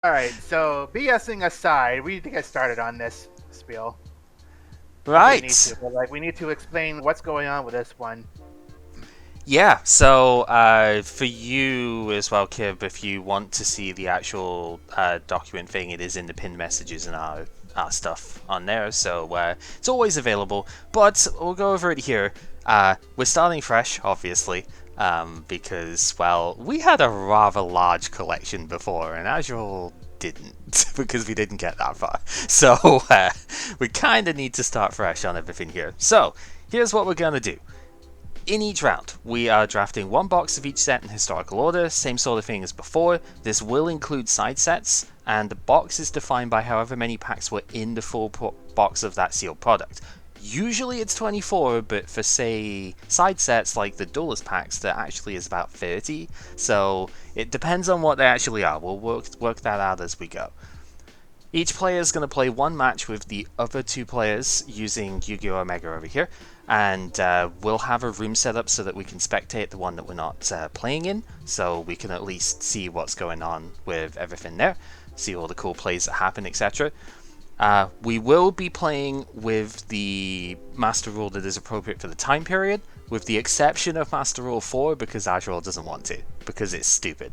All right, so BSing aside, we need to get started on this spiel if we need Right. to. But like, we need to explain what's going on with this one. Yeah, so for you as well, Kib, if you want to see the actual document thing, it is in the pinned messages and our stuff on there, so it's always available. But we'll go over it here. We're starting fresh, obviously, because, well, we had a rather large collection before, and Ajural didn't, because we didn't get that far. So we kind of need to start fresh on everything here. So here's what we're going to do. In each round, we are drafting one box of each set in historical order, same sort of thing as before. This will include side sets, and the box is defined by however many packs were in the full box of that sealed product. Usually it's 24, but for say side sets like the duelist packs, there actually is about 30. So it depends on what they actually are. We'll work that out as we go. Each player is going to play one match with the other two players using Yu-Gi-Oh! Omega over here, and we'll have a room set up so that we can spectate the one that we're not playing in, so we can at least see what's going on with everything there, see all the cool plays that happen, etc. We will be playing with the Master Rule that is appropriate for the time period, with the exception of Master Rule 4 because Ajural doesn't want to, because it's stupid.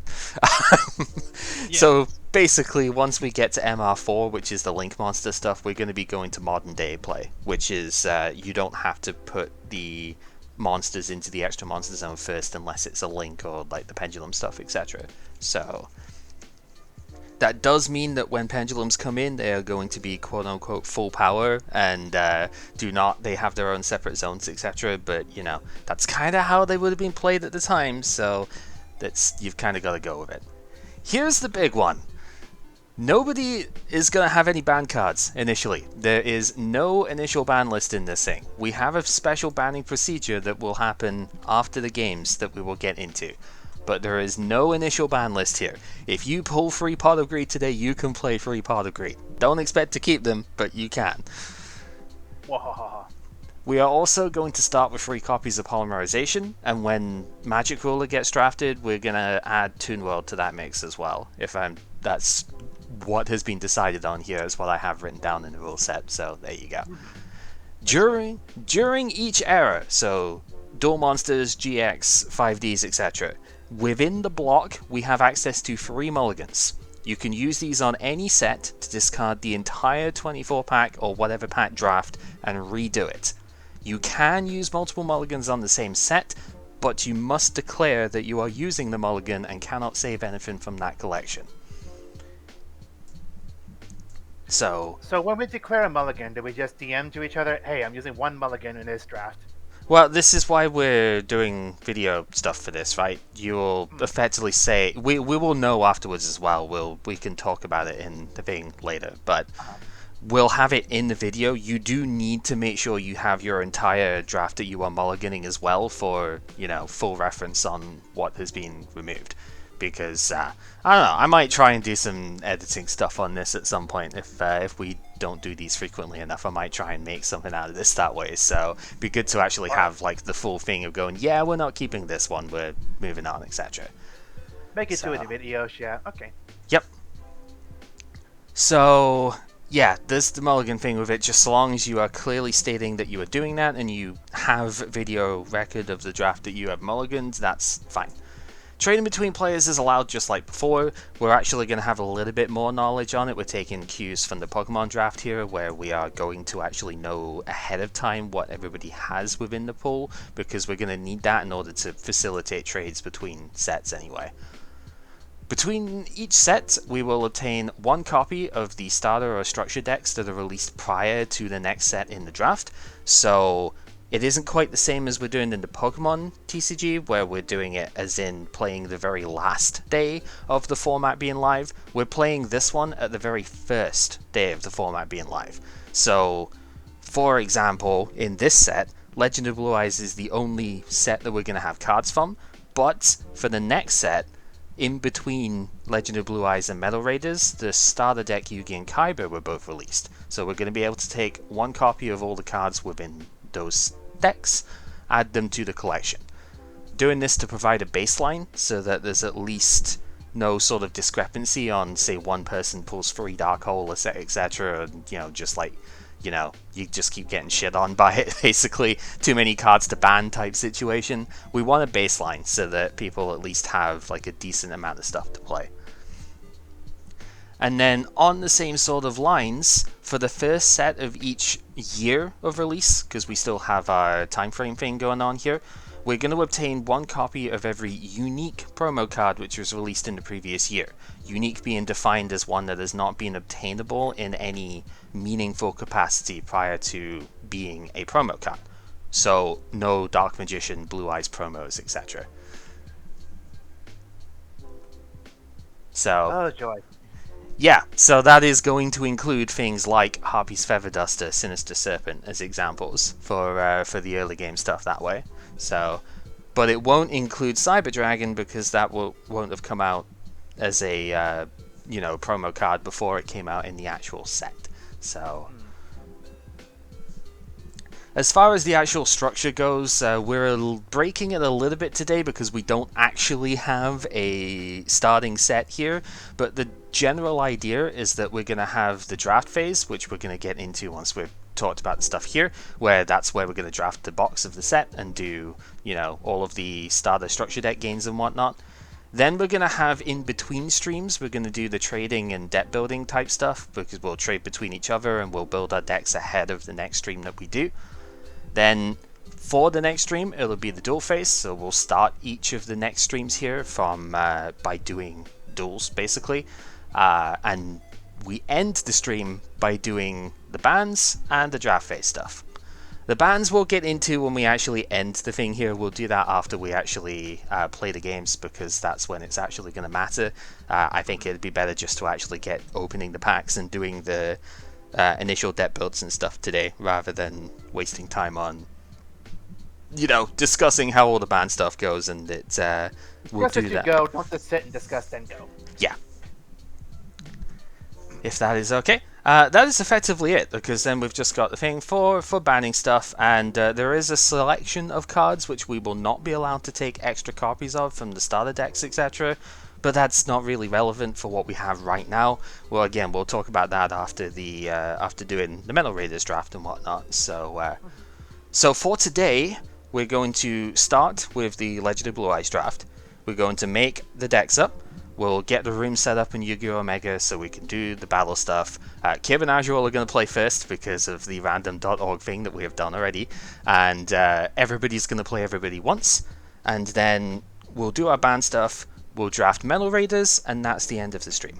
Yeah. So basically, once we get to MR4, which is the Link Monster stuff, we're going to be going to modern day play, which is you don't have to put the monsters into the extra monster zone first unless it's a Link or like the Pendulum stuff, etc. So that does mean that when pendulums come in, they are going to be quote unquote full power and they have their own separate zones, etc. But you know, that's kind of how they would have been played at the time, so you've kind of got to go with it. Here's the big one. Nobody is going to have any ban cards initially. There is no initial ban list in this thing. We have a special banning procedure that will happen after the games that we will get into. But there is no initial ban list here. If you pull free Pot of Greed today, you can play free Pot of Greed. Don't expect to keep them, but you can. Wahahaha. We are also going to start with free copies of Polymerization, and when Magic Ruler gets drafted, we're going to add Toon World to that mix as well. That's what has been decided on here, is what I have written down in the rule set, so there you go. That's good. During each era, so Duel Monsters, GX, 5Ds, etc., within the block, we have access to 3 mulligans. You can use these on any set to discard the entire 24 pack or whatever pack draft and redo it. You can use multiple mulligans on the same set, but you must declare that you are using the mulligan and cannot save anything from that collection. So, So when we declare a mulligan, do we just DM to each other, hey, I'm using one mulligan in this draft? well, this is why we're doing video stuff for this, right? You'll Hmm. effectively say we will know afterwards as well. We can talk about it in the thing later, but Uh-huh. we'll have it in the video. You do need to make sure you have your entire draft that you are mulliganing as well for, full reference on what has been removed. Because I don't know, I might try and do some editing stuff on this at some point if we don't do these frequently enough. I might try and make something out of this that way. So it'd be good to actually Well, have like the full thing of going, yeah, we're not keeping this one, we're moving on, etc. make it to So the videos, yeah. Okay. yep. So yeah, there's the mulligan thing with it. Just so long as you are clearly stating that you are doing that and you have video record of the draft that you have mulligans, that's fine. Trading between players is allowed just like before. We're actually going to have a little bit more knowledge on it. We're taking cues from the Pokemon draft here, where we are going to actually know ahead of time what everybody has within the pool, because we're going to need that in order to facilitate trades between sets anyway. Between each set, we will obtain one copy of the starter or structure decks that are released prior to the next set in the draft. So it isn't quite the same as we're doing in the Pokemon TCG, where we're doing it as in playing the very last day of the format being live. We're playing this one at the very first day of the format being live. So, for example, in this set, Legend of Blue Eyes is the only set that we're going to have cards from, but for the next set, in between Legend of Blue Eyes and Metal Raiders, the starter deck Yugi and Kaiba were both released. So we're going to be able to take one copy of all the cards within those decks, add them to the collection. Doing this to provide a baseline so that there's at least no sort of discrepancy on, say, one person pulls 3 Dark Hole, etc., and, just like, you just keep getting shit on by it, basically. Too many cards to ban type situation. We want a baseline so that people at least have, like, a decent amount of stuff to play. And then on the same sort of lines, for the first set of each year of release, because we still have our time frame thing going on here, we're going to obtain 1 copy of every unique promo card which was released in the previous year. Unique being defined as one that has not been obtainable in any meaningful capacity prior to being a promo card. So no Dark Magician, Blue Eyes promos, etc. So, Oh, joy. yeah, so that is going to include things like Harpy's Feather Duster, Sinister Serpent as examples for the early game stuff that way. So, but it won't include Cyber Dragon because that won't have come out as a promo card before it came out in the actual set. So, as far as the actual structure goes, we're breaking it a little bit today because we don't actually have a starting set here, but the general idea is that we're going to have the draft phase, which we're going to get into once we've talked about the stuff here, where that's where we're going to draft the box of the set and do, all of the starter structure deck gains and whatnot. Then we're going to have in between streams, we're going to do the trading and deck building type stuff, because we'll trade between each other and we'll build our decks ahead of the next stream that we do. Then for the next stream, it'll be the duel phase, so we'll start each of the next streams here from by doing duels, basically. And we end the stream by doing the bans and the draft phase stuff. The bans we'll get into when we actually end the thing here. We'll do that after we actually play the games, because that's when it's actually going to matter. I think it'd be better just to actually get opening the packs and doing the initial deck builds and stuff today, rather than wasting time on discussing how all the ban stuff goes. And we'll do that. Go, don't just sit and discuss, then go. Yeah, if that is okay. That is effectively it, because then we've just got the thing for banning stuff, and there is a selection of cards which we will not be allowed to take extra copies of from the starter decks, etc. But that's not really relevant for what we have right now. Well, again, we'll talk about that after doing the Metal Raiders draft and whatnot. So for today, we're going to start with the Legend of Blue Eyes draft. We're going to make the decks up. We'll get the room set up in Yu-Gi-Oh! Omega so we can do the battle stuff. Kib and Ajural are going to play first because of the random.org thing that we have done already. And everybody's going to play everybody once. And then we'll do our band stuff. We'll draft Metal Raiders, and that's the end of the stream.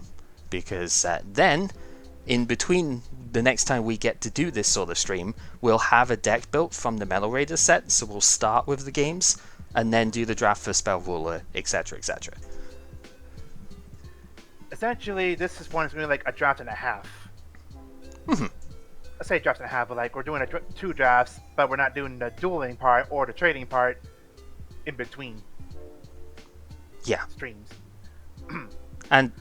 Because then, in between the next time we get to do this sort of stream, we'll have a deck built from the Metal Raiders set. So we'll start with the games, and then do the draft for Spell Ruler, etc., etc. Essentially, this is one is going to be like a draft and a half. Let's say draft and a half, but like we're doing 2 drafts, but we're not doing the dueling part or the trading part in between. Yeah. Streams. And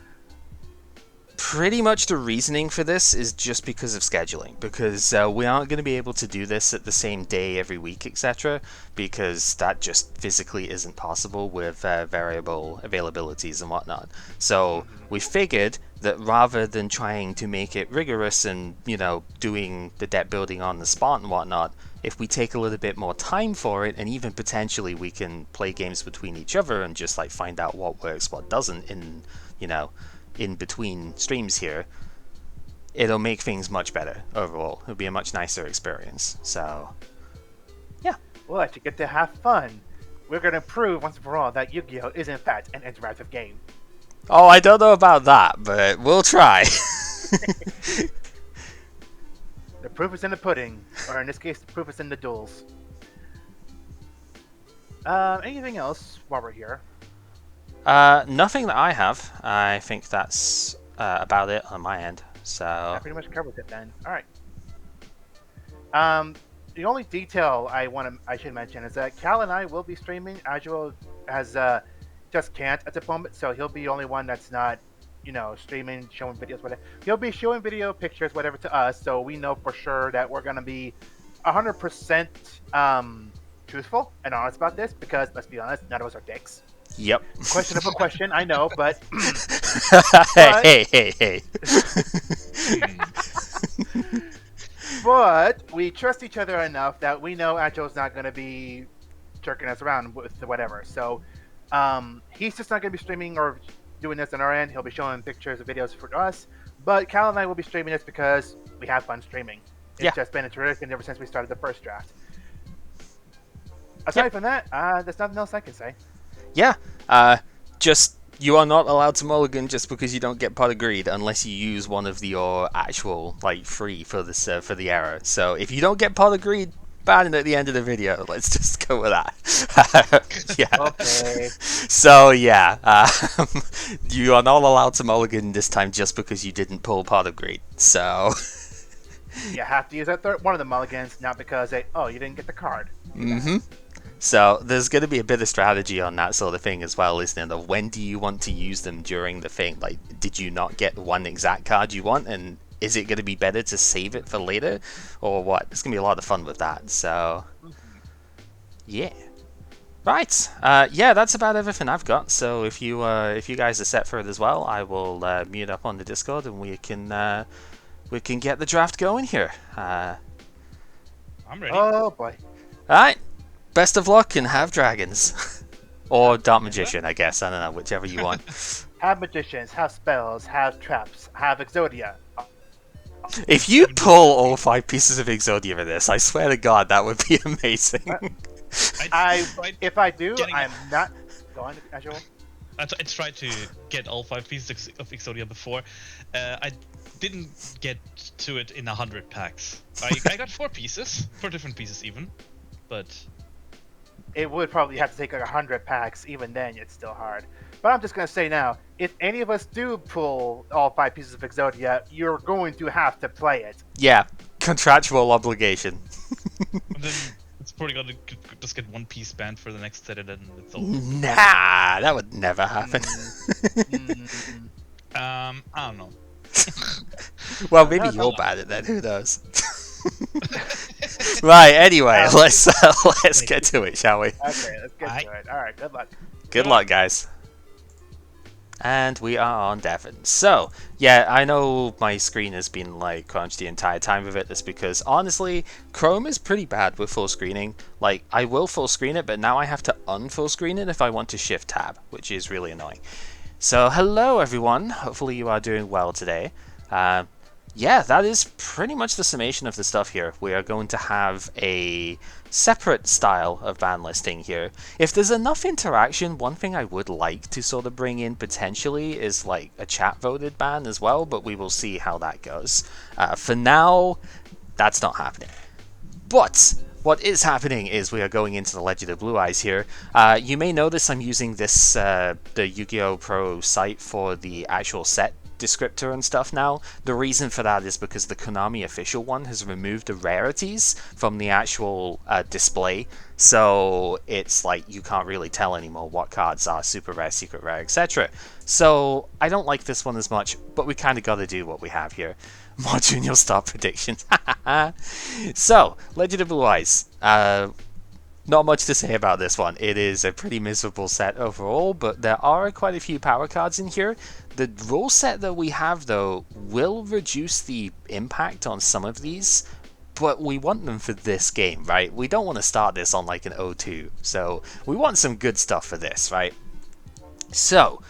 pretty much the reasoning for this is just because of scheduling, because we aren't going to be able to do this at the same day every week, etc., because that just physically isn't possible with variable availabilities and whatnot. So we figured that rather than trying to make it rigorous and doing the deck building on the spot and whatnot, if we take a little bit more time for it, and even potentially we can play games between each other and just like find out what works, what doesn't in between streams here, it'll make things much better overall. It'll be a much nicer experience. So, yeah. We'll actually get to have fun. We're going to prove once and for all that Yu-Gi-Oh! Is in fact an interactive game. Oh, I don't know about that, but we'll try. The proof is in the pudding, or in this case, the proof is in the duels. Anything else while we're here? Nothing that I have. I think that's about it on my end. So That pretty much covers it then. All right. The only detail I should mention is that Cal and I will be streaming. Ajural has just can't at the moment, so he'll be the only one that's not, streaming, showing videos, whatever. He'll be showing video, pictures, whatever to us, so we know for sure that we're gonna be 100% truthful and honest about this, because let's be honest, none of us are dicks. Yep. Questionable question, I know, but Hey, but hey, hey, hey. but we trust each other enough that we know Ajual's not going to be jerking us around with whatever. So he's just not going to be streaming or doing this on our end. He'll be showing pictures and videos for us. But Cal and I will be streaming this because we have fun streaming. Yeah. It's just been a tradition ever since we started the first draft. Aside Yep. from that, there's nothing else I can say. Yeah. Just you are not allowed to mulligan just because you don't get pot of greed unless you use one of your actual like free for this for the arrow. So if you don't get pot of greed, ban it at the end of the video. Let's just go with that. Yeah. Okay. So yeah, you are not allowed to mulligan this time just because you didn't pull pot of greed. So You have to use that one of the mulligans, not because you didn't get the card. mm-hmm. So there's going to be a bit of strategy on that sort of thing as well, isn't there? When do you want to use them during the thing? Like, did you not get one exact card you want, and is it going to be better to save it for later, or what? It's going to be a lot of fun with that. So, yeah. Right. Yeah, that's about everything I've got. So if you guys are set for it as well, I will mute up on the Discord, and we can get the draft going here. I'm ready. Oh boy. All right. Best of luck and have dragons. Or Dark Magician, I guess. I don't know, whichever you want. Have magicians, have spells, have traps, have Exodia. If you pull all 5 pieces of Exodia in this, I swear to God, that would be amazing. If I do, I'm not. Go on, Ajural. I tried to get all 5 pieces of Exodia before. I didn't get to it in 100 packs. I got 4 pieces, 4 different pieces even, but It would probably have to take like 100 packs. Even then, it's still hard. But I'm just gonna say now, if any of us do pull all 5 pieces of Exodia, you're going to have to play it. Yeah, contractual obligation. then it's probably gonna just get 1 piece banned for the next set, and then it's all. Nah, that would never happen. I don't know. Well, maybe you're bad at that. Who knows? Right. Anyway, let's get to it, shall we? Okay, let's get to it. All right, good luck. Good luck, guys. And we are on Devon. So, yeah, I know my screen has been like crunched the entire time of it. That's because honestly, Chrome is pretty bad with full screening. Like, I will full screen it, but now I have to unfull screen it if I want to shift tab, which is really annoying. So, hello everyone. Hopefully you are doing well today. Yeah, that is pretty much the summation of the stuff here. We are going to have a separate style of ban listing here. If there's enough interaction, one thing I would like to sort of bring in potentially is like a chat voted ban as well, but we will see how that goes. For now, that's not happening. But what is happening is we are going into the Legend of Blue Eyes here. You may notice I'm using this the Yu-Gi-Oh! Pro site for the actual set descriptor and stuff now. The reason for that is because the Konami official one has removed the rarities from the actual display, so it's like you can't really tell anymore what cards are super rare, secret rare, etc. So I don't like this one as much, but we kind of got to do what we have here. More Junior Star predictions. So, Legend of Blue Eyes. Not much to say about this one. It is a pretty miserable set overall, but there are quite a few power cards in here. The rule set that we have, though, will reduce the impact on some of these, but we want them for this game, right? We don't want to start this on like an O2, so we want some good stuff for this, right? So,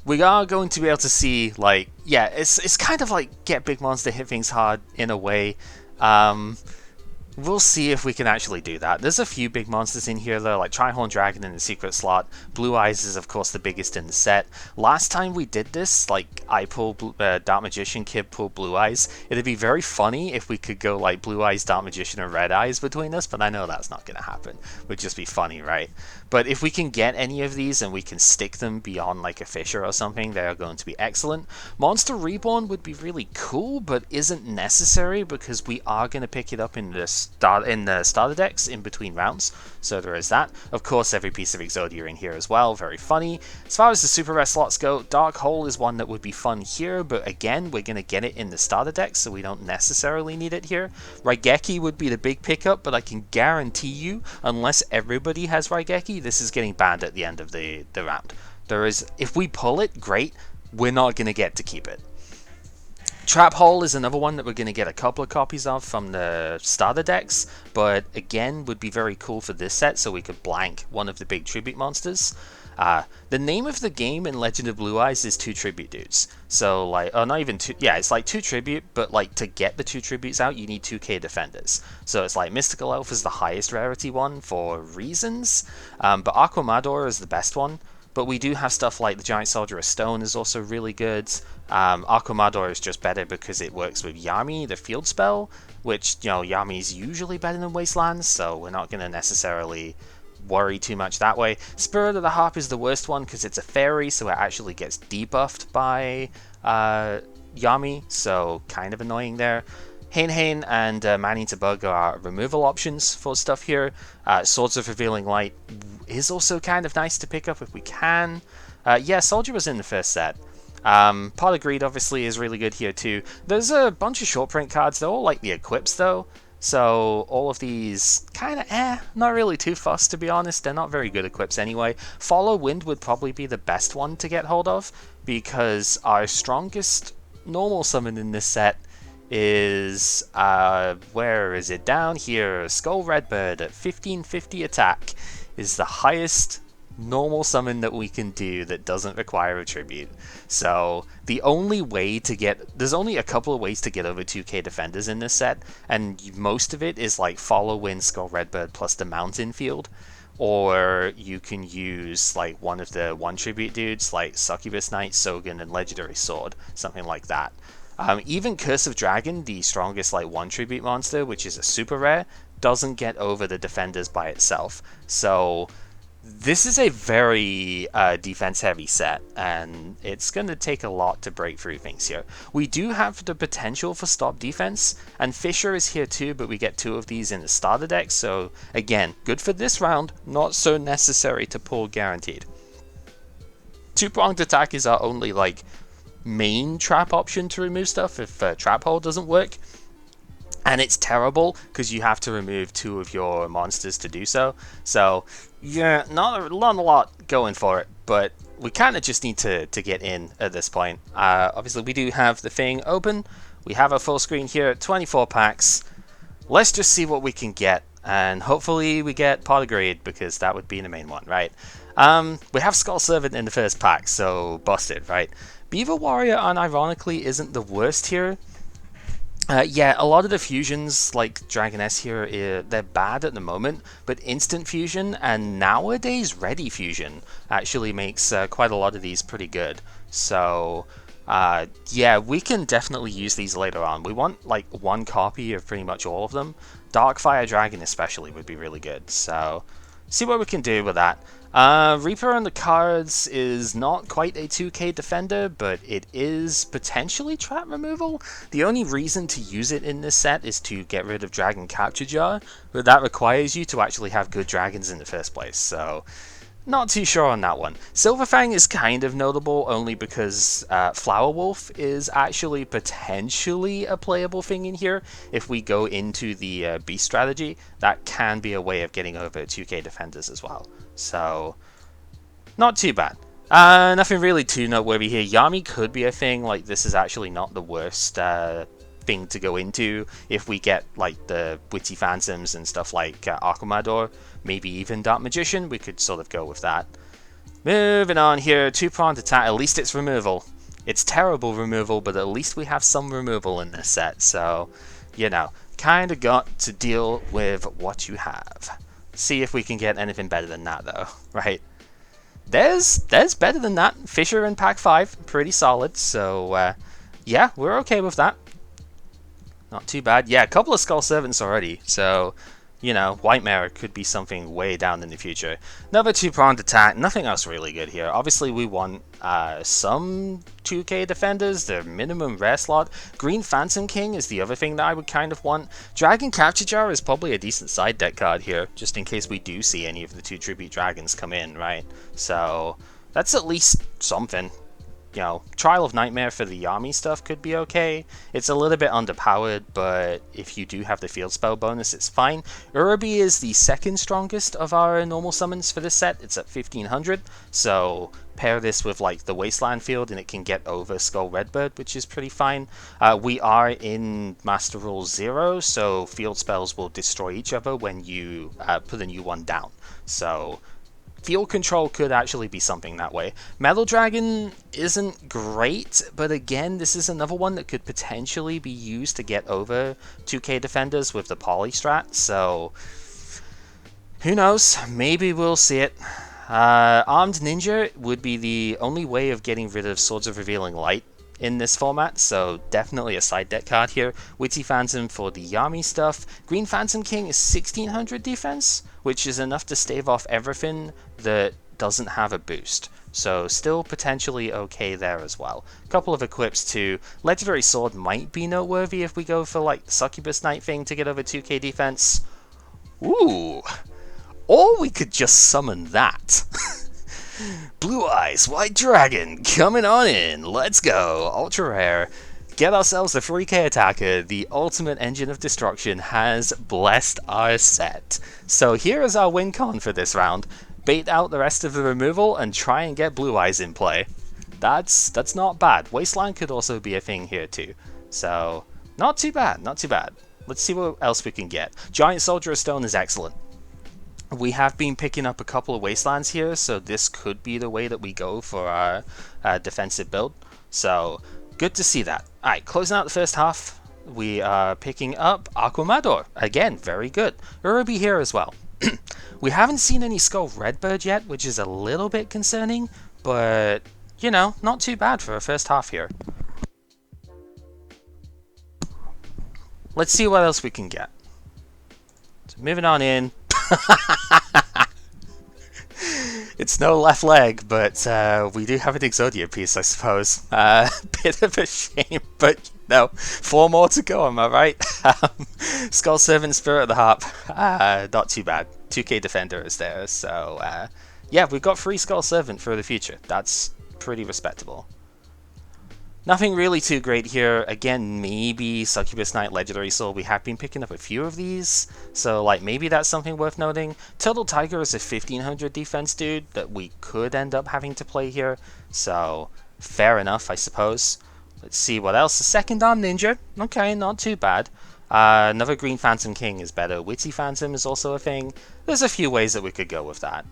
we are going to be able to see, like, yeah, it's kind of like get big monster, hit things hard in a way. We'll see if we can actually do that. There's a few big monsters in here though, like Trihorn Dragon in the secret slot. Blue Eyes is of course the biggest in the set. Last time we did this, like I pulled Dark Magician, Kib pulled Blue Eyes. It'd be very funny if we could go like Blue Eyes, Dark Magician, and Red Eyes between us, but I know that's not going to happen. Would just be funny, right? But if we can get any of these and we can stick them beyond like a Fisher or something, they are going to be excellent. Monster Reborn would be really cool, but isn't necessary because we are going to pick it up in this the starter decks in between rounds. So there is that. Of course, every piece of Exodia in here as well. Very funny. As far as the super rare slots go, Dark Hole is one that would be fun here, but again, we're going to get it in the starter deck, so we don't necessarily need it here. Raigeki would be the big pickup, but I can guarantee you, unless everybody has Raigeki, this is getting banned at the end of the round. If we pull it, great. We're not going to get to keep it. Trap Hole is another one that we're going to get a couple of copies of from the starter decks, but again would be very cool for this set, so we could blank one of the big tribute monsters. The name of the game in Legend of Blue Eyes is 2 tribute dudes. So like, oh, not even 2, yeah, it's like 2 tribute, but like to get the 2 tributes out, you need 2k defenders. So it's like Mystical Elf is the highest rarity one for reasons, but Aquamador is the best one. But we do have stuff like the Giant Soldier of Stone is also really good. Aquamador is just better because it works with Yami, the field spell, which, you know, Yami's usually better than Wastelands, so we're not going to necessarily worry too much that way. Spirit of the Harp is the worst one because it's a fairy, so it actually gets debuffed by Yami, so kind of annoying there. Hain and Man-Eater Bug are removal options for stuff here. Swords of Revealing Light is also kind of nice to pick up if we can. Yeah, Soldier was in the first set. Pot of Greed obviously is really good here too. There's a bunch of short print cards, they're all like the equips though. So all of these kind of not really too fussed to be honest. They're not very good equips anyway. Follow Wind would probably be the best one to get hold of because our strongest normal summon in this set is, where is it? Down here. Skull Redbird at 1550 attack is the highest normal summon that we can do that doesn't require a tribute. So the only way to get, there's only a couple of ways to get over 2k defenders in this set, and most of it is like Follow Wind, Skull Redbird plus the Mountain Field. Or you can use like one of the 1 tribute dudes like Succubus Knight, Sogan, and Legendary Sword, something like that. Even Curse of Dragon, the strongest like 1 tribute monster, which is a super rare, doesn't get over the defenders by itself. So this is a very defense heavy set, and it's going to take a lot to break through things here. We do have the potential for stop defense, and Fisher is here too, but we get 2 of these in the starter deck, so again, good for this round, not so necessary to pull guaranteed. 2-pronged attack is our only like main trap option to remove stuff if Trap Hole doesn't work. And it's terrible because you have to remove 2 of your monsters to do so. So yeah, not a lot going for it, but we kind of just need to get in at this point. Obviously we do have the thing open. We have a full screen here, 24 packs. Let's just see what we can get, and hopefully we get Pot of Greed because that would be the main one, right? We have Skull Servant in the first pack, so busted, right? Beaver Warrior unironically isn't the worst here. Yeah, a lot of the fusions, like Dragoness here, they're bad at the moment, but Instant Fusion and nowadays Ready Fusion actually makes quite a lot of these pretty good. So, yeah, we can definitely use these later on. We want, like, 1 copy of pretty much all of them. Darkfire Dragon especially would be really good, so see what we can do with that. Reaper on the cards is not quite a 2k defender, but it is potentially trap removal. The only reason to use it in this set is to get rid of Dragon Capture Jar, but that requires you to actually have good dragons in the first place, so not too sure on that one. Silverfang is kind of notable only because Flower Wolf is actually potentially a playable thing in here. If we go into the beast strategy, that can be a way of getting over 2k defenders as well. So, not too bad. Nothing really too noteworthy here. Yami could be a thing, like this is actually not the worst thing to go into if we get like the Witty Phantoms and stuff like Aquamador, maybe even Dark Magician, we could sort of go with that. Moving on here, 2-pronged attack, at least it's removal. It's terrible removal, but at least we have some removal in this set, so, you know, kind of got to deal with what you have. See if we can get anything better than that though, right? There's better than that. Fisher in pack 5, pretty solid, so yeah, we're okay with that. Not too bad. Yeah, a couple of Skull Servants already, so you know, White Mare could be something way down in the future. Another two-pronged attack, nothing else really good here. Obviously, we want some 2k defenders, their minimum rare slot. Green Phantom King is the other thing that I would kind of want. Dragon Capture Jar is probably a decent side deck card here, just in case we do see any of the 2 Tribute Dragons come in, right? So, that's at least something. You know, Trial of Nightmare for the Yami stuff could be okay. It's a little bit underpowered, but if you do have the field spell bonus, it's fine. Urubi is the second strongest of our normal summons for this set. It's at 1500, so pair this with like the Wasteland field and it can get over Skull Redbird, which is pretty fine. We are in Master Rule 0, so field spells will destroy each other when you put a new one down. So field control could actually be something that way. Metal Dragon isn't great, but again, this is another one that could potentially be used to get over 2k defenders with the poly strat, so who knows? Maybe we'll see it. Armed Ninja would be the only way of getting rid of Swords of Revealing Light in this format, so definitely a side deck card here. Witty Phantom for the Yami stuff. Green Phantom King is 1600 defense, which is enough to stave off everything that doesn't have a boost. So still potentially okay there as well. A couple of equips too. Legendary Sword might be noteworthy if we go for like the Succubus Knight thing to get over 2k defense. Ooh. Or we could just summon that. Blue Eyes, White Dragon, coming on in. Let's go. Ultra rare. Get ourselves a 3k attacker. The ultimate engine of destruction has blessed our set. So here is our win con for this round. Bait out the rest of the removal and try and get Blue Eyes in play. That's not bad. Wasteland could also be a thing here too. So not too bad, not too bad. Let's see what else we can get. Giant Soldier of Stone is excellent. We have been picking up a couple of Wastelands here, so this could be the way that we go for our defensive build. So, good to see that. Alright, closing out the first half, we are picking up Aquamador. Again, very good. Urubi here as well. We haven't seen any Skull Redbird yet, which is a little bit concerning, but, you know, not too bad for a first half here. Let's see what else we can get. So moving on in. It's no left leg, but we do have an Exodia piece, I suppose. Bit of a shame, but no, 4 more to go, am I right? Skull Servant, Spirit of the Harp, not too bad. 2k Defender is there, so yeah, we've got 3 Skull Servant for the future. That's pretty respectable. Nothing really too great here. Again, maybe Succubus Knight Legendary Soul. We have been picking up a few of these, so like maybe that's something worth noting. Turtle Tiger is a 1500 defense dude that we could end up having to play here, so fair enough, I suppose. Let's see what else. The second Arm Ninja. Okay, not too bad. Another Green Phantom King is better. Witty Phantom is also a thing. There's a few ways that we could go with that.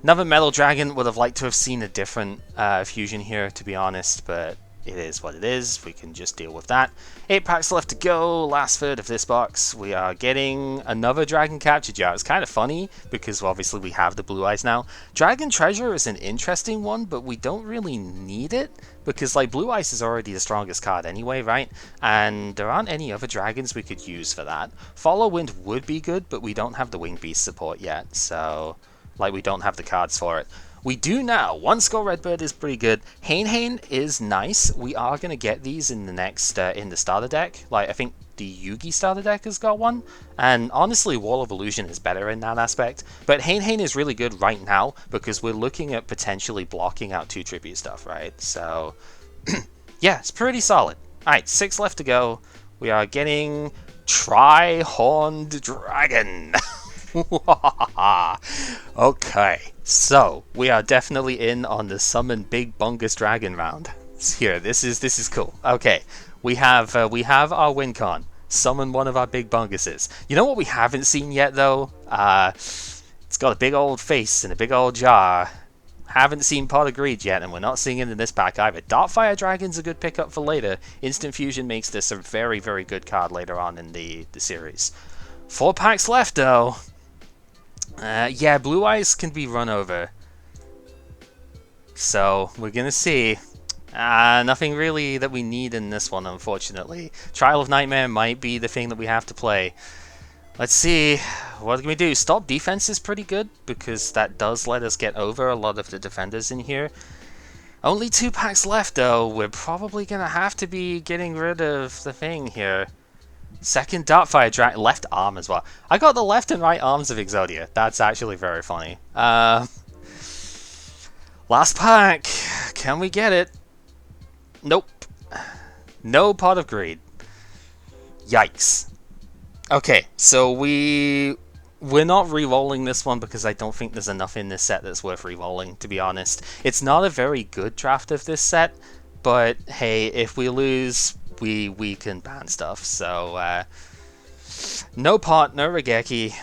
Another Metal Dragon. Would have liked to have seen a different fusion here, to be honest, but it is what it is. We can just deal with that. 8 packs left to go. Last third of this box. We are getting another Dragon Capture Jar. It's kind of funny, because obviously we have the Blue Eyes now. Dragon Treasure is an interesting one, but we don't really need it, because like Blue Eyes is already the strongest card anyway, right? And there aren't any other dragons we could use for that. Follow Wind would be good, but we don't have the Wing Beast support yet, so like we don't have the cards for it. We do now. 1 Skull Redbird is pretty good. Hain is nice. We are going to get these in the next, in the starter deck. Like, I think the Yugi starter deck has got one. And honestly, Wall of Illusion is better in that aspect. But Hain is really good right now, because we're looking at potentially blocking out 2 tribute stuff, right? So, yeah, it's pretty solid. Alright, 6 left to go. We are getting Tri-Horned Dragon. Okay, so we are definitely in on the summon Big Bungus Dragon round. Here, this is cool. Okay, we have our win con. Summon one of our Big Bunguses. You know what we haven't seen yet though? It's got a big old face and a big old jar. Haven't seen Pot of Greed yet, and we're not seeing it in this pack either. Darkfire Dragon's a good pickup for later. Instant Fusion makes this a very, very good card later on in the series. 4 packs left though. Yeah, Blue Eyes can be run over. So, we're gonna see. Nothing really that we need in this one, unfortunately. Trial of Nightmare might be the thing that we have to play. Let's see, what can we do? Stop defense is pretty good, because that does let us get over a lot of the defenders in here. Only 2 packs left, though. We're probably going to have to be getting rid of the thing here. Second Dartfire Dragon, left arm as well. I got the left and right arms of Exodia. That's actually very funny. Last pack. Can we get it? Nope. No Pot of Greed. Yikes. Okay, so we're not re-rolling this one because I don't think there's enough in this set that's worth re-rolling, to be honest. It's not a very good draft of this set, but hey, if we lose, we can ban stuff. So no pot, no Regeki.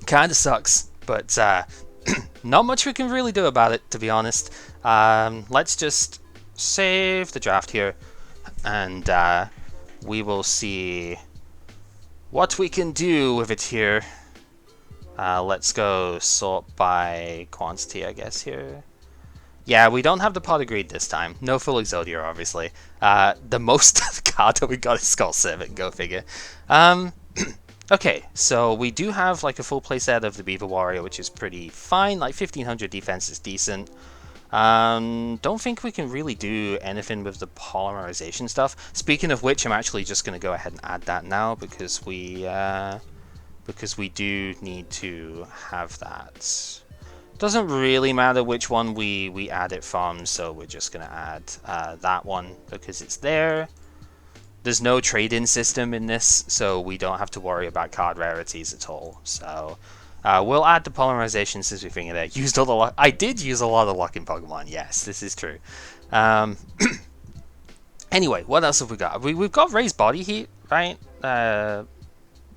Kinda sucks, but not much we can really do about it, to be honest. Let's just save the draft here, and we will see what we can do with it here. Let's go sort by quantity, I guess, here. Yeah, we don't have the Pot of Greed this time. No full Exodia, obviously. The most card that we got is Skull Servant, go figure. Okay, so we do have like a full playset of the Beaver Warrior, which is pretty fine. Like 1500 defense is decent. Don't think we can really do anything with the polymerization stuff. Speaking of which, I'm actually just going to go ahead and add that now because we do need to have that. Doesn't really matter which one we add it from, so we're just going to add that one because it's there. There's no trade-in system in this, so we don't have to worry about card rarities at all. So we'll add the polymerization since we figured it out. Used all the luck. I did use a lot of luck in Pokemon. Yes, this is true. Anyway, what else have we got? We've got raised body heat, right?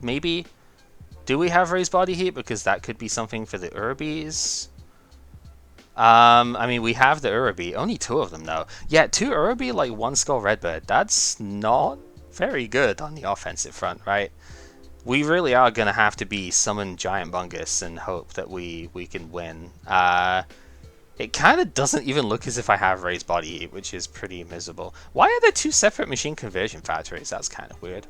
Maybe. Do we have raised body heat? Because that could be something for the Urbies. I mean, we have the Urubi. Only 2 of them, though. Yeah, 2 Urubi, like 1 Skull Redbird. That's not very good on the offensive front, right? We really are going to have to be summon Giant Bungus and hope that we can win. It kind of doesn't even look as if I have raised body heat, which is pretty miserable. Why are there 2 separate machine conversion factories? That's kind of weird.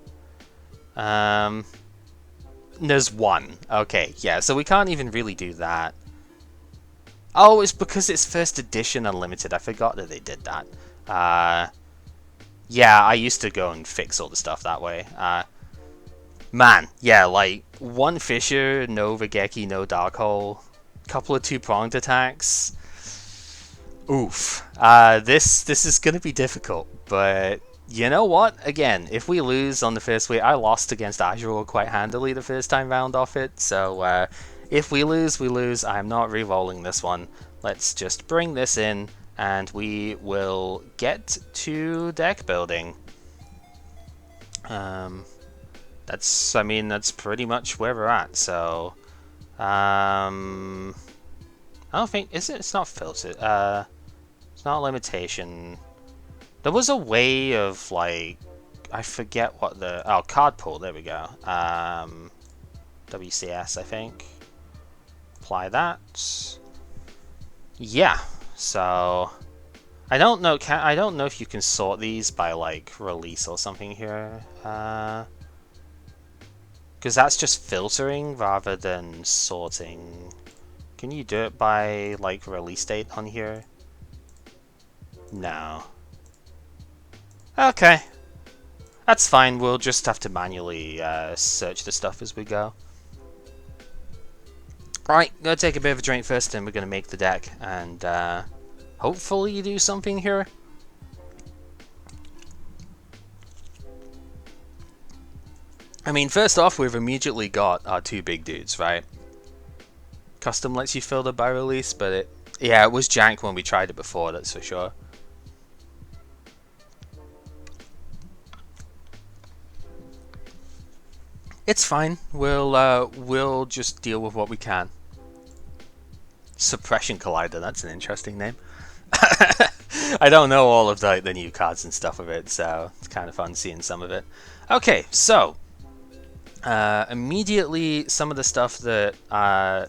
There's 1. Okay, yeah, so we can't even really do that. Oh, it's because it's first edition unlimited. I forgot that they did that. Yeah, I used to go and fix all the stuff that way. Man, yeah, like 1 Fissure, no Regeki, no Dark Hole, couple of 2-pronged attacks. Oof. This is gonna be difficult, but you know what? Again, if we lose on the first week, I lost against Ajural quite handily the first time round off it, so if we lose, we lose. I'm not re-rolling this one. Let's just bring this in, and we will get to deck building. I mean, that's pretty much where we're at. So, I don't think it's not filtered. It's not a limitation. There was a way of like, I forget what card pool. There we go. WCS, I think. Apply that. Yeah. So I don't know. I don't know if you can sort these by like release or something here. Because that's just filtering rather than sorting. Can you do it by like release date on here? No. Okay. That's fine. We'll just have to manually search the stuff as we go. Right, gonna take a bit of a drink first, and we're gonna make the deck, and hopefully do something here. I mean, first off, we've immediately got our 2 big dudes, right? Custom lets you filter by release, but it was jank when we tried it before, that's for sure. It's fine. We'll just deal with what we can. Suppression Collider, that's an interesting name. I don't know all of the new cards and stuff of it, so it's kind of fun seeing some of it. Okay, so Immediately, some of the stuff that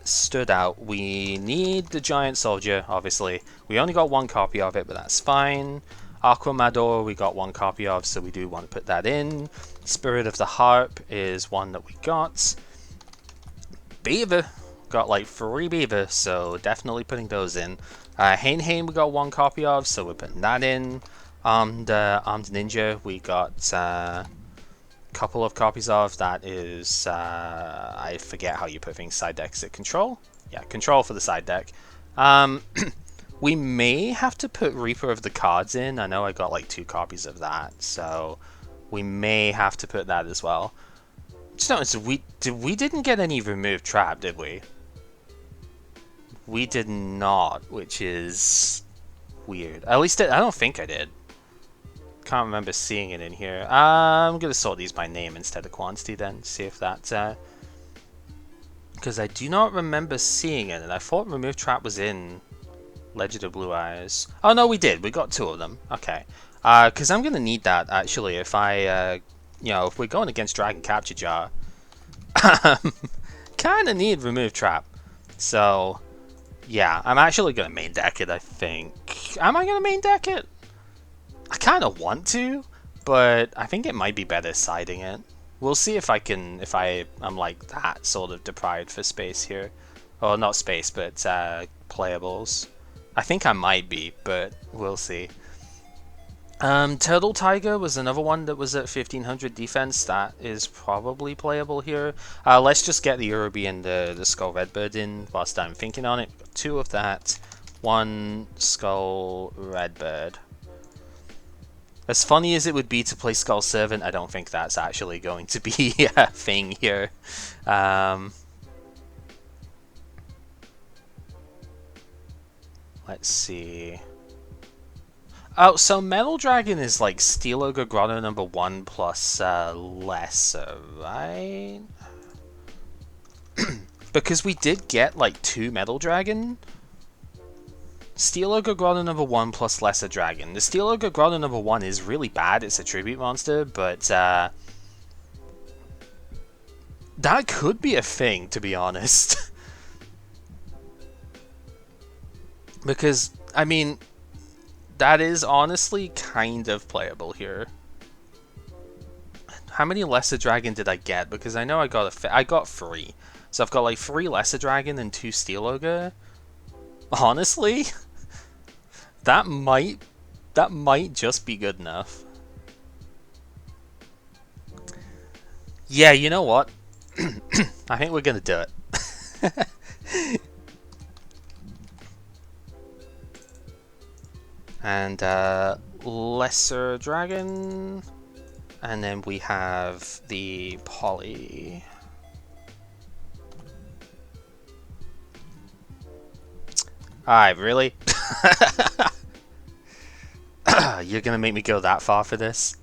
stood out, we need the Giant Soldier, obviously. We only got one copy of it, but that's fine. Aquamador, we got one copy of, so we do want to put that in. Spirit of the Harp is one that we got. Beaver, got like 3 Beaver, so definitely putting those in. Hain we got one copy of, so we're putting that in. Armed Ninja, we got couple of copies of. That is, I forget how you put things side deck. Is it control? Yeah, control for the side deck. We may have to put Reaper of the Cards in. I know I got like 2 copies of that, so we may have to put that as well. Just notice we didn't get any remove trap, did we? We did not, which is weird. At least I don't think I did. Can't remember seeing it in here. I'm gonna sort these by name instead of quantity then, see if that because I do not remember seeing it, and I thought remove trap was in Legend of Blue Eyes. Oh no, we did. We got 2 of them. Okay. Because I'm gonna need that actually if I if we're going against Dragon Capture Jar. Kinda need remove trap. So yeah, I'm actually gonna main deck it, I think. Am I gonna main deck it? I kind of want to, but I think it might be better siding it. We'll see if I'm like that sort of deprived for space here. Well, not space, but playables. I think I might be, but we'll see. Turtle Tiger was another one that was at 1500 defense. That is probably playable here. Let's just get the Urubi and the Skull Redbird in whilst I'm thinking on it. We've got 2 of that. 1 Skull Redbird. As funny as it would be to play Skull Servant, I don't think that's actually going to be a thing here. Let's see. Oh, so Metal Dragon is like Steel Ogre Grotto number 1 plus lesser, right? Because we did get like 2 Metal Dragon. Steel Ogre Grotto number 1 plus Lesser Dragon. The Steel Ogre Grotto number 1 is really bad, it's a tribute monster, but that could be a thing, to be honest. Because, I mean, that is honestly kind of playable here. How many Lesser Dragon did I get? Because I know I got I got 3. So I've got like 3 Lesser Dragon and 2 Steel Ogre. Honestly, that might just be good enough. Yeah, you know what? I think we're gonna do it. And Lesser Dragon, and then we have the Poly. Alright, really? You're gonna make me go that far for this?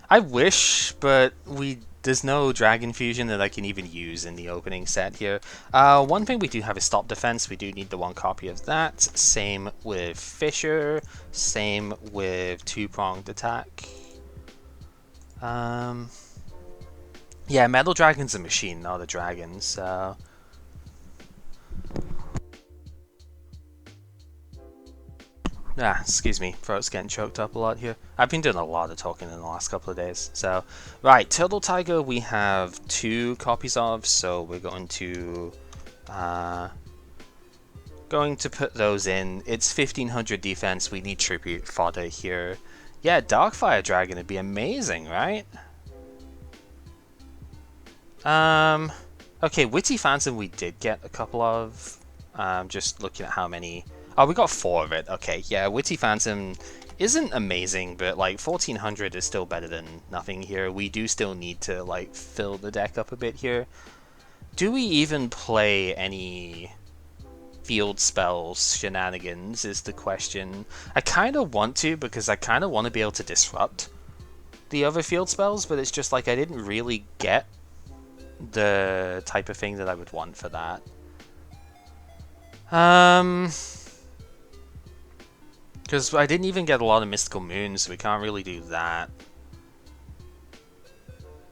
I wish, but there's no Dragon Fusion that I can even use in the opening set here. One thing we do have is Stop Defense. We do need the 1 copy of that. Same with Fisher. Same with 2-pronged attack. Yeah, Metal Dragon's a machine, not a dragon, so... excuse me, throat's getting choked up a lot here. I've been doing a lot of talking in the last couple of days. So, right, Turtle Tiger we have 2 copies of, so we're going to put those in. It's 1500 defense, we need tribute fodder here. Yeah, Darkfire Dragon would be amazing, right? Okay, Witty Phantom we did get a couple of. Just looking at how many... Oh, we got 4 of it. Okay, yeah, Witty Phantom isn't amazing, but like 1400 is still better than nothing here. We do still need to like fill the deck up a bit here. Do we even play any field spells shenanigans is the question. I kind of want to, because I kind of want to be able to disrupt the other field spells, but it's just like I didn't really get the type of thing that I would want for that. Because I didn't even get a lot of Mystical Moons, so we can't really do that.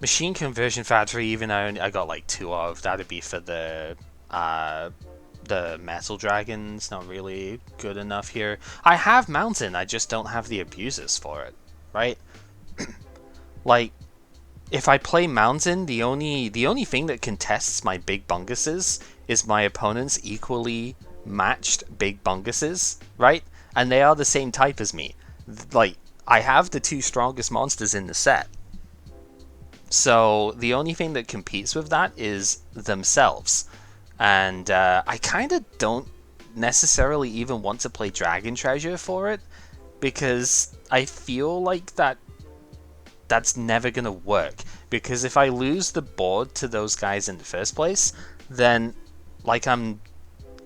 Machine Conversion Factory, even I got like 2 of. That'd be for uh, the Metal Dragons. Not really good enough here. I have Mountain, I just don't have the abusers for it, right? Like, if I play Mountain, the only thing that contests my big bunguses is my opponent's equally matched big bunguses, right? And they are the same type as me. Like, I have the 2 strongest monsters in the set. So the only thing that competes with that is themselves. And I kind of don't necessarily even want to play Dragon Treasure for it, because I feel like that's never going to work. Because if I lose the board to those guys in the first place, then like I'm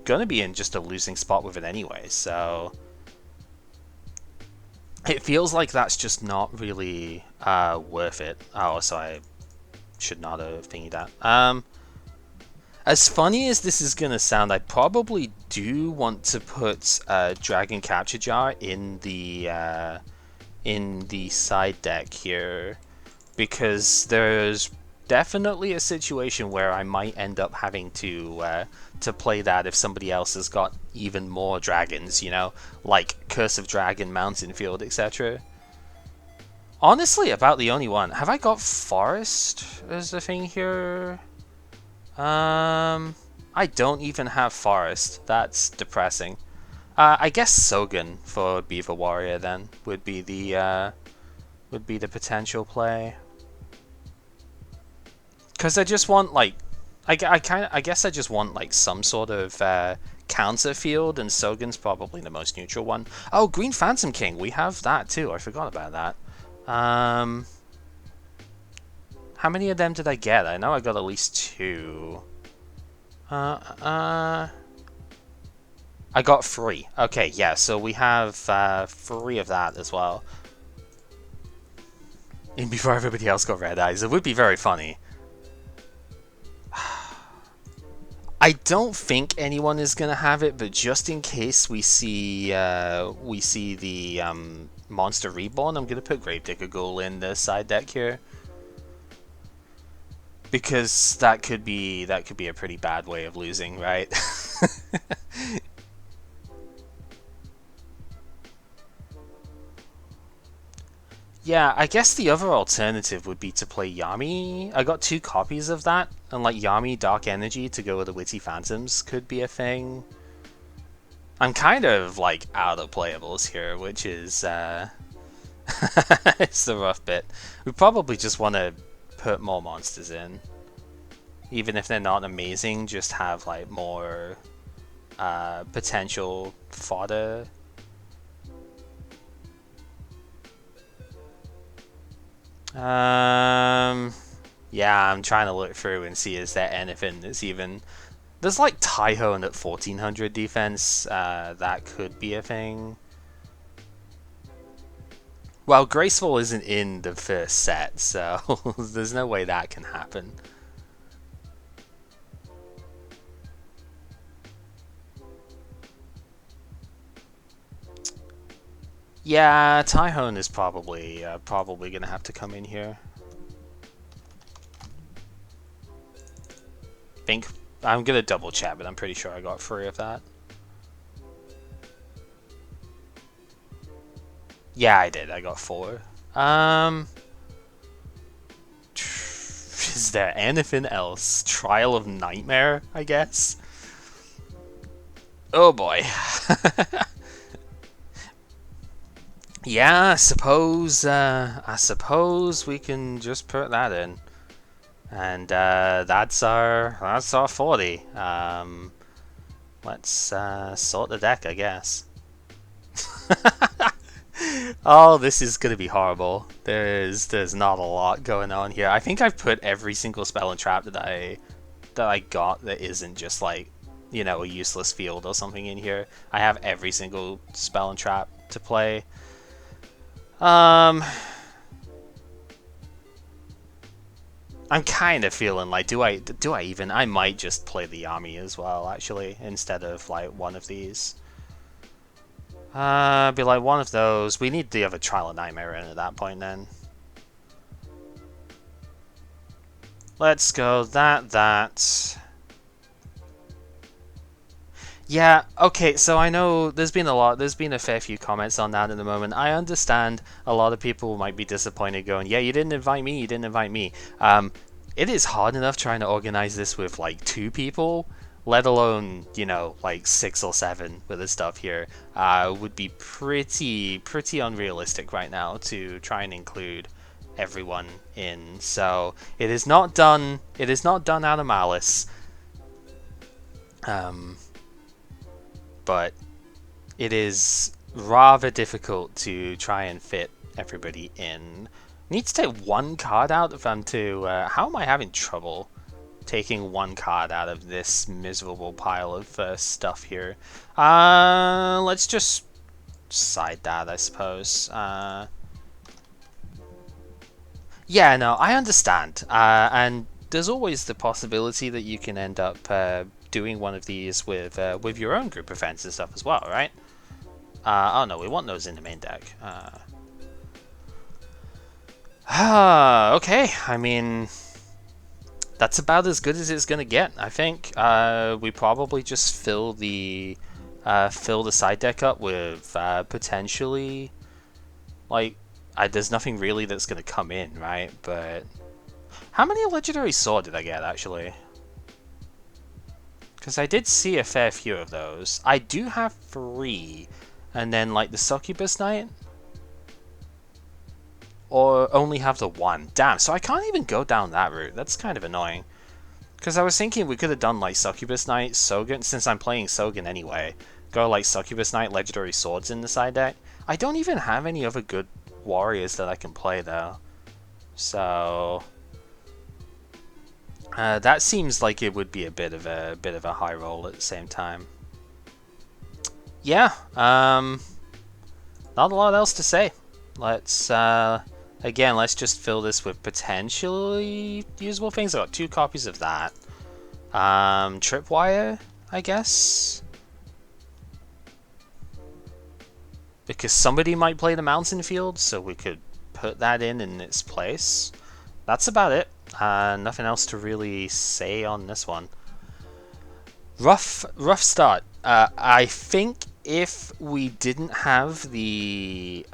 going to be in just a losing spot with it anyway. So it feels like that's just not really worth it. Oh, so I should not have thingied that. As funny as this is gonna sound, I probably do want to put Dragon Capture Jar in the side deck here, because there's definitely a situation where I might end up having to play that if somebody else has got even more dragons, you know, like Curse of Dragon, Mountain Field, etc. Honestly, about the only one. Have I got Forest as a thing here? I don't even have Forest. That's depressing. I guess Sogan for Beaver Warrior then would be the potential play. Because I just want like, I guess I just want like some sort of counter field, and Sogan's probably the most neutral one. Oh, Green Phantom King, we have that too. I forgot about that. How many of them did I get? I know I got at least 2. I got 3. Okay, yeah, so we have 3 of that as well. And before everybody else got red eyes, it would be very funny. I don't think anyone is gonna have it, but just in case we see the Monster Reborn, I'm gonna put Gravedigger Ghoul in the side deck here, because that could be a pretty bad way of losing, right? Yeah, I guess the other alternative would be to play Yami. I got 2 copies of that, and like Yami Dark Energy to go with the Witty Phantoms could be a thing. I'm kind of like out of playables here, which is it's the rough bit. We probably just want to put more monsters in, even if they're not amazing. Just have like more potential fodder. Yeah, I'm trying to look through and see is there anything that's even. There's like Tyhone at 1400 defense. That could be a thing. Well, Graceful isn't in the first set, so there's no way that can happen. Yeah, Tyhone is probably gonna have to come in here. Think I'm gonna double check, but I'm pretty sure I got 3 of that. Yeah, I did. I got 4. Is there anything else? Trial of Nightmare, I guess. Oh boy. Yeah, I suppose we can just put that in, and that's our 40. Let's sort the deck, I guess. Oh, this is gonna be horrible. There's not a lot going on here. I think I've put every single spell and trap that I got that isn't just like, you know, a useless field or something in here. I have every single spell and trap to play. I'm kind of feeling like, do I even? I might just play the Yami as well, actually, instead of like one of these. Be like one of those. We need the other Trial of Nightmare in at that point then. Let's go that. Yeah, okay, so I know there's been a fair few comments on that at the moment. I understand a lot of people might be disappointed going, yeah, you didn't invite me, you didn't invite me. It is hard enough trying to organize this with like 2 people, let alone, like 6 or 7 with the stuff here. Would be pretty unrealistic right now to try and include everyone in. So it is not done out of malice. Um, but it is rather difficult to try and fit everybody in. Need to take one card out if I'm to. How am I having trouble taking one card out of this miserable pile of stuff here? Let's just side that, I suppose. Yeah, no, I understand. And there's always the possibility that you can end up doing one of these with your own group of friends and stuff as well, right? Oh no, we want those in the main deck. Okay, I mean, that's about as good as it's gonna get. I think we probably just fill the side deck up with potentially like there's nothing really that's gonna come in, right? But how many legendary sword did I get actually? Because I did see a fair few of those. I do have 3, and then like the succubus knight. Or only have the 1. Damn, so I can't even go down that route. That's kind of annoying. Because I was thinking we could have done like Succubus Knight, Sogan, since I'm playing Sogan anyway. Go like Succubus Knight, Legendary Swords in the side deck. I don't even have any other good warriors that I can play though. So that seems like it would be a bit of a high roll at the same time. Yeah, not a lot else to say. Let's again, let's just fill this with potentially usable things. I got 2 copies of that. Tripwire, I guess, because somebody might play the mountain field, so we could put that in its place. That's about it. Nothing else to really say on this one. Rough start. I think if we didn't have the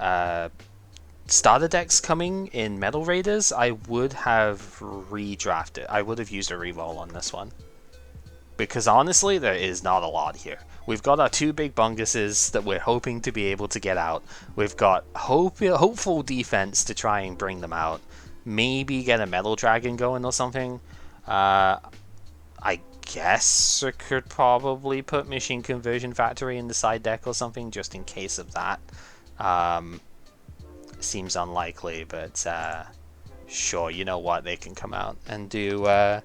starter decks coming in Metal Raiders, I would have redrafted. I would have used a reroll on this one. Because honestly, there is not a lot here. We've got our 2 big bunguses that we're hoping to be able to get out. We've got hopeful defense to try and bring them out. Maybe get a Metal Dragon going or something. I guess I could probably put Machine Conversion Factory in the side deck or something, just in case of that. Seems unlikely, but sure, you know what? They can come out and do... oh,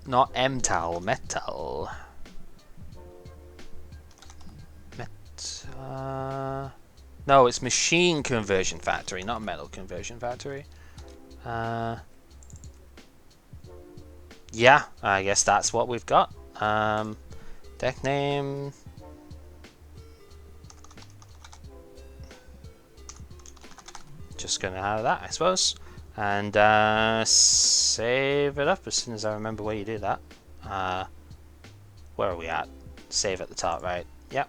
not Metal. No, it's Machine Conversion Factory, not Metal Conversion Factory. Yeah, I guess that's what we've got. Deck name... just gonna have that, I suppose. And save it up as soon as I remember where you do that. Where are we at? Save at the top, right? Yep.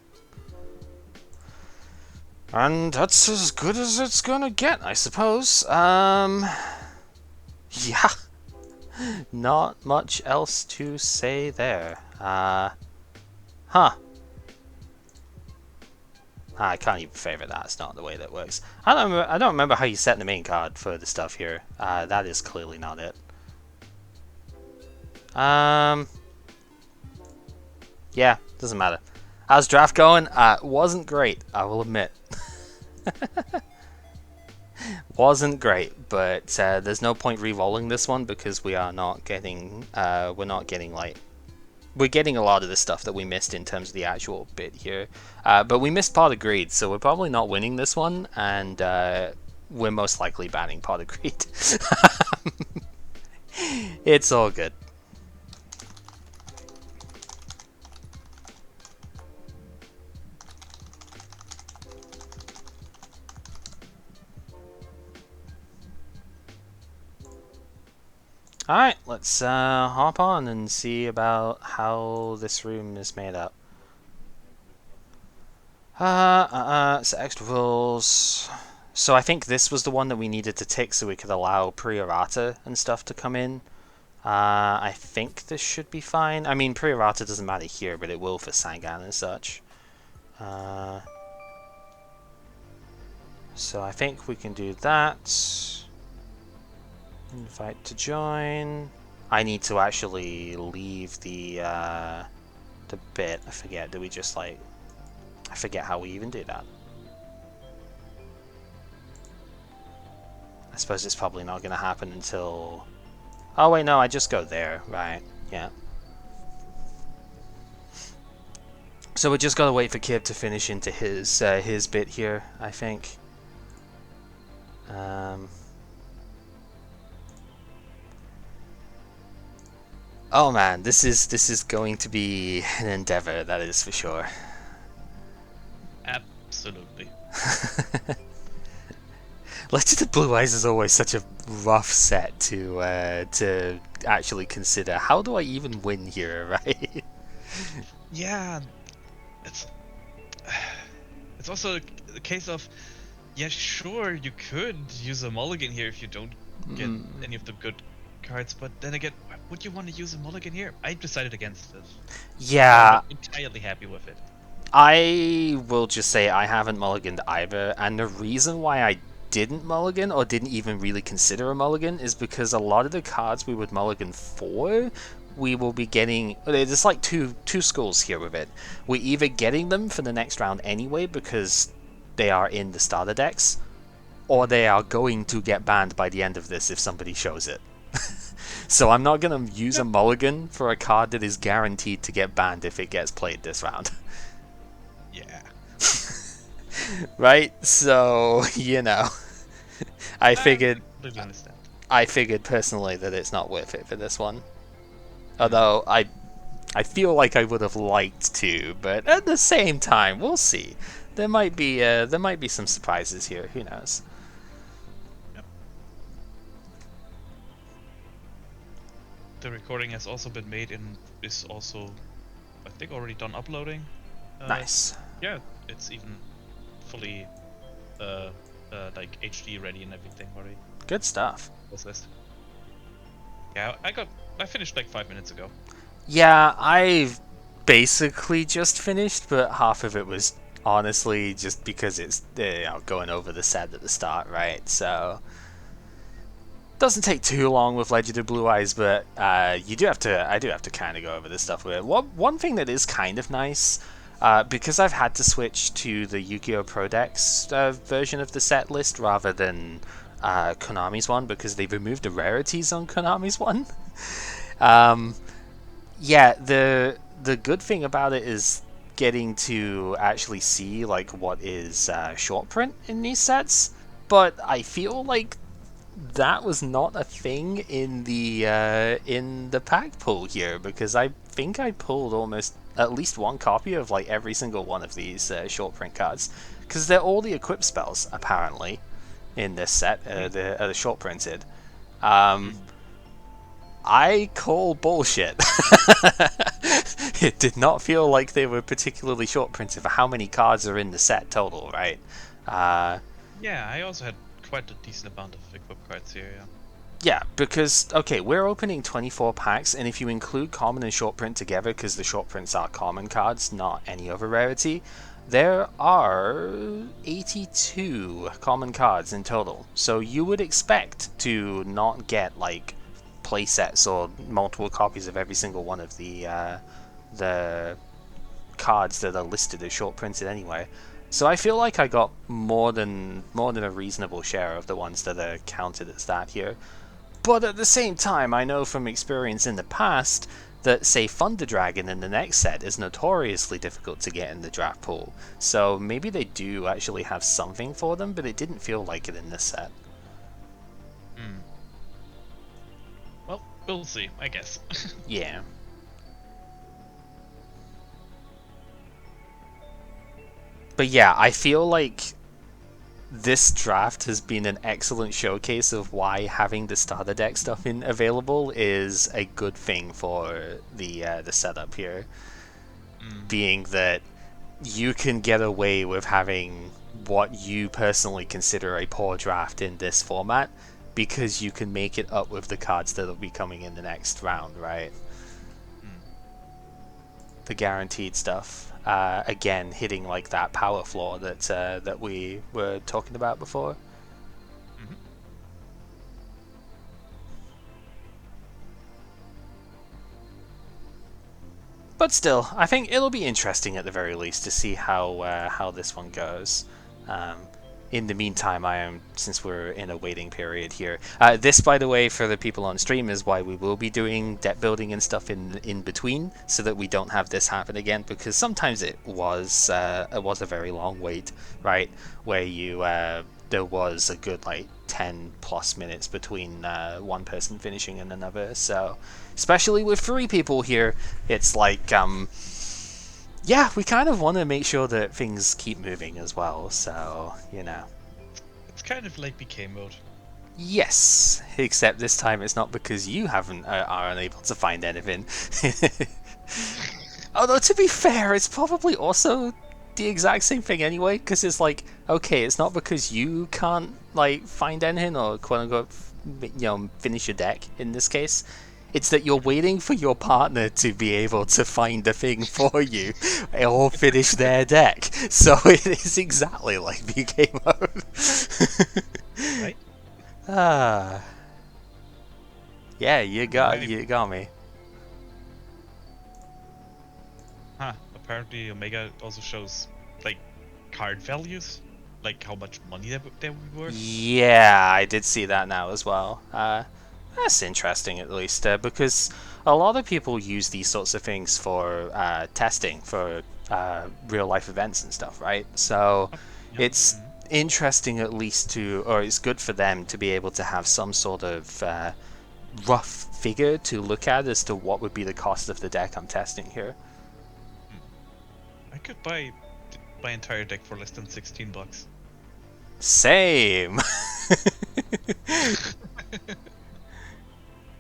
And that's as good as it's gonna get, I suppose. Yeah. Not much else to say there. Huh. I can't even favorite that. It's not the way that works. I don't remember how you set the main card for the stuff here. That is clearly not it. Yeah, doesn't matter. How's draft going? Wasn't great, I will admit. Wasn't great, but there's no point re-rolling this one because we are not getting. We're getting a lot of the stuff that we missed in terms of the actual bit here. But we missed Pot of Greed, so we're probably not winning this one, and we're most likely banning Pot of Greed. It's all good. Alright, let's hop on and see about how this room is made up. So extra rules. So I think this was the one that we needed to tick so we could allow pre-errata and stuff to come in. I think this should be fine. I mean, pre-errata doesn't matter here, but it will for Sangan and such. So I think we can do that. Invite to join. I need to actually leave the bit. I forget. Do we just like? I forget how we even do that. I suppose it's probably not going to happen until. Oh wait, no. I just go there. Right. Yeah. So we just gotta wait for Kib to finish into his bit here. I think. Oh man, this is going to be an endeavor, that is for sure. Absolutely. Legend of Blue Eyes is always such a rough set to actually consider. How do I even win here, right? Yeah, it's also a case of, yeah, sure, you could use a mulligan here if you don't get any of the good cards, but then again, why would you want to use a mulligan here? I decided against it. Yeah, I'm entirely happy with it. I will just say I haven't mulliganed either, and the reason why I didn't mulligan or didn't even really consider a mulligan is because a lot of the cards we would mulligan for, we will be getting. There's like two schools here with it. We're either getting them for the next round anyway because they are in the starter decks, or they are going to get banned by the end of this if somebody shows it. So I'm not going to use a mulligan for a card that is guaranteed to get banned if it gets played this round. Yeah. Right? So, you know. I figured completely understand. I figured personally that it's not worth it for this one. Although I feel like I would have liked to, but at the same time, we'll see. There might be some surprises here. Who knows? Yep. The recording has also been made and is also, I think, already done uploading. Nice. Yeah, it's even fully like HD ready and everything already. Good stuff. Processed. Yeah, I finished like 5 minutes ago. Yeah, I've basically just finished, but half of it was honestly just because it's going over the set at the start, right? So doesn't take too long with Legend of Blue Eyes, but I do have to kind of go over this stuff with it. One thing that is kind of nice, because I've had to switch to the Yu-Gi-Oh! Pro Decks version of the set list rather than Konami's one, because they've removed the rarities on Konami's one. Yeah, the good thing about it is getting to actually see like what is short print in these sets, but I feel like that was not a thing in the pack pull here, because I think I pulled almost at least one copy of like every single one of these short print cards, because they're all the equip spells apparently in this set. The short printed. I call bullshit. It did not feel like they were particularly short printed for how many cards are in the set total, right? Yeah, I also had quite a decent amount of equip cards here, yeah. Yeah, because, okay, we're opening 24 packs, and if you include common and short print together, because the short prints are common cards, not any other rarity, there are 82 common cards in total. So you would expect to not get, like, playsets or multiple copies of every single one of the cards that are listed as short printed anyway. So I feel like I got more than a reasonable share of the ones that are counted as that here. But at the same time, I know from experience in the past that, say, Thunder Dragon in the next set is notoriously difficult to get in the draft pool. So maybe they do actually have something for them, but it didn't feel like it in this set. Well, we'll see, I guess. Yeah. But yeah, I feel like this draft has been an excellent showcase of why having the starter deck stuff in available is a good thing for the setup here. Being that you can get away with having what you personally consider a poor draft in this format because you can make it up with the cards that'll be coming in the next round, right? The guaranteed stuff. Again, hitting like that power floor that we were talking about before. But still, I think it'll be interesting at the very least to see how this one goes. In the meantime, since we're in a waiting period here. This, by the way, for the people on stream, is why we will be doing deck building and stuff in between, so that we don't have this happen again. Because sometimes it was a very long wait, right? Where there was a good like 10 plus minutes between one person finishing and another. So, especially with 3 people here, it's like yeah, we kind of want to make sure that things keep moving as well, so, you know. It's kind of like BK mode. Yes, except this time it's not because you are unable to find anything. Although, to be fair, it's probably also the exact same thing anyway, because it's like, okay, it's not because you can't, like, find anything or, quote-unquote, finish your deck in this case. It's that you're waiting for your partner to be able to find a thing for you or finish their deck. So it is exactly like BK mode. Right? Yeah, you got me. Huh. Apparently Omega also shows like card values, like how much money they would be worth. Yeah, I did see that now as well. That's interesting, at least, because a lot of people use these sorts of things for testing for real life events and stuff, right? So it's interesting, at least, or it's good for them to be able to have some sort of rough figure to look at as to what would be the cost of the deck I'm testing here. I could buy my entire deck for less than $16. Same.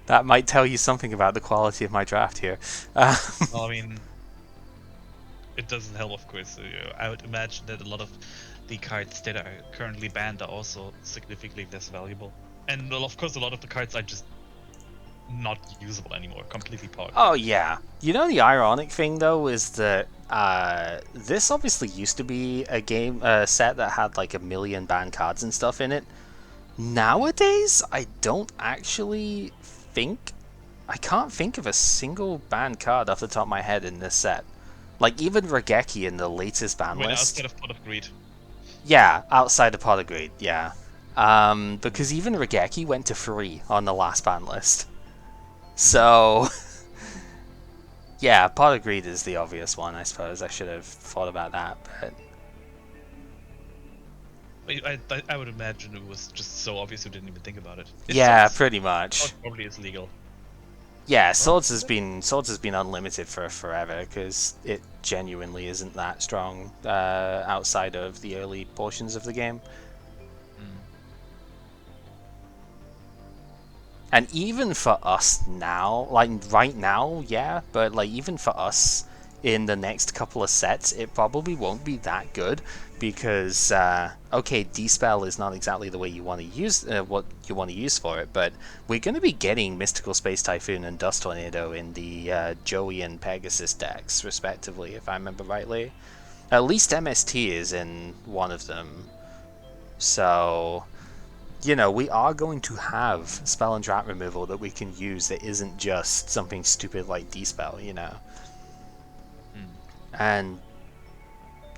That might tell you something about the quality of my draft here. Well, I mean, it doesn't help, of course. I would imagine that a lot of the cards that are currently banned are also significantly less valuable. And, well, of course, a lot of the cards are just not usable anymore, completely powered. Oh, yeah. You know, the ironic thing, though, is that this obviously used to be a set that had like 1 million banned cards and stuff in it. Nowadays, I don't actually I can't think of a single banned card off the top of my head in this set. Like, even Regeki in the latest ban list. Outside of Pot of Greed. Yeah, outside of Pot of Greed, yeah. Because even Regeki went to 3 on the last ban list. So, yeah, Pot of Greed is the obvious one, I suppose. I should have thought about that, but... I would imagine it was just so obvious you didn't even think about it. Yeah, pretty much. Probably is legal. Yeah, Swords has been unlimited for forever because it genuinely isn't that strong outside of the early portions of the game. And even for us now, like right now, yeah, but like even for us in the next couple of sets, it probably won't be that good because okay, Dispel is not exactly the way you want to use what you want to use for it, but we're going to be getting Mystical Space Typhoon and Dust Tornado in the Joey and Pegasus decks, respectively, if I remember rightly. At least MST is in one of them, so you know, we are going to have spell and trap removal that we can use that isn't just something stupid like Dispel, you know. And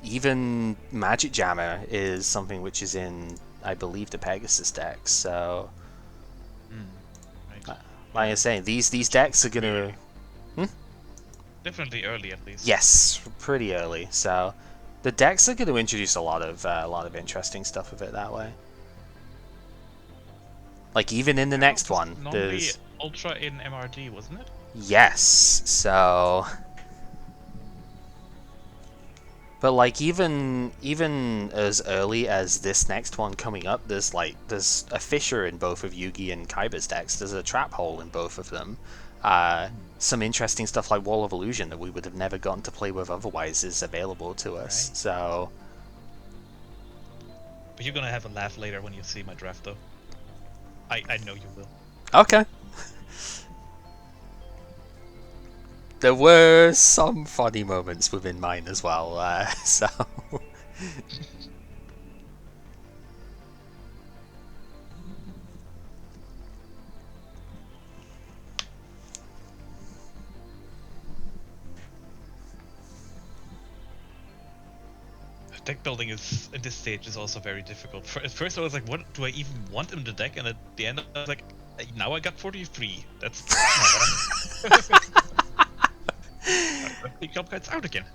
even Magic Jammer is something which is in, I believe, the Pegasus deck, so... Right. Like I was saying, these decks are gonna... Definitely early, at least. Yes, pretty early, so... The decks are going to introduce a lot of interesting stuff with it that way. Like, even in the next one, there's... Ultra in MRD, wasn't it? Yes, so... But like even as early as this next one coming up, there's a fissure in both of Yugi and Kaiba's decks. There's a trap hole in both of them. Some interesting stuff like Wall of Illusion that we would have never gotten to play with otherwise is available to us. Right. So But you're gonna have a laugh later when you see my draft, though. I know you will. okay. There were some funny moments within mine as well, so... Deck building is at this stage is also very difficult. At first, I was like, "What do I even want in the deck?" And at the end, I was like, "Now I got 43. That's pick up cards out again."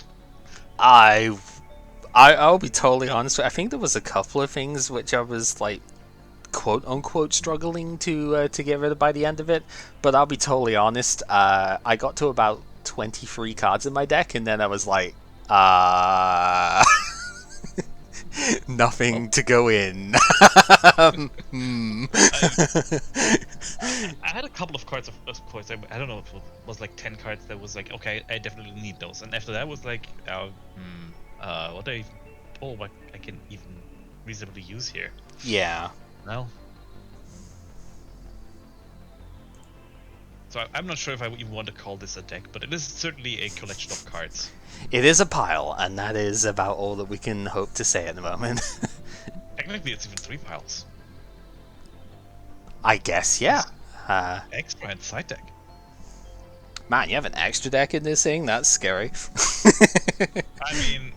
I'll be totally honest. I think there was a couple of things which I was like, quote unquote, struggling to get rid of by the end of it. But I'll be totally honest. I got to about 23 cards in my deck, and then I was like, nothing to go in. I had a couple of cards, of course. I don't know if it was like 10 cards that was like, okay, I definitely need those. And after that was like, what do I even pull? What I can even reasonably use here? Yeah. No. So I'm not sure if I even want to call this a deck, but it is certainly a collection of cards. It is a pile, and that is about all that we can hope to say at the moment. Technically, it's even 3 piles. I guess, yeah. Extra and side deck. Man, you have an extra deck in this thing? That's scary. I mean,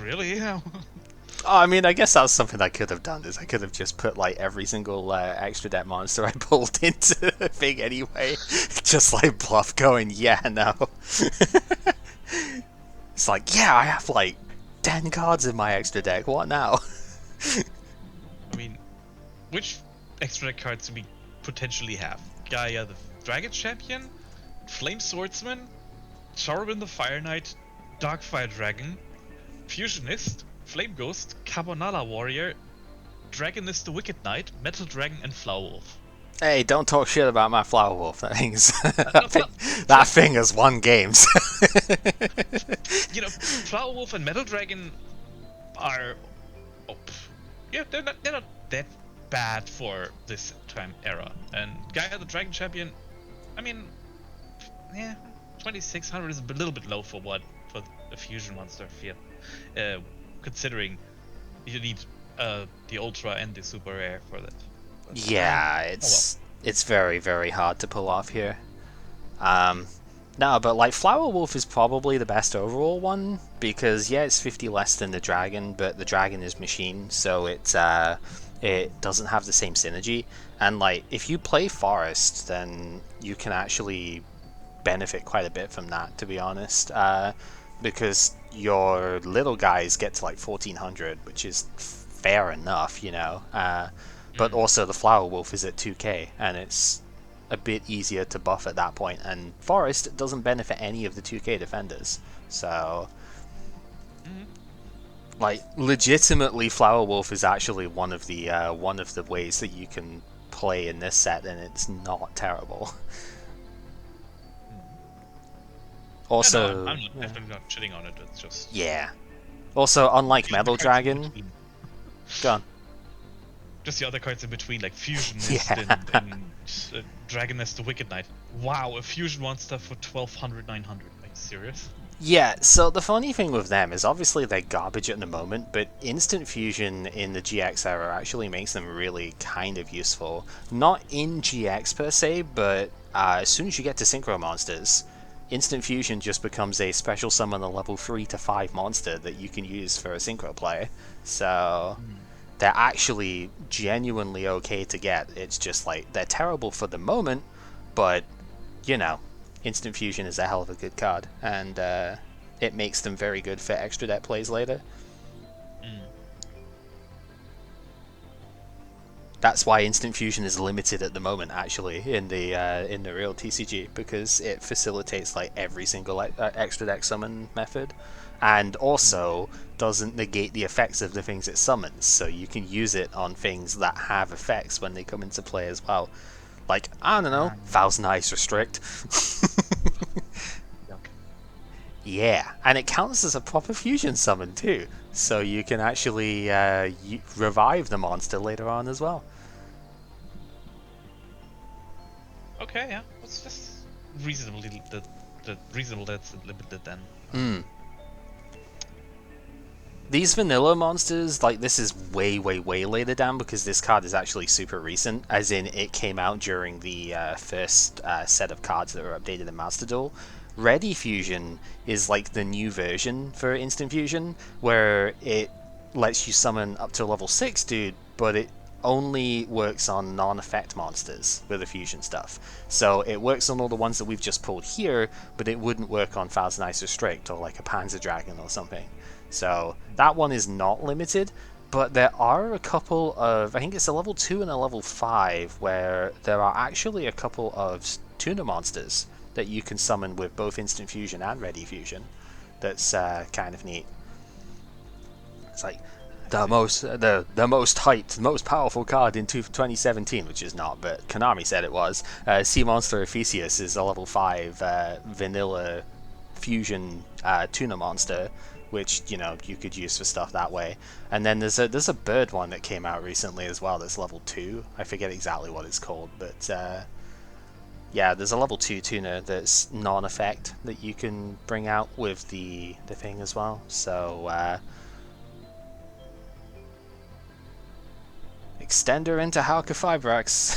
really? Oh, I mean, I guess that's something I could have done, is I could have just put, like, every single extra deck monster I pulled into the thing anyway. Just, like, bluff going, yeah, no. It's like, yeah, I have, like, 10 cards in my extra deck, what now? I mean, which extra deck cards do we potentially have? Gaia the Dragon Champion? Flame Swordsman? Charwin the Fire Knight? Darkfire Dragon? Fusionist? Flame Ghost, Carbonala Warrior, Dragonist the Wicked Knight, Metal Dragon, and Flower Wolf. Hey, don't talk shit about my Flower Wolf. That thing has won games. You know, Flower Wolf and Metal Dragon are, yeah, they're not that bad for this time era. And Gaia the Dragon Champion, I mean, yeah, 2600 is a little bit low for a fusion monster. I feel. Considering you need the ultra and the super rare for that. But, yeah, it's very, very hard to pull off here. No, but like Flower Wolf is probably the best overall one because yeah, it's 50 less than the dragon, but the dragon is machine, so it doesn't have the same synergy. And like if you play Forest, then you can actually benefit quite a bit from that, to be honest. Because your little guys get to like 1400, which is fair enough, you know. But also the Flower Wolf is at 2k, and it's a bit easier to buff at that point. And Forest doesn't benefit any of the 2k defenders, so like legitimately, Flower Wolf is actually one of the ways that you can play in this set, and it's not terrible. Also, I'm definitely not shitting on it. It's just Also, unlike Metal Dragon, gone. Just the other cards in between, like Fusionist Yeah. and Dragonist the Wicked Knight. Wow, a fusion monster for 1200, 900. Are you serious? Yeah, so the funny thing with them is obviously they're garbage at the moment, but instant fusion in the GX era actually makes them really kind of useful. Not in GX per se, but as soon as you get to Synchro Monsters, instant fusion just becomes a special summon a level 3 to 5 monster that you can use for a synchro play. So they're actually genuinely okay to get. It's just like they're terrible for the moment, but you know, instant fusion is a hell of a good card, and it makes them very good for extra deck plays later. That's why instant fusion is limited at the moment, actually, in the real TCG, because it facilitates like every single extra deck summon method, and also doesn't negate the effects of the things it summons. So you can use it on things that have effects when they come into play as well. Like, I don't know, Thousand Eyes Restrict. Okay. Yeah, and it counts as a proper fusion summon too, so you can actually revive the monster later on as well. Okay, yeah. It's just reasonably reasonable that's limited then. These vanilla monsters, like, this is way, way, way later down because this card is actually super recent, as in it came out during the first set of cards that were updated in Master Duel. Ready Fusion is like the new version for Instant Fusion, where it lets you summon up to level 6 dude, but it only works on non-effect monsters with the fusion stuff. So it works on all the ones that we've just pulled here, but it wouldn't work on Thousand Eyes Restrict or like a Panzer Dragon or something. So that one is not limited, but there are a couple of, I think it's a level 2 and a level 5, where there are actually a couple of tuna monsters that you can summon with both Instant Fusion and Ready Fusion. That's kind of neat. It's like the most hyped, most powerful card in 2017, which is not, but Konami said it was. Sea Monster Ephesius is a level 5 vanilla fusion tuna monster, which you could use for stuff that way. And then there's a bird one that came out recently as well that's level 2. I forget exactly what it's called, but yeah, there's a level 2 tuna that's non-effect that you can bring out with the thing as well. So extender into Halka Fibrax,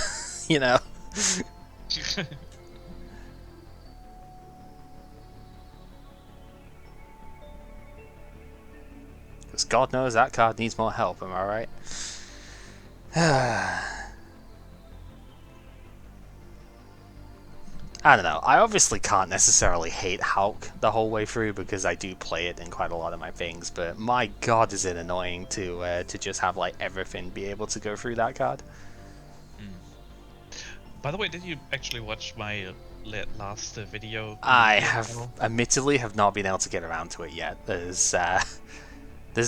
Because God knows that card needs more help, am I right? I don't know. I obviously can't necessarily hate Hulk the whole way through because I do play it in quite a lot of my things, but my god is it annoying to just have like everything be able to go through that card. By the way, did you actually watch my last video? I have admittedly have not been able to get around to it yet. There's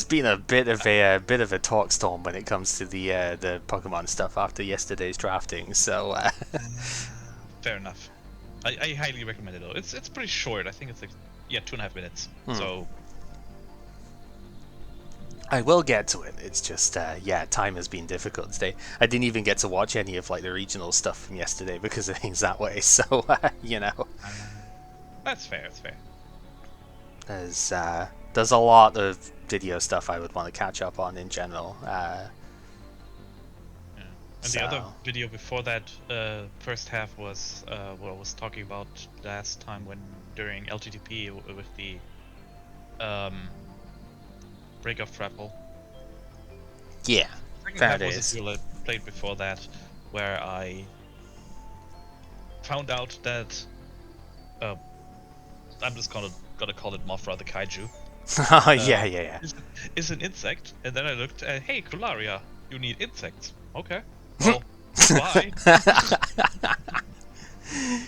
been a bit of a talk storm when it comes to the Pokemon stuff after yesterday's drafting. So fair enough. I highly recommend it though. It's pretty short. I think it's like 2.5 minutes. So I will get to it. It's just time has been difficult today. I didn't even get to watch any of like the regional stuff from yesterday because of things that way. So that's fair. That's fair. There's a lot of video stuff I would want to catch up on in general. And the other video before that, first half was what I was talking about last time during LTTP with the break of Frapple. Yeah, that was a duel I played before that, where I found out that I'm just gonna call it Mothra the Kaiju. Yeah. Is an insect, and then I looked at, hey, Cularia, you need insects. Okay. Well, bye.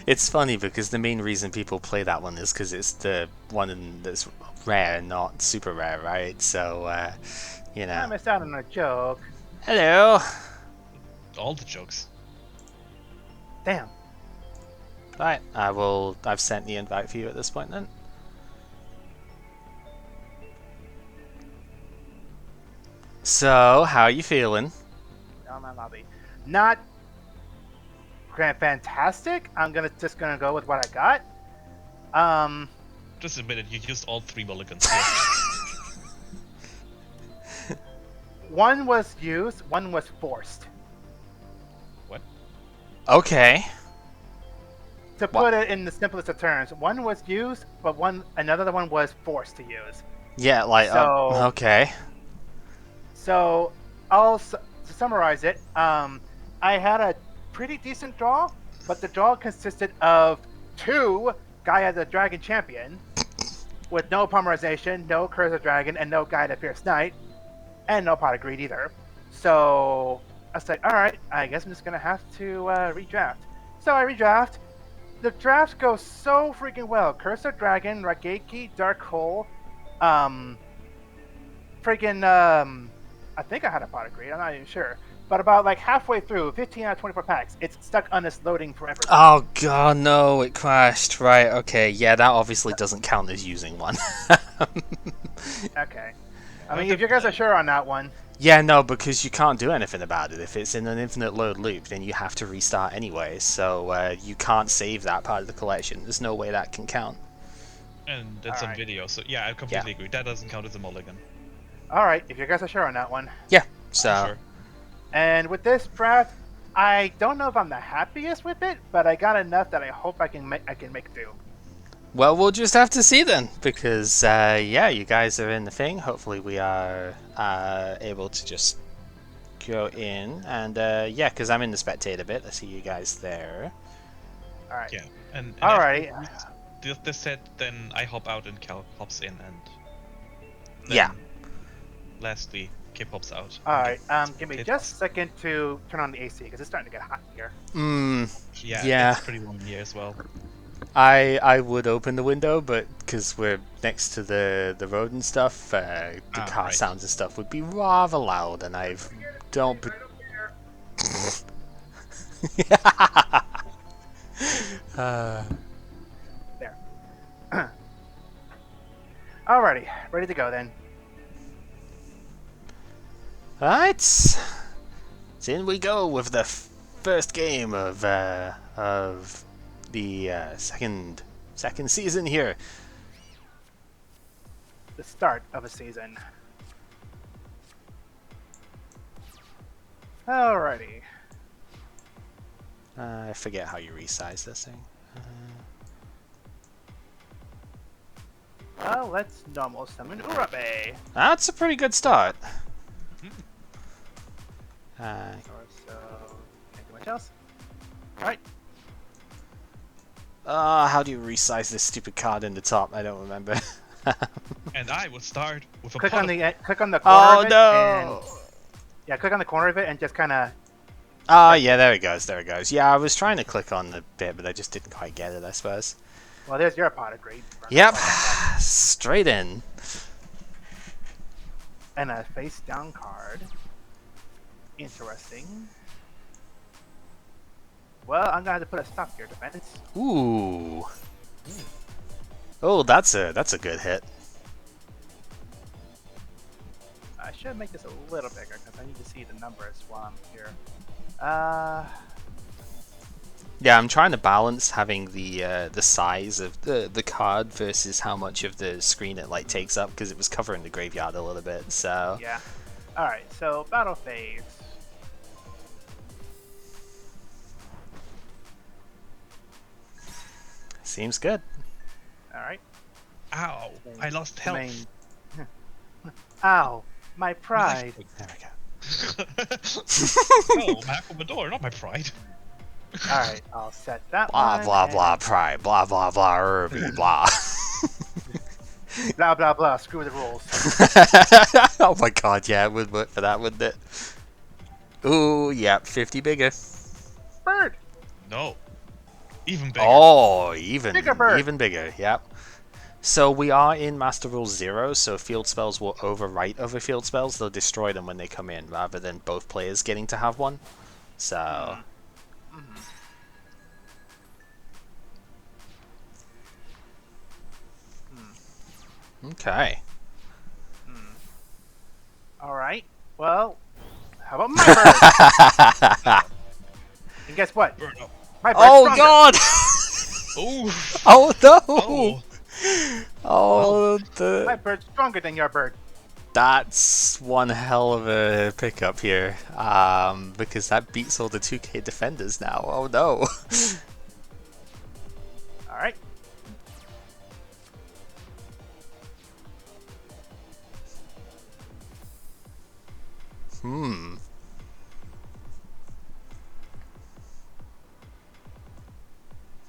It's funny because the main reason people play that one is because it's the one that's rare, not super rare, right? So, I missed out on a joke. Hello. All the jokes. Damn. Right, I've sent the invite for you at this point then. So, how are you feeling? On my lobby. Not fantastic. I'm just gonna go with what I got. Just admit it, you used all 3 mulligans. One was used, one was forced. What? Okay. To put it in the simplest of terms, one was used, but another one was forced to use. Yeah, okay. So, to summarize it, I had a pretty decent draw, but the draw consisted of 2 Gaia the Dragon Champion, with no Polymerization, no Curse of Dragon, and no Gaia the Fierce Knight, and no Pot of Greed either. So, I was like, all right, I guess I'm just gonna have to redraft. So I redraft. The drafts go so freaking well. Curse of Dragon, Rageki, Dark Hole, um, freaking I think I had a pot grade. I'm not even sure. But about like halfway through, 15 out of 24 packs, it's stuck on this loading forever screen. Oh god, no, it crashed. Right, okay, yeah, that obviously doesn't count as using one. Okay. I mean, if you guys are sure on that one. Yeah, no, because you can't do anything about it. If it's in an infinite load loop, then you have to restart anyway, so you can't save that part of the collection. There's no way that can count. And that's on Alright. video, so yeah, I completely agree. That doesn't count as a mulligan. All right, if you guys are sure on that one. Yeah, so... I'm sure. And with this draft, I don't know if I'm the happiest with it, but I got enough that I hope I can make do. Well, we'll just have to see then, because, yeah, you guys are in the thing. Hopefully we are able to just go in, and, yeah, because I'm in the spectator bit. I see you guys there. All right. Yeah, and Alrighty. after this set, then I hop out and Cal hops in, and then Yeah. lastly, Kip hops out. All and right. gets Give me spectated. just a second to turn on the AC because it's starting to get hot here. Yeah, Yeah. it's pretty warm here as well. I would open the window, but because we're next to the road and stuff, the car Right. sounds and stuff would be rather loud, and I don't... There. Alrighty, ready to go then. Alright, so in we go with the first game of the second season here. The start of a season. Alrighty. I forget how you resize this thing. Well, let's normal summon Urabe. That's a pretty good start. So, can't do much else. Alright. How do you resize this stupid card in the top? I don't remember. And I will start with a Click pot on of- the corner Oh of it. no! Yeah, click on the corner of it and just kind of. Oh yeah, there it goes. There it goes. Yeah, I was trying to click on the bit, but I just didn't quite get it. I suppose. Well, there's your pot of grade. Yep, straight in. And a face down card. Interesting. Well, I'm gonna have to put a stop here, defense. Ooh. Oh, that's a good hit. I should make this a little bigger because I need to see the numbers while I'm here. Yeah, I'm trying to balance having the size of the card versus how much of the screen it like takes up because it was covering the graveyard a little bit. So yeah. All right. So battle phase. seems good. All right. Ow! I lost health. Main. Ow! My pride. There we go. No, back on the door, not my pride. All right. I'll set that Blah one. blah and blah pride. Blah blah blah Irby blah. Blah blah blah. Screw the rules. Oh my god, yeah, it would work for that, wouldn't it? Ooh, yep, 50 bigger. Bird. No. Even bigger. Oh, even Bigger bird. even bigger, yep. So we are in Master Rule 0, so field spells will overwrite other field spells. They'll destroy them when they come in, rather than both players getting to have one. So... Okay. All right. Well, how about my bird? And guess what? Burn up. My bird's Oh stronger. god! Oh! Oh no! Oh! Oh, My bird's stronger than your bird. that's one hell of a pickup here, because that beats all the 2K defenders now. Oh no! All right.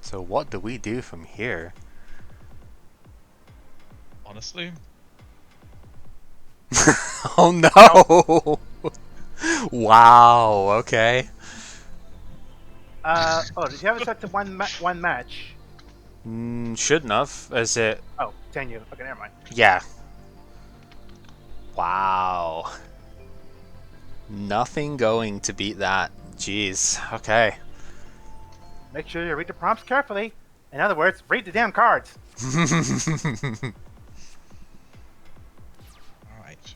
So what do we do from here? Honestly, Oh no! Wow. Okay. Oh, did you have it set to one match? Shouldn't have. Is it? Oh, continue. Okay, never mind. Yeah. Wow. Nothing going to beat that. Jeez. Okay. Make sure you read the prompts carefully. In other words, read the damn cards. All right.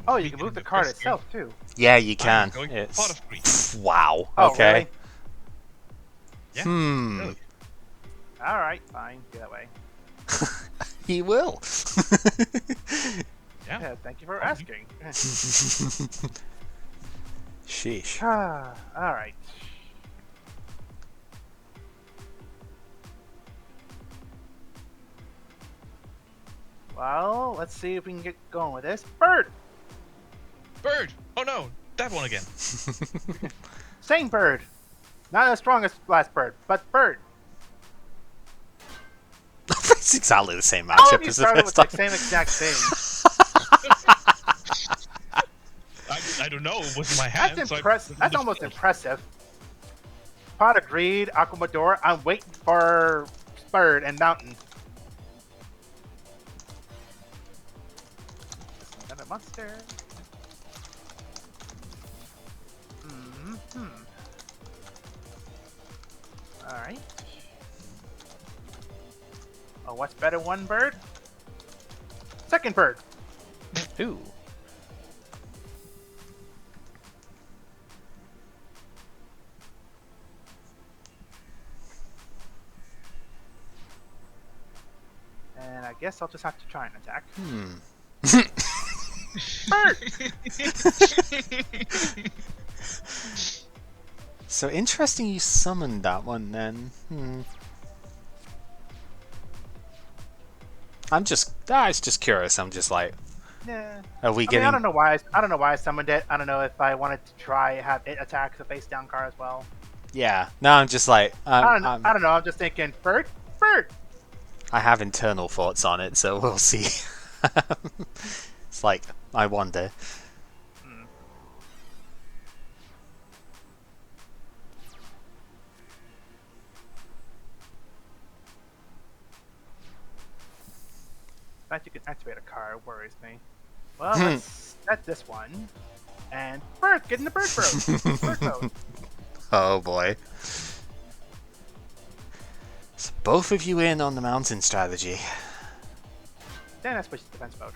Oh, you We can can move the go card first. itself too. Yeah, you I am can. going for Pot It's of Greed. wow. Oh, Okay. really? Yeah. Hmm. Really. All right, fine. Do that way. He will. Yeah. Yeah, thank you for Okay. asking. Sheesh. All right. Well, let's see if we can get going with this. Bird! Bird. Oh no, that one again. Same bird. Not as strong as last bird, but bird. It's exactly the same All of matchup you as the started first with the time. same exact thing. I don't know. It was my That's hand. So impressive. That's almost impressive. Pot of Greed, Aquamador. I'm waiting for Bird and Mountain. Another monster. Hmm. All right. Oh, what's better? One bird. Second bird. Ooh. And I guess I'll just have to try and attack. Bird. So interesting you summoned that one then. I was just curious. I'm just like, Yeah. are we I mean, getting? I don't know why. I don't know why I summoned it. I don't know if I wanted to try have it attack the face down card as well. Yeah. No, I'm just like, I don't know. I'm just thinking bird, bird. I have internal thoughts on it, so we'll see. It's like, I wonder. Hmm. The fact you can activate a card worries me. Well, let's set this one. And bird, get in the bird mode. Bird mode. Oh boy. So both of you in on the mountain strategy. Then I switch to defense mode.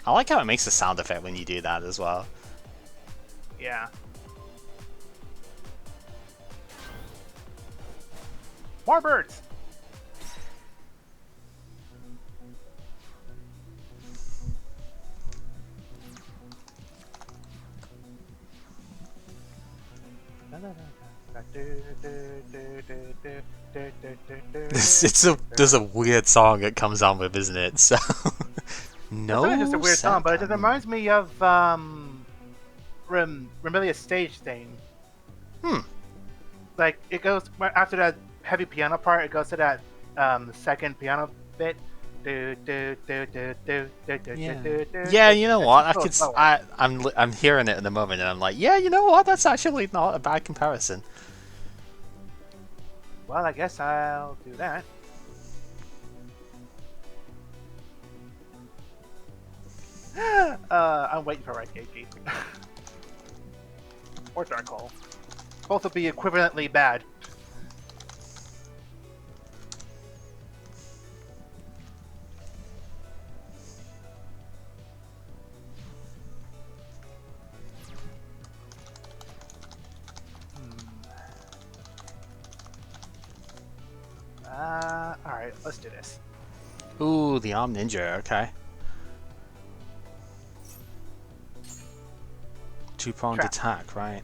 I like how it makes a sound effect when you do that as well. Yeah. More birds. There's a weird song it comes on with, isn't it? So no. It's not just a weird song, but it Satan. reminds me of Remelia's stage theme. Like it goes after that heavy piano part, it goes to that second piano bit. Yeah, you know what? Slower. I'm hearing it in the moment, and I'm like, yeah, you know what? That's actually not a bad comparison. Well, I guess I'll do that. I'm waiting for right KG. Or Dark Hole. Both will be equivalently bad. Alright, let's do this. Ooh, the arm ninja. Okay. Two-pronged Trap. attack, right?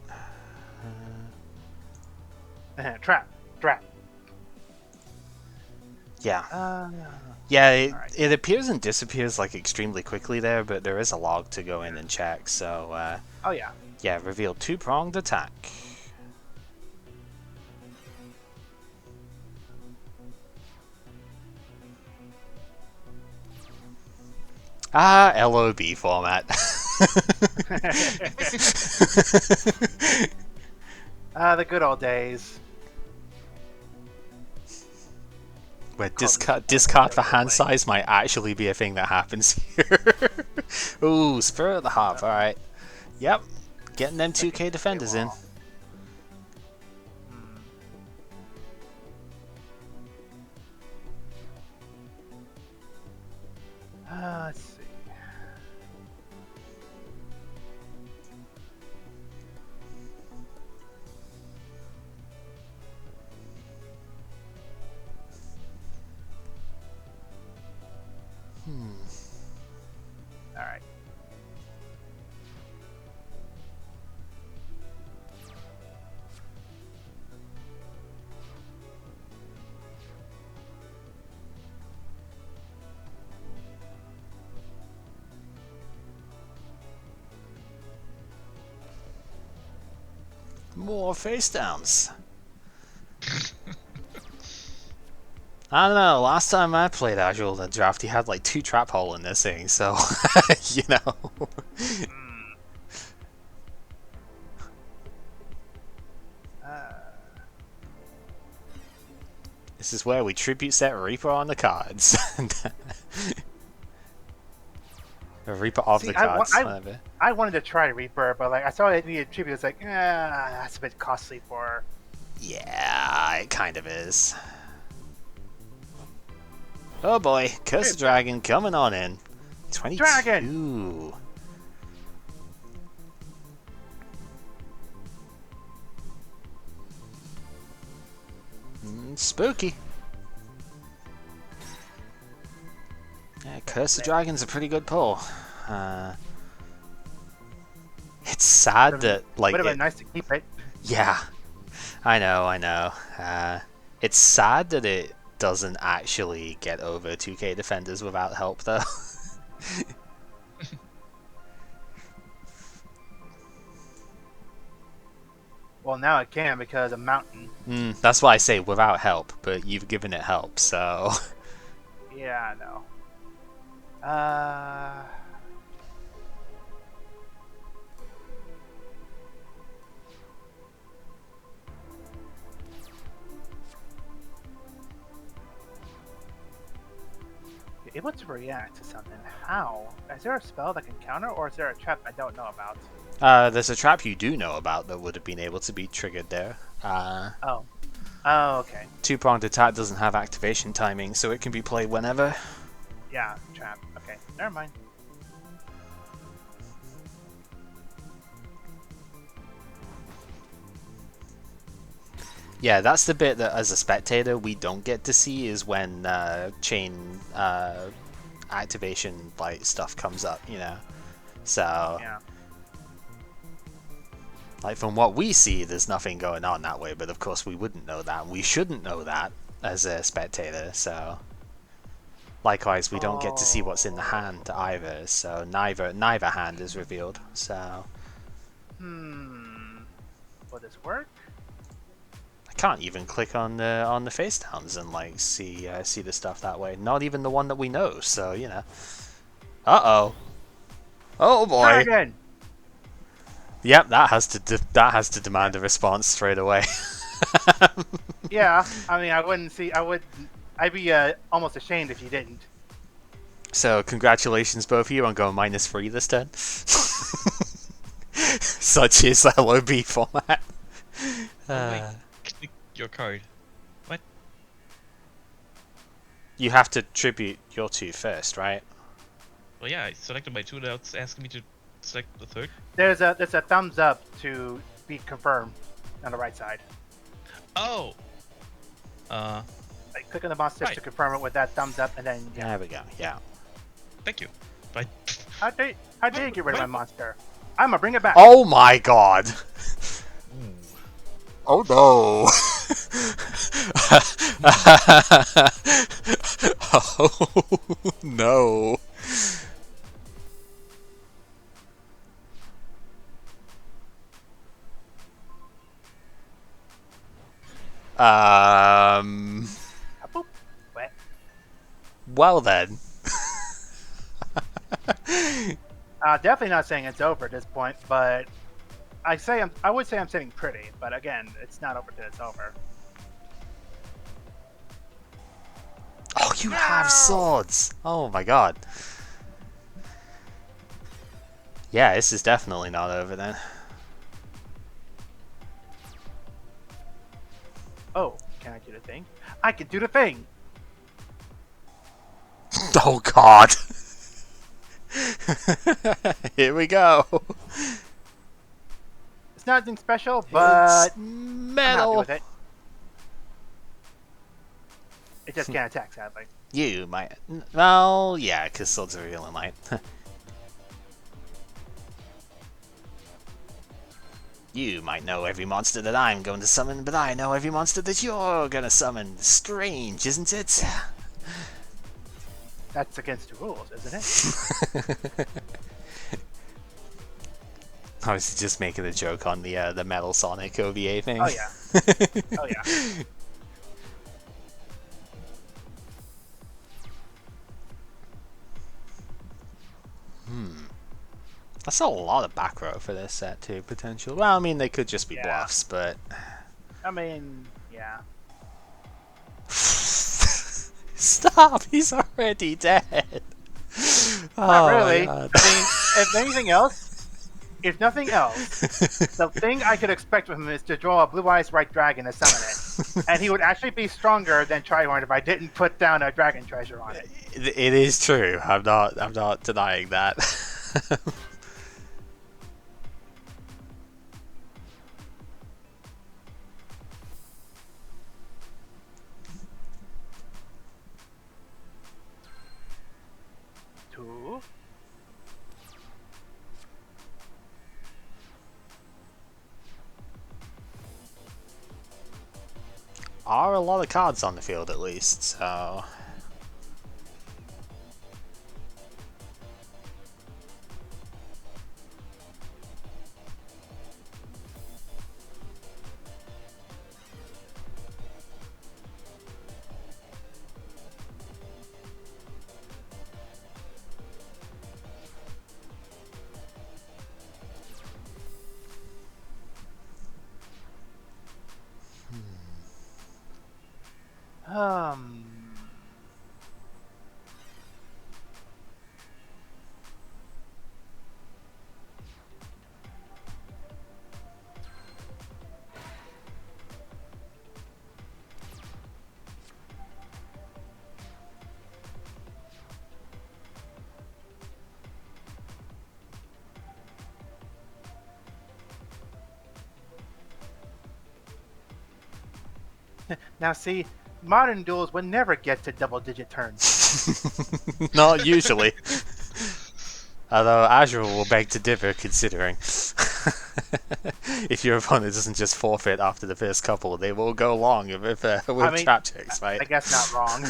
Trap. Yeah. Yeah, alright. it appears and disappears like extremely quickly there, but there is a log to go in and check. So, Oh yeah. yeah, reveal two-pronged attack. LOB format. The good old days. Where Call this discard for Jojo hand way. size might actually be a thing that happens here. Ooh, Spirit of the Harp, alright. Yep, getting them Looking 2k to stay defenders in. wall. Hmm. Let's see. All right. More face downs. I don't know, last time I played Ajural in the draft, he had like 2 trap hole in this thing, so, you know. Hmm. Uh, This is where we tribute set Reaper on the cards. Or Reaper of see, the cards, whatever. I wanted to try Reaper, but like I saw it needed tribute. It's like, that's a bit costly for. Yeah, it kind of is. Oh boy, Curse of Hey, Dragon coming on in. 22. Dragon! Spooky. Yeah, Curse of Dragon's a pretty good pull. It's sad that, like, Would have been nice to keep it. yeah, I know. It's sad that it doesn't actually get over 2k defenders without help, though. Well, now it can because of Mountain. That's why I say without help, but you've given it help, so. Yeah, I know. You're able to react to something. How? Is there a spell that can counter, or is there a trap I don't know about? There's a trap you do know about that would have been able to be triggered there. Oh. Oh, okay. Two-pronged attack doesn't have activation timing, so it can be played whenever. Yeah, trap. Okay, never mind. Yeah, that's the bit that as a spectator we don't get to see is when chain activation like stuff comes up, you know. So Yeah. like from what we see, there's nothing going on that way, but of course we wouldn't know that. We shouldn't know that as a spectator, so likewise we don't get to see what's in the hand either, so neither hand is revealed. So Will this work? I can't even click on the face downs and like see the stuff that way. Not even the one that we know, so you know. Oh boy. Dragon! Yep, that has to demand a response straight away. Yeah, I mean, I'd be almost ashamed if you didn't. So congratulations both of you on going -3 this turn. Such is the LOB format. Click your card. What? You have to tribute your 2 first, right? Well, yeah, I selected my 2, now it's asking me to select the 3rd. There's a thumbs up to be confirmed on the right side. Oh! Like, click on the monsters Right. to confirm it with that thumbs up, and then There we go. Yeah. Thank you. But How dare you get rid of my monster? I'm gonna bring it back. Oh my god. Oh no. Oh no. Boop. Wet. Well then. Definitely not saying it's over at this point, but I would say I'm sitting pretty, but again, it's not over till it's over. Oh, you have No! swords! Oh my god. Yeah, this is definitely not over then. Oh, can I do the thing? I can do the thing! Oh god! Here we go! It's not anything special, It's but I'm happy metal! with it. It just can't attack, sadly. You might. Well, yeah, because swords are really light. You might know every monster that I'm going to summon, but I know every monster that you're going to summon. Strange, isn't it? That's against the rules, isn't it? I was just making a joke on the Metal Sonic OVA thing. Oh yeah. Oh yeah. That's a lot of back row for this set too, potential. Well, I mean, they could just be Yeah. bluffs, but... I mean, yeah. Stop! He's already dead! Not Oh, really. my God. I mean, if nothing else, the thing I could expect from him is to draw a Blue Eyes White Dragon to summon it. And he would actually be stronger than Trihorn if I didn't put down a Dragon Treasure on it. It is true. I'm not denying that. Two. Are a lot of cards on the field at least, so... Um. Now see, modern duels would never get to double-digit turns. Not usually. Although Ajural will beg to differ, considering. If your opponent doesn't just forfeit after the first couple, they will go long with trap checks, right? I guess not wrong.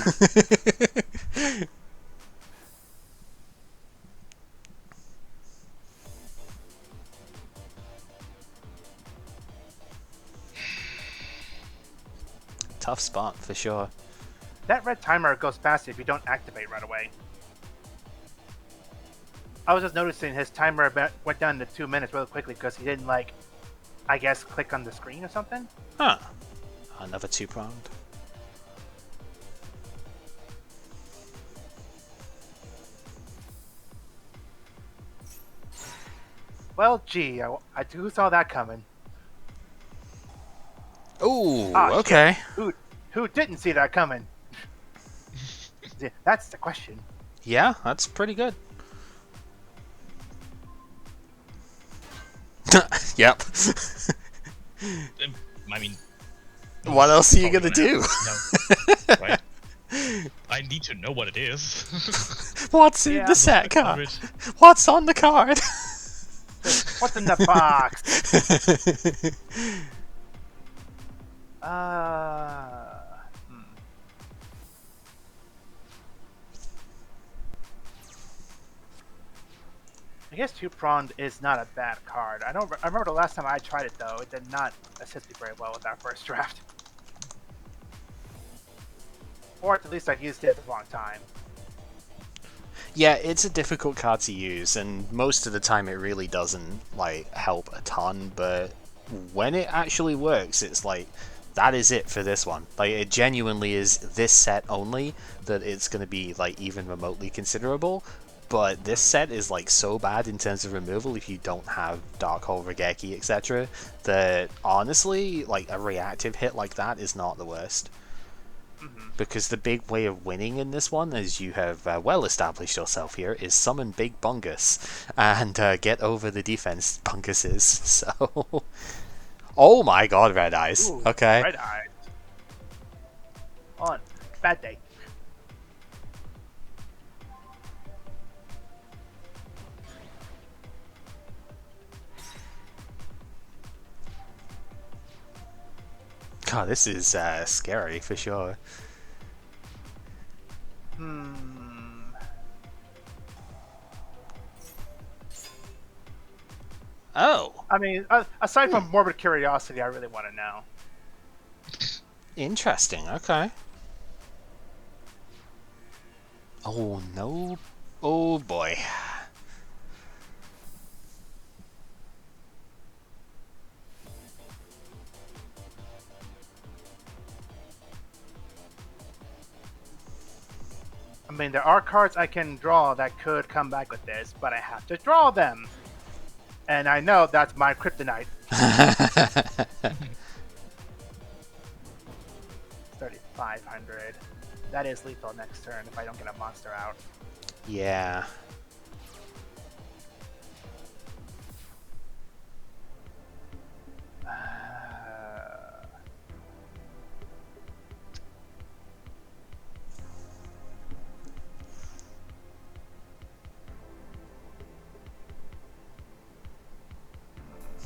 Tough spot, for sure. That red timer goes fast if you don't activate right away. I was just noticing his timer went down to 2 minutes really quickly because he didn't, like, I guess, click on the screen or something. Huh. Another two-pronged. Well, gee, who saw that coming? Ooh, Ah, okay. Shit. Who didn't see that coming? That's the question. Yeah, that's pretty good. Yep. I mean, What else are you probably gonna do? No. Right? I need to know what it is. What's in Yeah. the set card? Coverage. What's on the card? What's in the box? I guess two-pronged is not a bad card. I remember the last time I tried it though. It did not assist me very well with that first draft. Or at least I used it at the wrong time. Yeah, it's a difficult card to use, and most of the time it really doesn't like help a ton. But when it actually works, it's like that is it for this one. Like it genuinely is this set only that it's going to be like even remotely considerable. But this set is like so bad in terms of removal if you don't have Darkhold, Regeki, etc. that honestly, like a reactive hit like that is not the worst. Hmm. Because the big way of winning in this one, as you have well established yourself here, is summon Big Bungus and get over the defense Bunguses. So, oh my God, Red Eyes. Ooh, Okay. red eyes. On bad day. God, this is scary for sure. Hmm. Oh, I mean, aside from morbid curiosity, I really want to know. interesting. Okay. Oh no. Oh boy. I mean, there are cards I can draw that could come back with this, but I have to draw them. And I know that's my kryptonite. 3,500. That is lethal next turn if I don't get a monster out. Yeah.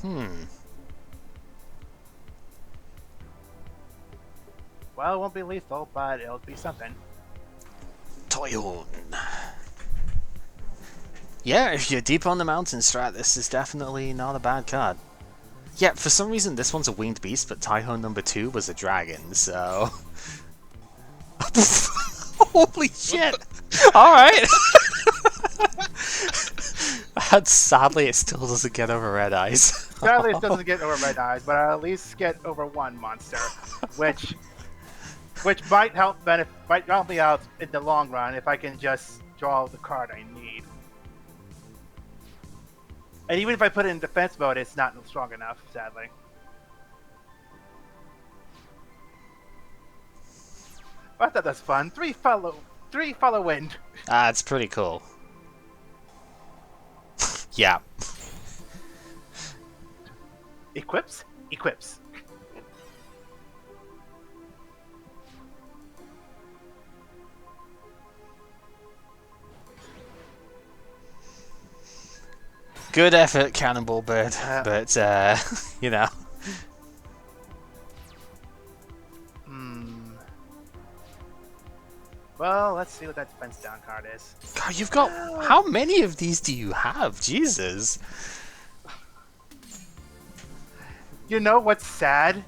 Hmm. Well, it won't be lethal, but it'll be something. Toyon. Yeah, if you're deep on the mountain strat, this is definitely not a bad card. Yeah, for some reason this one's a winged beast, but Taihon number 2 was a dragon, so... Holy shit! Alright! Sadly, it still doesn't get over Red Eyes. Sadly, it doesn't get over red eyes, but I'll at least get over one monster, which might help me out in the long run if I can just draw the card I need. And even if I put it in defense mode, it's not strong enough, sadly. I thought that's fun. Three follow wind. Ah, it's pretty cool. Yeah. Equips? Equips. Good effort, Cannonball Bird, but, you know. Well, let's see what that defense down card is. God, you've got... How many of these do you have? Jesus. You know what's sad?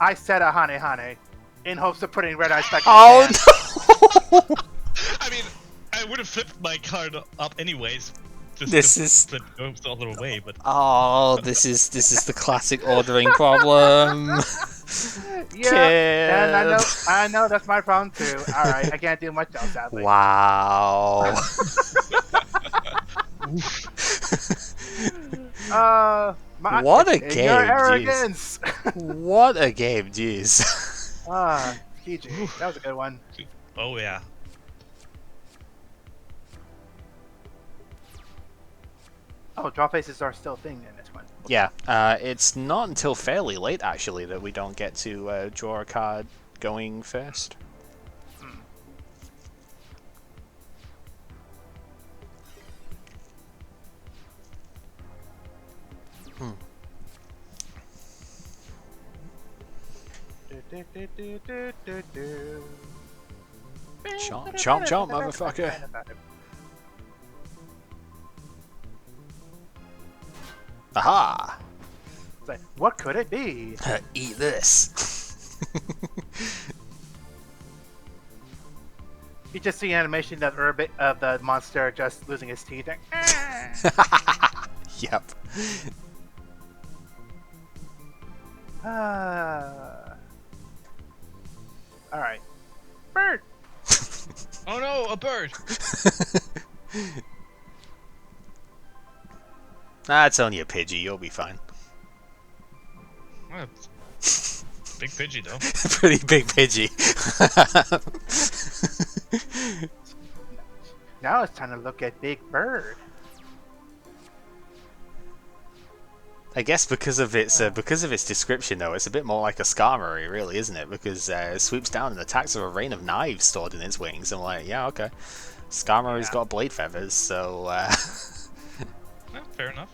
I said a Hane Hane in hopes of putting Red Eyes back in Oh, the no! I mean, I would have flipped my card up anyways. Just This to is... flip goes the other way, but Oh, this is the classic ordering problem. Yeah, and Kid. I know that's my problem too. All right, I can't do much else, sadly. Wow. What a game, Your jeez. arrogance. What a game, jeez. PG, that was a good one. oh yeah. Oh, draw faces are still a thing in this one. Yeah, it's not until fairly late, actually, that we don't get to draw a card going first. Chomp, chomp, chomp, motherfucker. Aha! It's like, what could it be? Eat this. just see animation of the monster just losing his teeth. Yep. All right, bird. Oh no, a bird! It's only a Pidgey, you'll be fine. Well, big Pidgey though. Pretty big Pidgey. Now it's time to look at Big Bird. I guess because of its description, though, it's a bit more like a Skarmory, really, isn't it? Because it swoops down and attacks with a rain of knives stored in its wings. I'm like, yeah, okay. Skarmory's got blade feathers, so... Well, fair enough.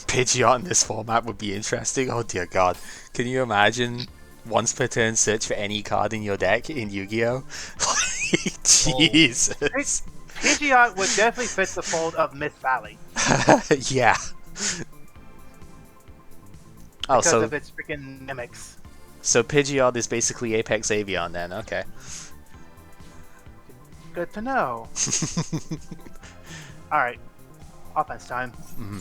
Pidgeot in this format would be interesting. Oh dear god. Can you imagine once per turn search for any card in your deck in Yu-Gi-Oh? Jesus. Pidgeot would definitely fit the fold of Myth Valley. Yeah. Oh, because so of its freaking mimics. So Pidgeot is basically Apex Avion then, okay. Good to know. Alright. Offense time. Mm-hmm.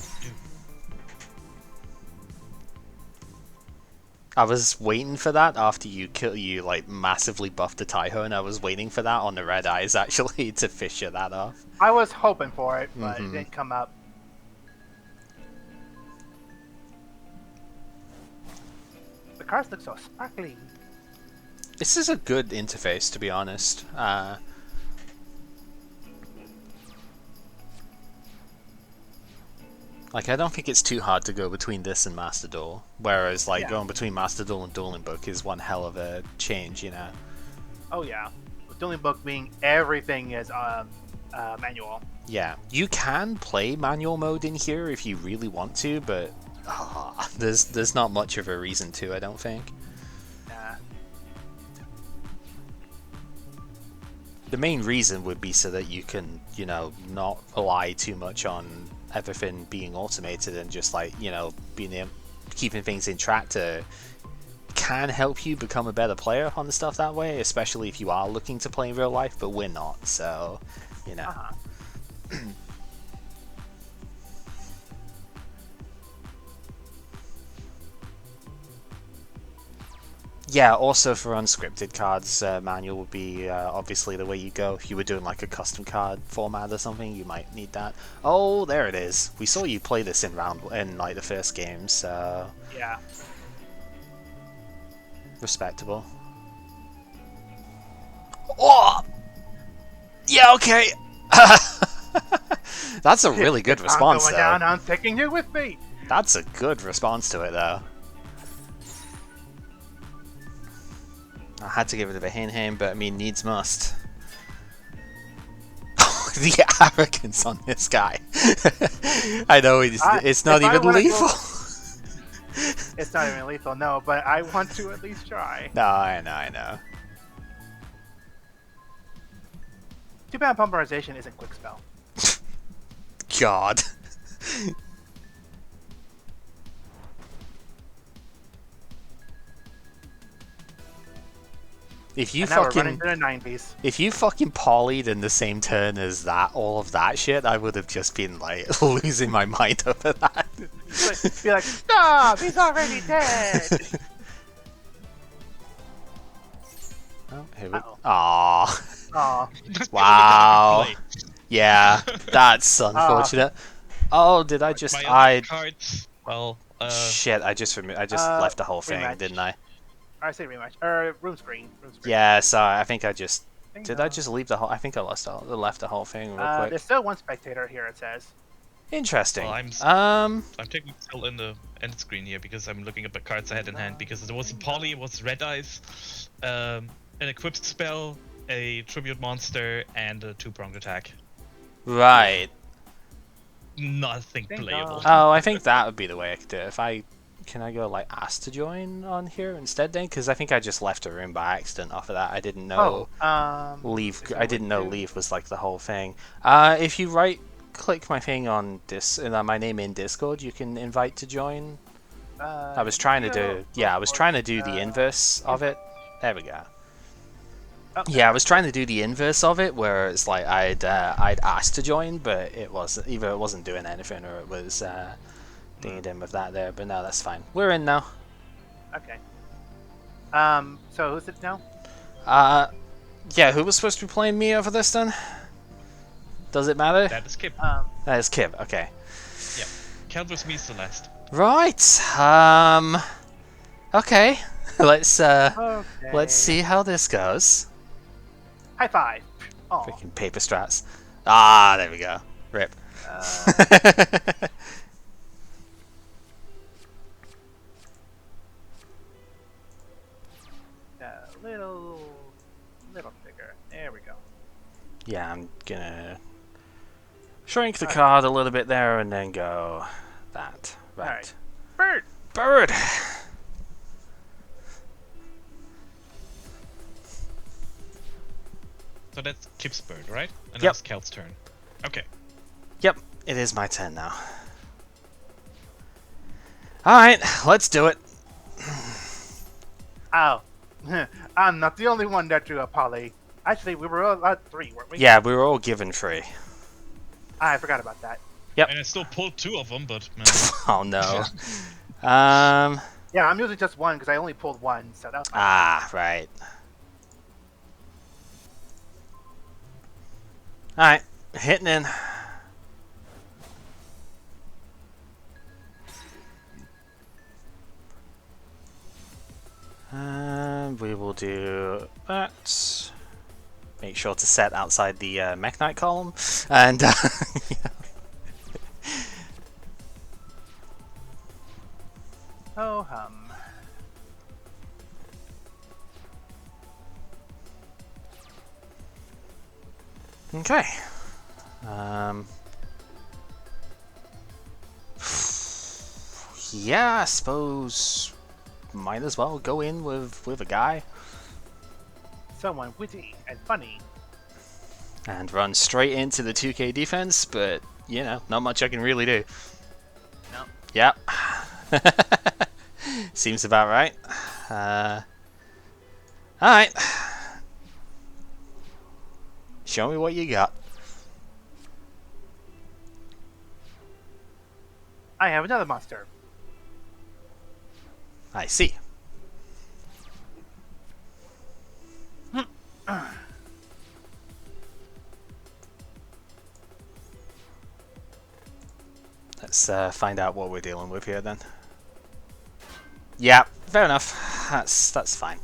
I was waiting for that after you like massively buffed the Tyho, and I was waiting for that on the red eyes actually to fisher that off. I was hoping for it, but it didn't come up. The cards look so sparkly. This is a good interface, to be honest. Like, I don't think it's too hard to go between this and Master Duel. Whereas, like, going between Master Duel and Dueling Book is one hell of a change, you know? Oh, yeah. With Dueling Book being everything is manual. Yeah. You can play manual mode in here if you really want to, but there's not much of a reason to, I don't think. Nah. The main reason would be so that you can, you know, not rely too much on everything being automated and just like, you know, keeping things in track can help you become a better player on the stuff that way, especially if you are looking to play in real life, but we're not, so, you know. Yeah, also for unscripted cards, manual would be obviously the way you go. If you were doing like a custom card format or something, you might need that. Oh, there it is. We saw you play this in like the first game, so yeah, respectable. Oh, yeah, okay. That's a really good response, I'm going down. I'm taking you with me. That's a good response to it, though. I had to give it a hint, but I mean, needs must. The arrogance on this guy. I know it's not even lethal. It's not even lethal, no, but I want to at least try. No, I know. Too bad pulverization isn't quick spell. God. If you fucking polyed in the same turn as all of that shit, I would have just been like losing my mind over that. Be like, stop! He's already dead. Oh, here we go. Aww. Aww. Wow. Yeah, that's unfortunate. Oh, did I just? Cards. Well. Shit! I just left the whole thing, didn't I? I say rematch or room screen. Yeah, sorry. I think I just did. I just leave the whole. I think I left the whole thing real quick. There's still one spectator here. It says. Interesting. Well, I'm technically still in the end screen here because I'm looking at the cards I had in hand because there was a poly, it was red eyes, an equipped spell, a tribute monster, and a 2-pronged attack. Right. Nothing playable. Oh, I think that would be the way I could do it. Can I go like ask to join on here instead then? Because I think I just left a room by accident off of that. I didn't know leave. I didn't know leave was like the whole thing. If you click my thing on my name in Discord, you can invite to join. I was trying to do the inverse of it There we go. Oh, Yeah, I was trying to do the inverse of it, where it's like I'd asked to join, but it wasn't either. It wasn't doing anything, or it was dinging in with that there. But no, that's fine. We're in now. okay. So who's it now? Uh, yeah. Who was supposed to be playing me over this then? Does it matter? That is Kip. That is Kib. Okay. Yeah. Count with me, Celeste. Right. Okay. let's Okay. see how this goes. High five. Oh. Freaking paper strats. Ah, there we go. Rip. Little bigger. There we go. Yeah, I'm gonna shrink the card a little bit there and then go that. Right. Alright. Bird. Bird! So that's Kip's bird, right? And Yep. now it's Kel's turn. Okay. Yep, it is my turn now. Alright, let's do it. Oh. I'm not the only one that drew a poly. Actually, we were all at 3, weren't we? Yeah, we were all given 3. I forgot about that. Yep. And I still pulled 2 of them, but Oh no. Yeah, I'm using just 1 because I only pulled 1, so that was fine. Ah, right. Alright, hitting in. And we will do that. Make sure to set outside the Mech Knight column. And Oh hum. okay. Yeah, I suppose might as well go in with a guy Someone witty and funny. and run straight into the 2K defense, but you know, not much I can really do. No. Yep. Seems about right. Alright. Show me what you got. I have another monster. I see. Let's find out what we're dealing with here then. Yeah, fair enough. That's fine.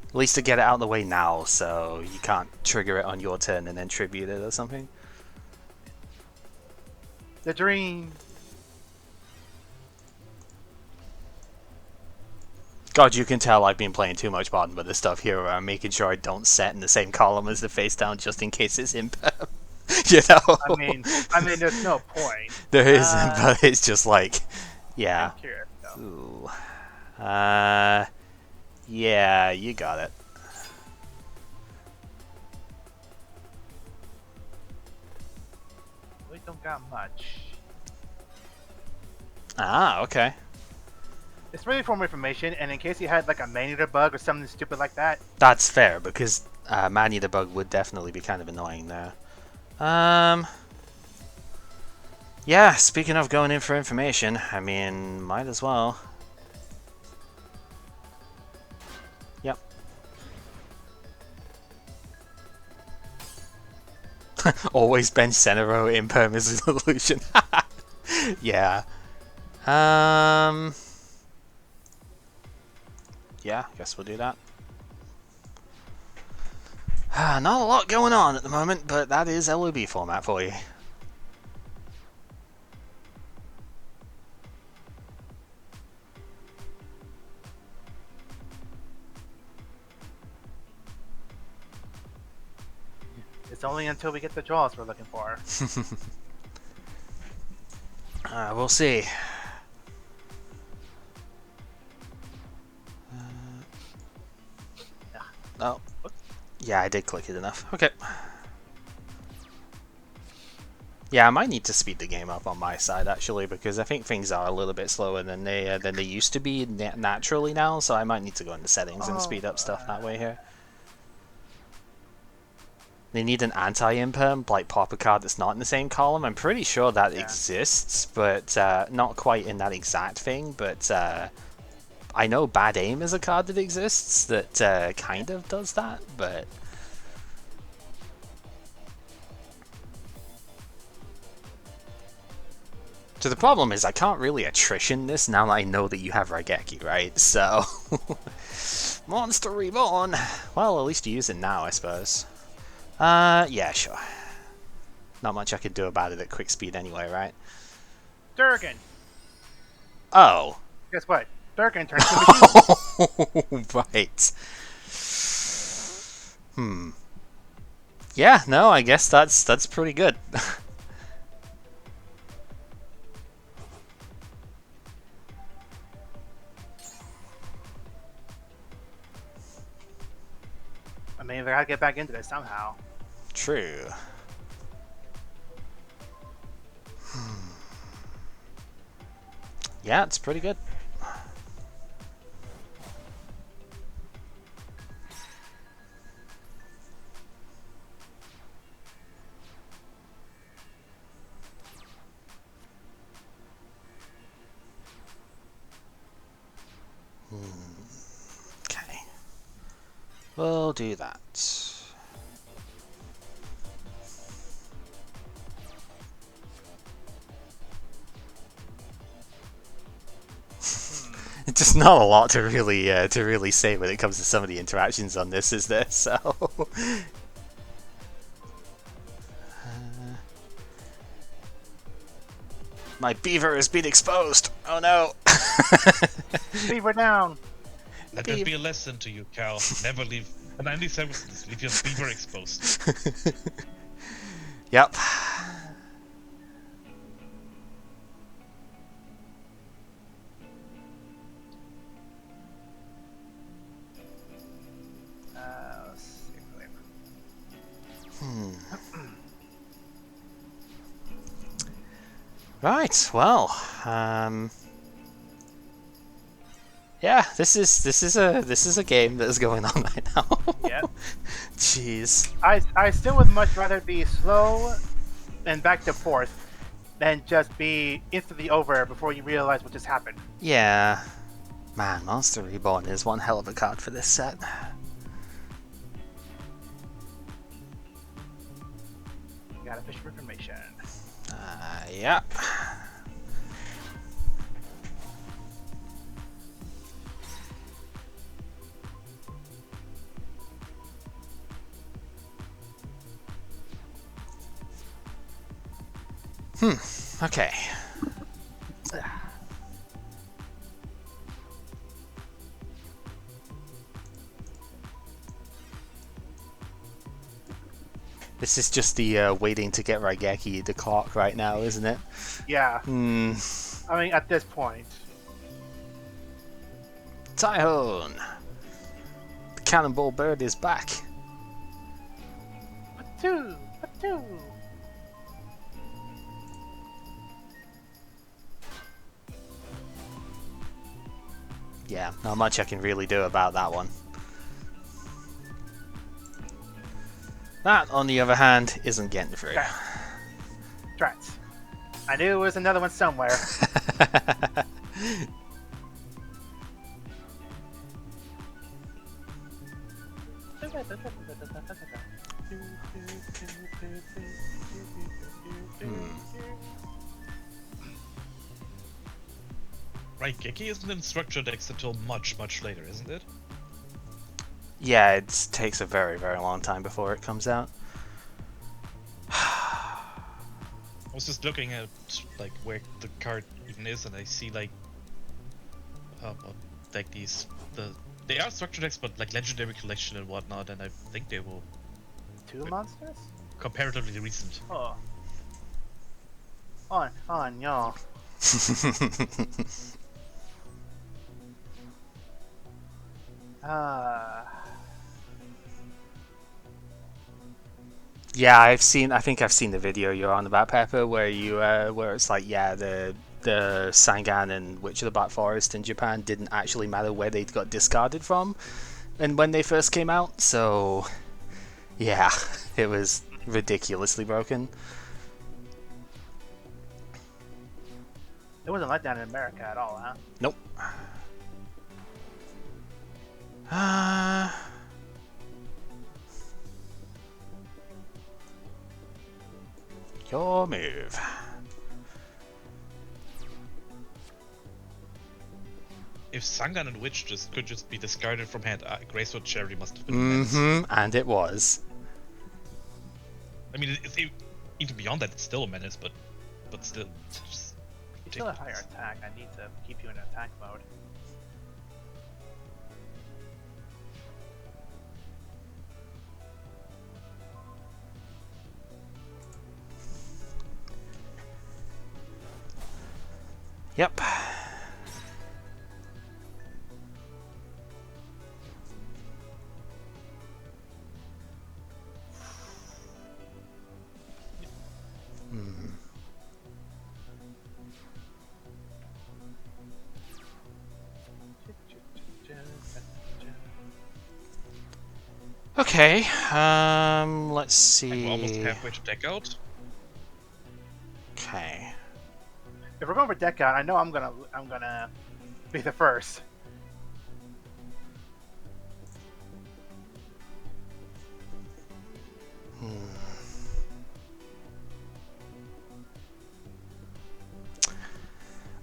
At least to get it out of the way now, so you can't trigger it on your turn and then tribute it or something. The dream. God, you can tell I've been playing too much Modern with this stuff here, where I'm making sure I don't set in the same column as the face down just in case it's imperm. You know? I mean, there's no point. There isn't, but it's just like, yeah. I'm curious, though. Ooh. Yeah, you got it. We don't got much. Ah, okay. It's really for more information, and in case you had like a manual bug or something stupid like that. That's fair, because Manny the Bug would definitely be kind of annoying there. Yeah, speaking of going in for information, I mean, might as well. Yep. Always bench center row in permanent illusion. Yeah. Yeah, I guess we'll do that. Not a lot going on at the moment, but that is LOB format for you. It's only until we get the draws we're looking for. We'll see. Oh. Yeah, I did click it enough. Okay. Yeah, I might need to speed the game up on my side actually, because I think things are a little bit slower than they used to be naturally now. So I might need to go into settings and Oh, speed up stuff that way here. They need an anti-imperm, like pop a card that's not in the same column. I'm pretty sure that yeah. exists, but not quite in that exact thing. But I know Bad Aim is a card that exists that kind of does that, but... So the problem is I can't really attrition this now that I know that you have Raigeki, right? So... Monster Reborn! Well, at least you use it now, I suppose. Yeah, sure. Not much I could do about it at quick speed anyway, right? Durgan. Oh. Guess what? Durgan turns to machine. Right. Yeah, no, I guess that's pretty good. I mean, I gotta get back into this somehow. True. Yeah, it's pretty good. Okay. We'll do that. It's just not a lot to really say when it comes to some of the interactions on this, is there? So my beaver has been exposed. Oh no! Beaver down. Let that be a lesson to you, Cal. Never leave an 97 leave your beaver exposed. Yep. Let's see. Right. Well. Yeah. This is a game that is going on right now. Yep. Jeez. I still would much rather be slow and back to fourth than just be instantly over before you realize what just happened. Yeah. Man, Monster Reborn is one hell of a card for this set. Gotta fish for information. Yeah. Okay. This is just the waiting to get Raigeki the clock right now, isn't it? Yeah. I mean, at this point. Tyhone! The cannonball bird is back. Patoo! Patoo! Yeah, not much I can really do about that one. That, on the other hand, isn't getting through. Drats. I knew there was another one somewhere. Right, Geki isn't in structure decks until much, much later, isn't it? Yeah, it takes a very, very long time before it comes out. I was just looking at like where the card even is, and I see like these they are structure decks, but like legendary collection and whatnot, and I think they will Two monsters? comparatively recent. Oh. On, y'all. Yeah, I think I've seen the video you're on about, Pepper, where where it's like, yeah, the Sangan and Witch of the Black Forest in Japan didn't actually matter where they got discarded from, and when they first came out. So, yeah, it was ridiculously broken. It wasn't like that in America at all, huh? Nope. Uh, your move. If Sangan and Witch could just be discarded from hand, Greysword Cherry must have been a menace. And it was. I mean, even beyond that, it's still a menace, but still, it's just You still have ridiculous. higher attack. I need to keep you in attack mode. Yep. Okay. Let's see. And we're almost halfway to deck out. Okay. If we're going for deck out, I know I'm gonna be the first.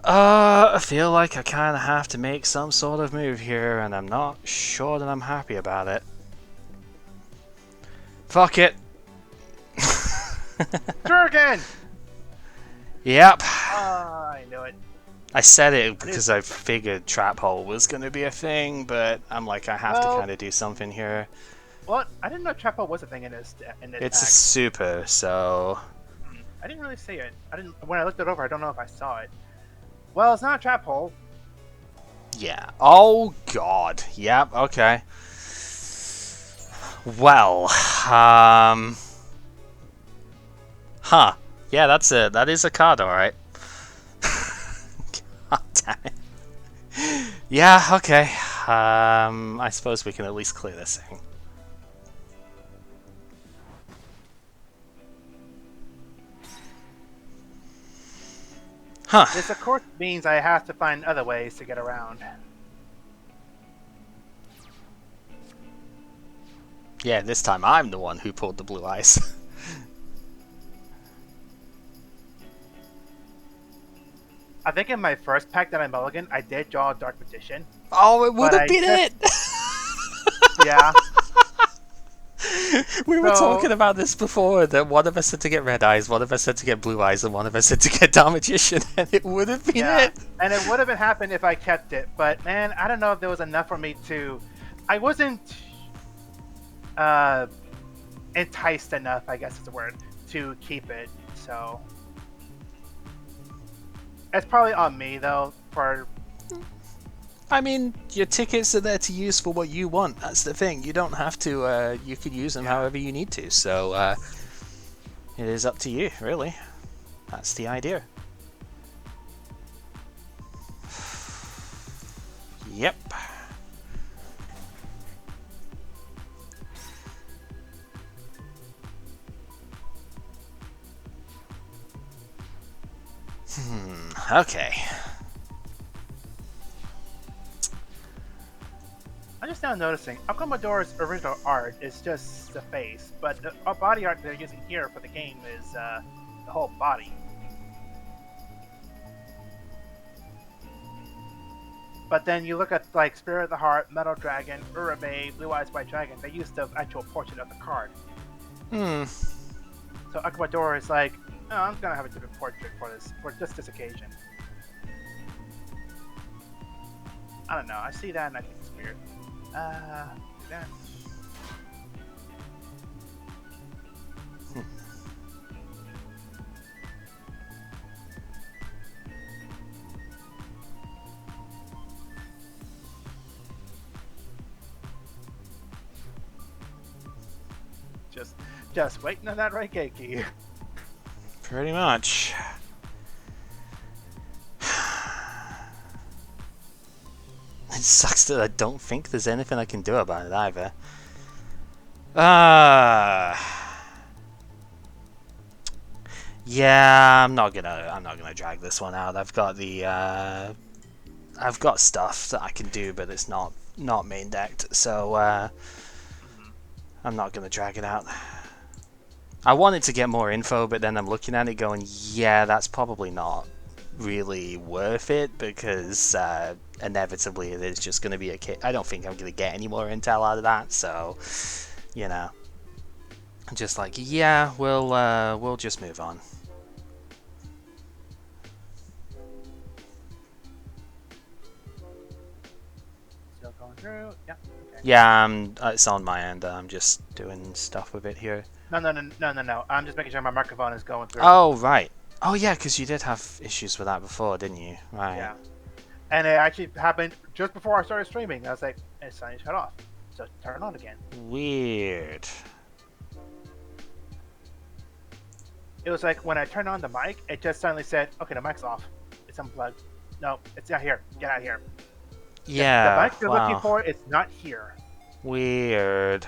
I feel like I kind of have to make some sort of move here, and I'm not sure that I'm happy about it. Fuck it. Jurgen! Yep. I knew it. I said it because I figured Trap Hole was going to be a thing, but I'm like, I have to kind of do something here. Well, I didn't know Trappo was a thing in this It's a pack. super, so... I didn't really see it. I didn't. When I looked it over, I don't know if I saw it. Well, it's not a trap hole. Yeah. Oh, God. Yep, okay. Well, Huh. Yeah, that is a card, alright. God damn it. Yeah, okay. I suppose we can at least clear this thing. Huh. This, of course, means I have to find other ways to get around. Yeah, this time I'm the one who pulled the blue eyes. I think in my first pack that I mulligan, I did draw a Dark Magician. Oh, it would have been it! Yeah. We were talking about this before, that one of us had to get red eyes, one of us had to get blue eyes, and one of us had to get Dark Magician, and it would have been it! And it would have happened if I kept it, but man, I don't know if there was enough for me to... I wasn't enticed enough, I guess is the word, to keep it, so... It's probably on me, though, for... I mean, your tickets are there to use for what you want. That's the thing. You don't have to. You could use them however you need to. So it is up to you, really. That's the idea. Yep. Okay. I'm just now noticing, Akumadora's original art is just the face, but the body art they're using here for the game is the whole body. But then you look at like Spirit of the Heart, Metal Dragon, Urabe, Blue Eyes White Dragon, they use the actual portrait of the card. So Akumadora is like, oh, I'm gonna have a different portrait for just this occasion. I don't know, I see that and I think it's weird. Yeah. Just waiting on that Raigeki. Pretty much. It sucks that I don't think there's anything I can do about it either. Yeah, I'm not gonna drag this one out. I've got the I've got stuff that I can do, but it's not main decked, so I'm not gonna drag it out. I wanted to get more info, but then I'm looking at it going, yeah, that's probably not really worth it, because inevitably it is just going to be a kit. I don't think I'm going to get any more intel out of that, so, you know, I'm just like, yeah, we'll just move on. Still going through. Yeah. Okay. Yeah, it's on my end. I'm just doing stuff with it here. No. I'm just making sure my microphone is going through. Oh, right. Oh, yeah, because you did have issues with that before, didn't you? Right. Yeah. And it actually happened just before I started streaming. I was like, it's suddenly shut off. So turn it on again. Weird. It was like when I turned on the mic, it just suddenly said, okay, the mic's off. It's unplugged. No, it's not here. Get out of here. Yeah. The mic you're looking for is not here. Weird.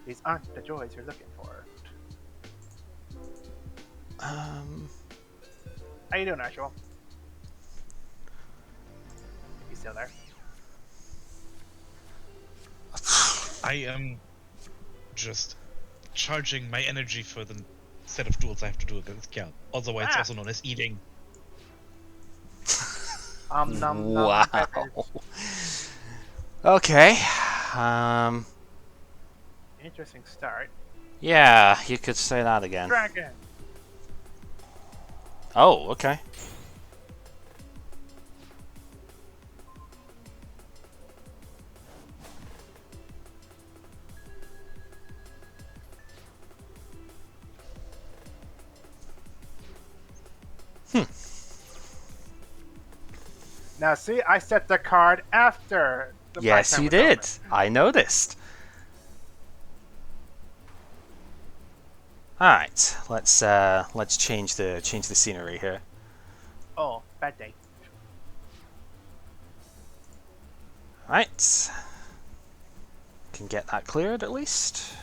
These aren't the joys you're looking for. How you doing, Ajural? You still there? I am just charging my energy for the set of duels I have to do against Cal. Otherwise, it's also known as eating. Wow. Okay. Interesting start. Yeah, you could say that again. Dragon. Oh, okay. Now, see, I set the card after the Yes, you did. I noticed. All right, let's change the scenery here. Oh, bad day. All right, can get that cleared at least.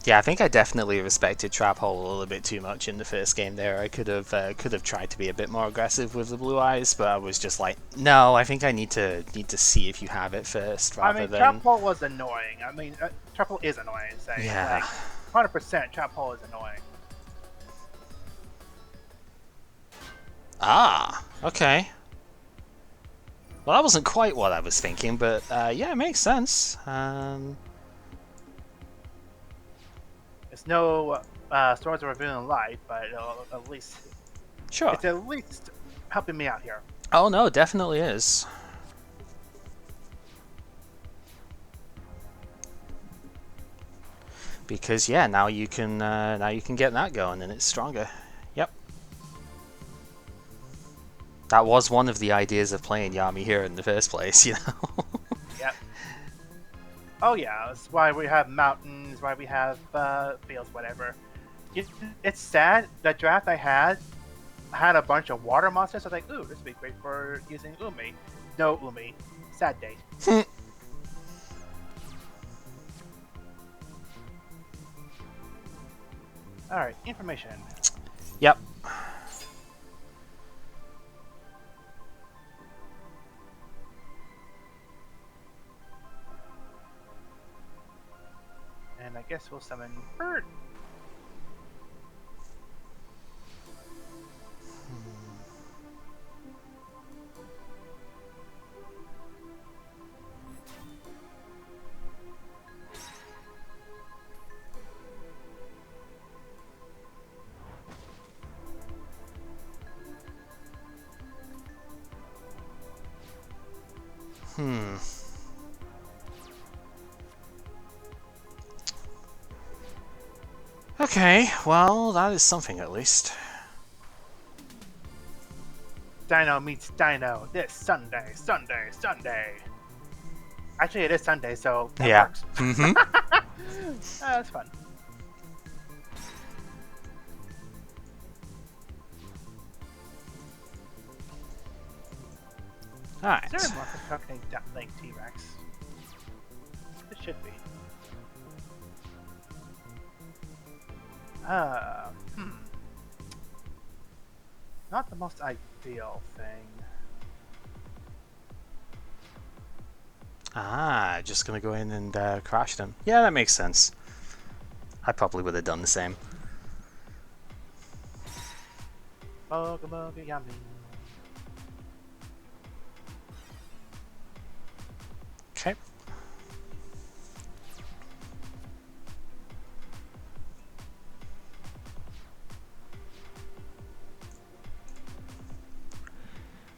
Yeah, I think I definitely respected Trap Hole a little bit too much in the first game there. I could have tried to be a bit more aggressive with the blue eyes, but I was just like, no, I think I need to see if you have it first rather than. Trap Hole was annoying. Trap Hole is annoying. Say, Yeah. 100% Trap Hole is annoying. Ah, okay. Well, that wasn't quite what I was thinking, but yeah, it makes sense. It's no Swords of Revealing Light, but at least Sure. it's at least helping me out here. Oh no, definitely is. Because yeah, now you can get that going, and it's stronger. Yep. That was one of the ideas of playing Yami here in the first place, you know. Yep. Oh yeah, that's why we have mountains, why we have fields, whatever. It's sad. The draft I had a bunch of water monsters. I was like, ooh, this would be great for using Umi. No Umi. Sad day. Alright, information. Yep. And I guess we'll summon Bird. Hmm. Okay, well, that is something at least. Dino meets Dino this Sunday, Sunday, Sunday. Actually, it is Sunday, so that Yeah. works. Mm-hmm. That's fun. Alright. Is there a monster truck named Link T-Rex? It should be. Uh, hmm. Not the most ideal thing. Ah, just gonna go in and crash them. Yeah, that makes sense. I probably would have done the same. Bugga bugga yummy. Okay.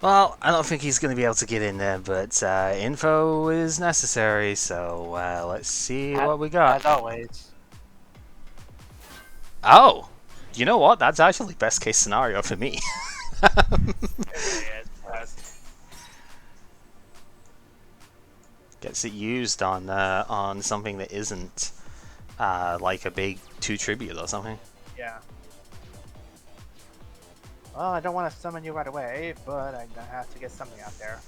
Well, I don't think he's going to be able to get in there, but info is necessary, so let's see what we got. As always. Oh! You know what? That's actually best case scenario for me. It really is. Gets it used on something that isn't like a big 2 tribute or something. Yeah. Well, I don't want to summon you right away, but I'm gonna have to get something out there.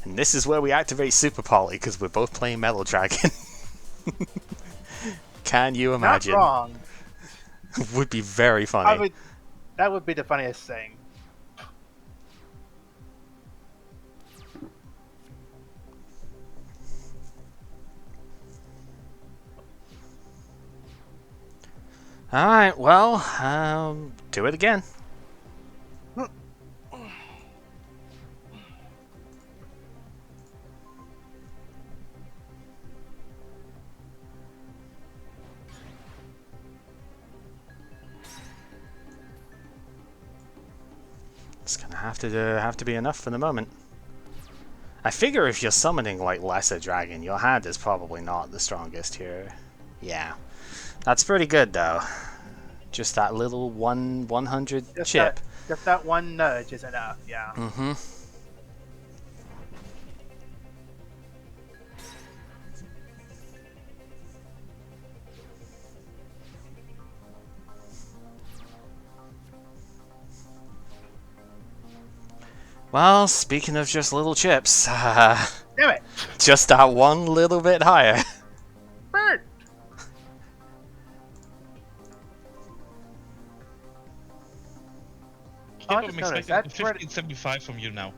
And this is where we activate Super Poly, because we're both playing Metal Dragon. Can you imagine? Not wrong. Would be very funny. That would be the funniest thing. Alright, well, do it again. It's gonna have to be enough for the moment. I figure if you're summoning like lesser dragon, your hand is probably not the strongest here. Yeah, that's pretty good though. Just that little 100 chip. Just that one nudge is enough. Yeah. Mm-hmm. Well, speaking of just little chips, Damn it! just that one little bit higher. Bird. Yeah, I but just I'm noticed expecting that 1575 from you now.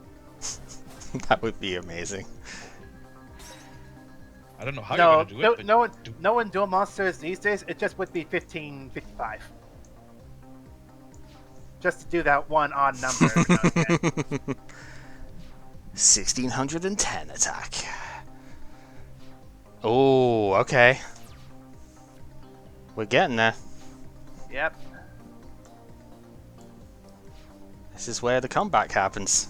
That would be amazing. I don't know how No, you're gonna do it, but no one dual monsters these days. It just would be 1555. Just to do that one odd number. 1610 attack. Oh, okay. We're getting there. Yep. This is where the comeback happens.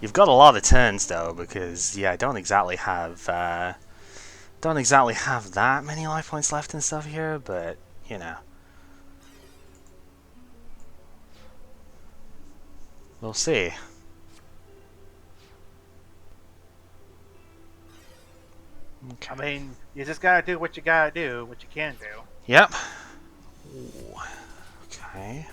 You've got a lot of turns though, because yeah, I don't exactly have that many life points left and stuff here, but you know. We'll see. Okay. I mean, you just gotta do what you gotta do, what you can do. Yep. Ooh. Okay.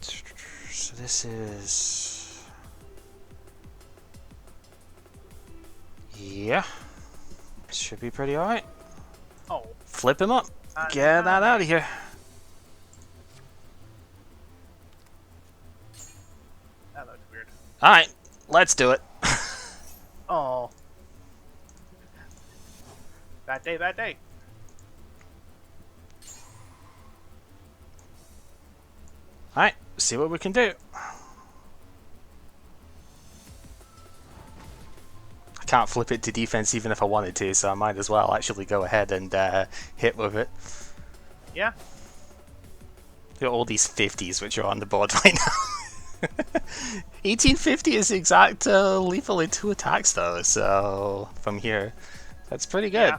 So this is... Yeah. Should be pretty alright. Oh. Flip him up. Get that out of here. That looks weird. Alright, let's do it. Oh. Bad day, bad day. Alright, see what we can do. I can't flip it to defense even if I wanted to, so I might as well actually go ahead and hit with it. Yeah. Look at all these 50s which are on the board right now. 1850 is exact lethal in 2 attacks though, so from here, that's pretty good.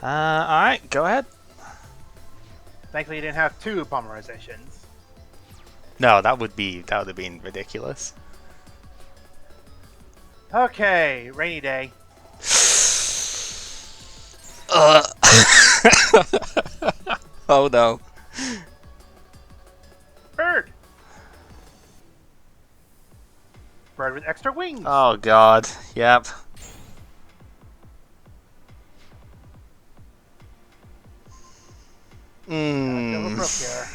Yeah. Alright, go ahead. Thankfully, you didn't have 2 polymerizations. No, that would have been ridiculous. Okay, rainy day. Oh no. Bird. Bird with extra wings. Oh god. Yep. Overbrook here.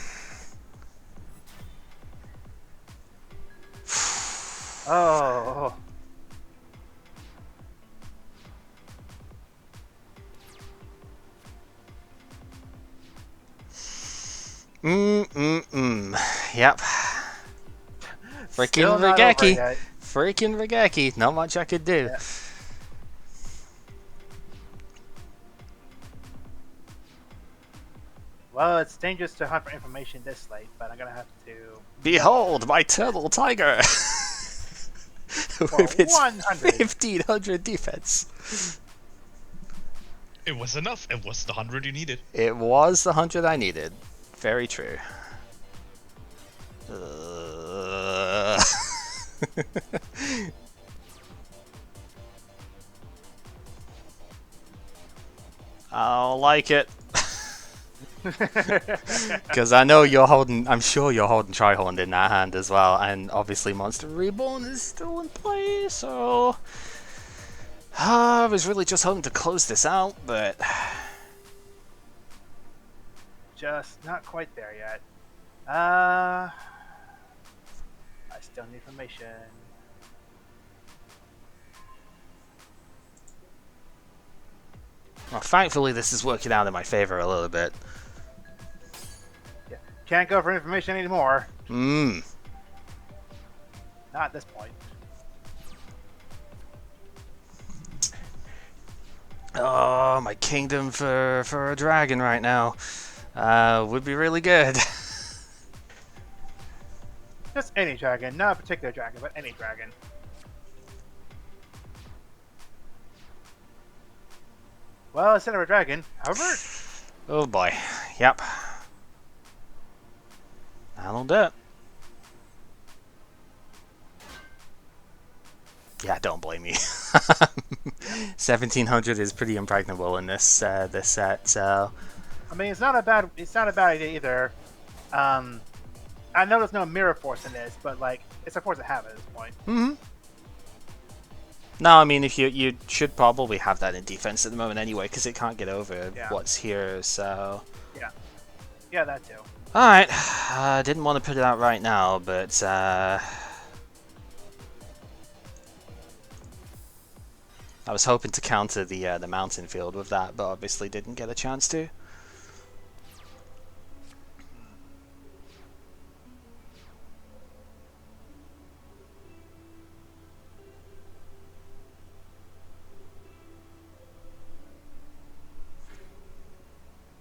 Oh. Yep. Freaking Regeki. Freaking Regeki. Not much I could do. Yeah. Well, it's dangerous to hunt for information this late, but I'm gonna have to. Behold, my turtle tiger! With its 100. 1500 defense. It was enough. It was the 100 you needed. It was the 100 I needed. Very true. I'll like it. Because I know you're holding, I'm sure you're holding Trihorn in that hand as well, and obviously Monster Reborn is still in play, so I was really just hoping to close this out, but just not quite there yet. I still need information. well, thankfully this is working out in my favor a little bit. Yeah. Can't go for information anymore. Mmm. Not at this point. Oh, my kingdom for a dragon right now would be really good. Just any dragon, not a particular dragon, but any dragon. Well, instead of a dragon, however. Oh boy. Yep. That'll do it. Yeah, don't blame me. 1700 is pretty impregnable in this this set, so. I mean, it's not a bad idea either. I know there's no mirror force in this, but like, it's a force to have at this point. Mm-hmm. No, I mean, if you should probably have that in defense at the moment anyway, because it can't get over what's here. So. Yeah, that too. All right. Didn't want to put it out right now, but. I was hoping to counter the mountain field with that, but obviously didn't get a chance to.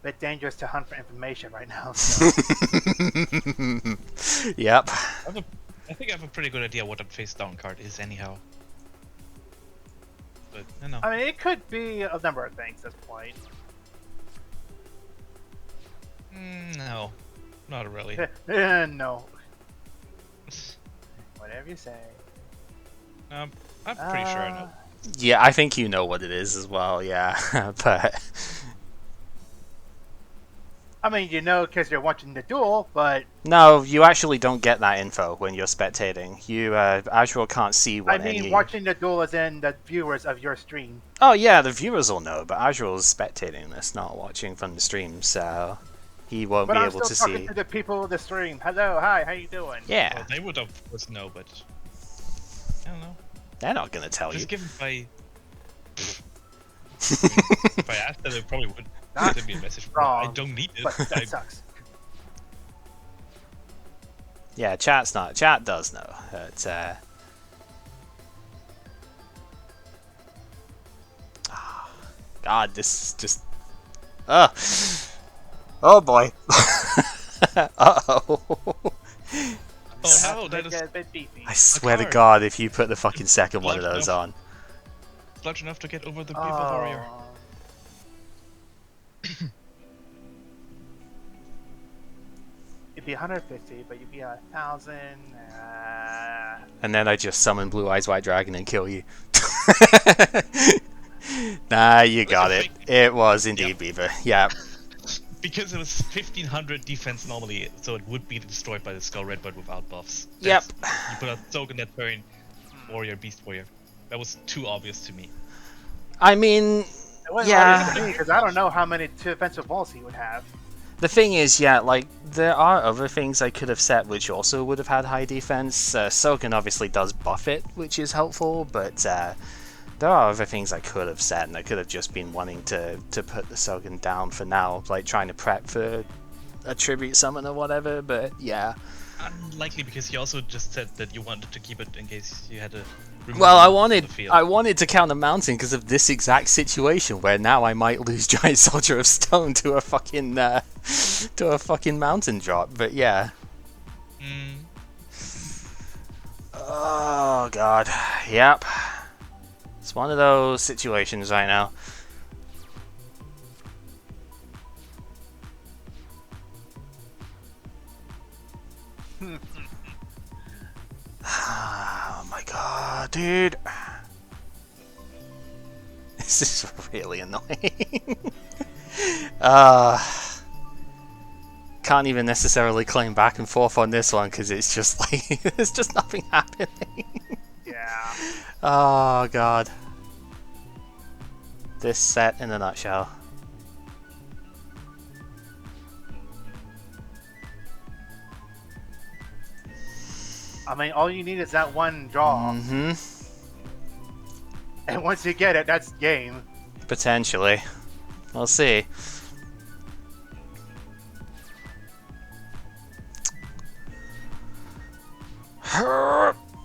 Bit dangerous to hunt for information right now. So. Yep. I think I have a pretty good idea what a face down card is anyhow. But I know. I mean, it could be a number of things at this point. No, not really. No. Whatever you say. I'm pretty sure I know. Yeah, I think you know what it is as well. Yeah, but. I mean, you know, because you're watching the duel, but No, you actually don't get that info when you're spectating. You, Ajural can't see what I mean, watching the duel is in the viewers of your stream. Oh yeah, the viewers will know, but Ajural's spectating this, not watching from the stream, so he won't But be I'm able still to talking see. to the people of the stream. Hello, hi, how you doing? Yeah, Well, they would of course know, but I don't know. they're not gonna tell Just you. given by. If I asked them, they probably would send me a message. Wrong, I don't need it. But that sucks. Yeah, chat's not. Chat does know. But, God, this is just. Oh boy. Uh-oh. Oh Have no, to that make is it a bit beefy. I swear to card. God, if you put the fucking second one of Large those enough. on. large enough to get over the Beaver Warrior. Oh. It'd be 150, but you'd be 1,000. And then I just summon Blue Eyes White Dragon and kill you. Nah, you got it. It was indeed Yep. Beaver. Yeah. Because it was 1500 defense normally, so it would be destroyed by the Skull Redbird without buffs. Yep. You put a token that turn, Warrior, Beast Warrior. That was too obvious to me. I mean, It wasn't yeah. obvious to me because I don't know how many defensive walls he would have. The thing is, yeah, like, there are other things I could have set which also would have had high defense. Soken obviously does buff it, which is helpful, but there are other things I could have set, and I could have just been wanting to put the Soken down for now, like trying to prep for a tribute summon or whatever, but yeah. Unlikely, because you also just said that you wanted to keep it in case you had to remove Well, it from the field. I wanted to counter Mountain because of this exact situation where now I might lose Giant Soldier of Stone to a fucking Mountain drop. But yeah. Oh god. Yep. It's one of those situations right now. Oh my god, dude. This is really annoying. Can't even necessarily claim back and forth on this one because it's just like there's just nothing happening. Yeah. Oh god. This set in a nutshell. I mean, all you need is that one draw. Mm-hmm. And once you get it, that's game. Potentially. We'll see.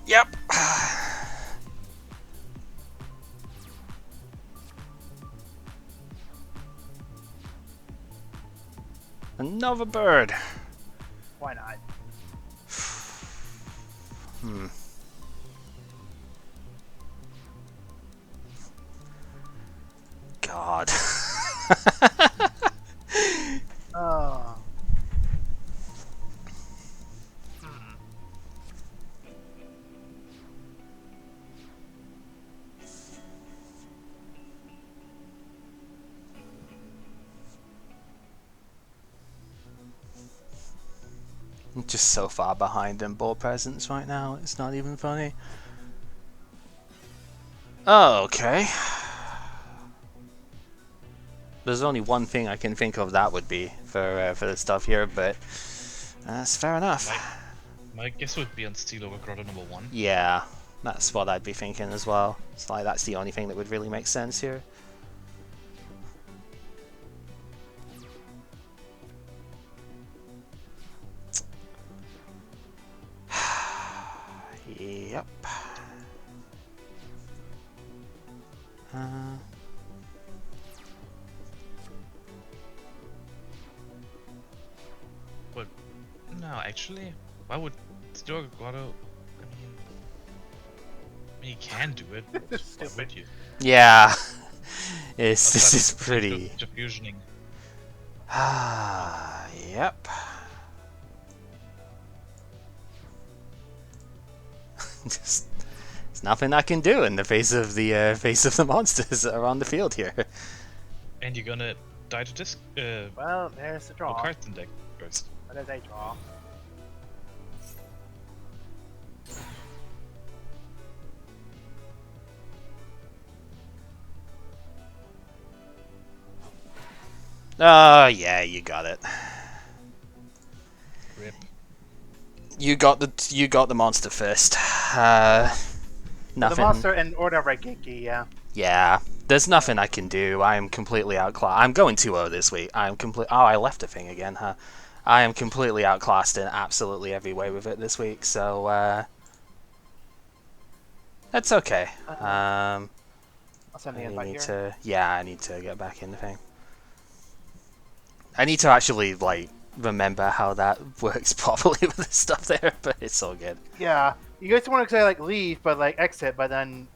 Yep. Another bird. Why not? God. Oh. I'm just so far behind in ball presence right now, it's not even funny. Okay. There's only one thing I can think of that would be for the stuff here, but that's fair enough. My guess would be on Steel over Grotto number 1. Yeah, that's what I'd be thinking as well. It's like that's the only thing that would really make sense here. Yep. But no, actually, why would Steel over Grotto? I mean, you can do it. But why would you? Yeah. This Outside is of pretty. just fusioning. Yep. Just, there's nothing I can do in the face of the monsters that are on the field here. And you're gonna die to disc. Well, there's the draw. Cards in deck first. What is a draw? Yeah, you got it. Rip. You got the monster first. Nothing. The monster in order of Raigeki, yeah. Yeah, there's nothing I can do. I am completely outclassed. I'm going 2-0 this week. I'm complete. Oh, I left a thing again, huh? I am completely outclassed in absolutely every way with it this week. So that's okay. Oh, I'll send the You invite need here. to, yeah, I need to get back in the thing. I need to actually like remember how that works properly with the stuff there, but it's all good. Yeah, you guys want to say like leave, but like exit, but then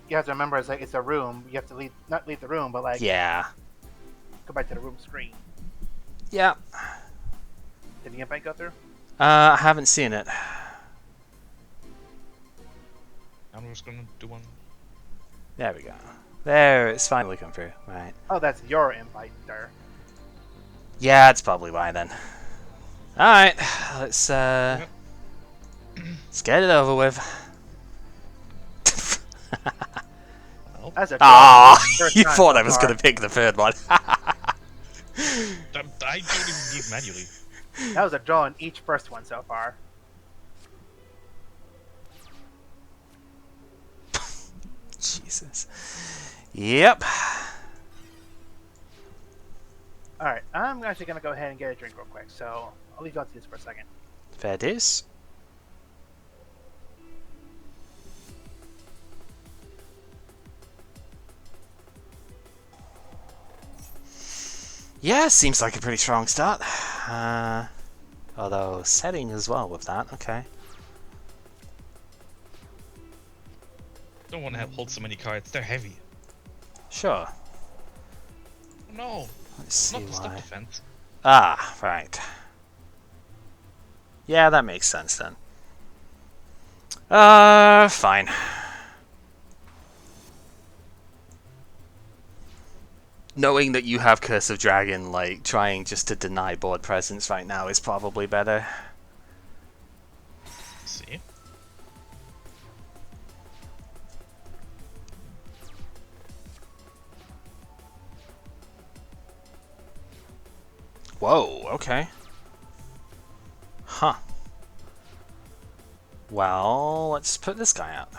you have to remember it's like it's a room. You have to leave, not leave the room, but like Yeah, go back to the room screen. yeah. Did the invite go through? I haven't seen it. I'm just gonna do one. There we go. There, it's finally come through. Right. Oh, that's your invite there. Yeah, it's probably why then. All right, let's Yep. let's get it over with. Well, That's a Ah, first you time thought so I was far. gonna pick the third one. I don't even do it manually. That was a draw on each first one so far. Jesus. Yep. All right, I'm actually gonna go ahead and get a drink real quick. So I'll leave you out to this for a second. Fair dues. Yeah, seems like a pretty strong start. Although setting as well with that. Okay. Don't want to hold so many cards. They're heavy. Sure. No, Let's see not the step why. defense. Ah, right. Yeah, that makes sense then. Fine. Knowing that you have Curse of Dragon, like, trying just to deny board presence right now is probably better. See? Whoa, okay. Huh. Well, let's put this guy out.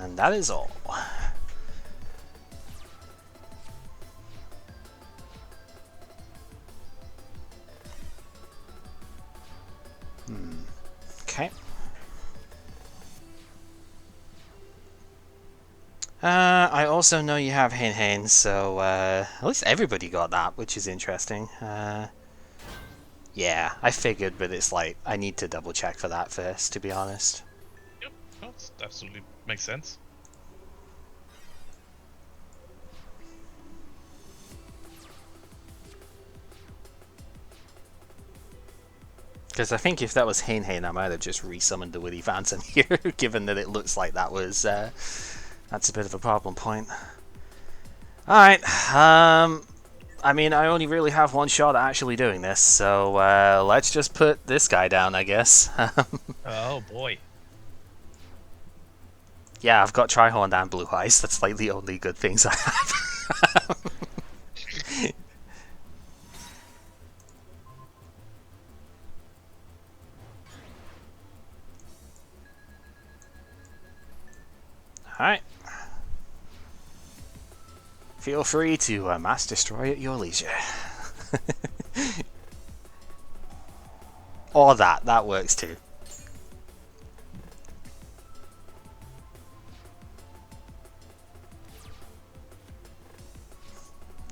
And that is all. Okay. I also know you have Hein Hein, so at least everybody got that, which is interesting. Yeah, I figured, but it's like, I need to double check for that first, to be honest. Yep, that absolutely makes sense. Because I think if that was Hein Hein, I might have just resummoned the Woody Phantom here, given that it looks like that was, that's a bit of a problem point. Alright, I mean, I only really have one shot at actually doing this, so let's just put this guy down, I guess. Oh boy. Yeah, I've got Trihorn and Blue Eyes, that's like the only good things I have. Alright. Feel free to mass destroy at your leisure. Or that works too.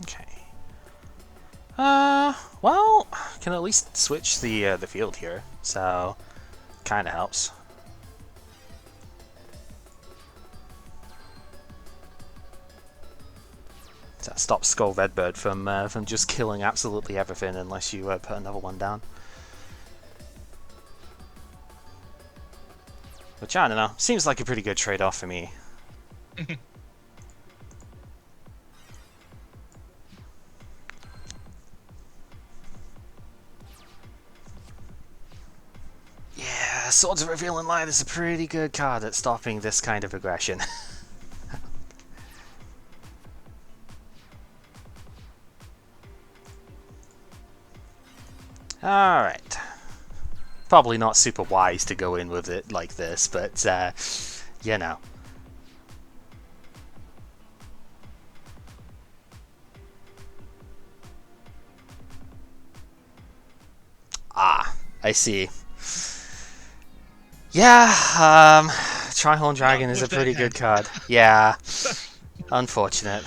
Okay. Well, can at least switch the field here, so kind of helps. That stops Skull Redbird from just killing absolutely everything unless you put another one down. Which, I don't know, seems like a pretty good trade-off for me. Yeah, Swords of Revealing Light is a pretty good card at stopping this kind of aggression. Alright. Probably not super wise to go in with it like this, but, you know. I see. Yeah, Trihorn Dragon Not is a with that pretty good hand. card. Yeah, unfortunate.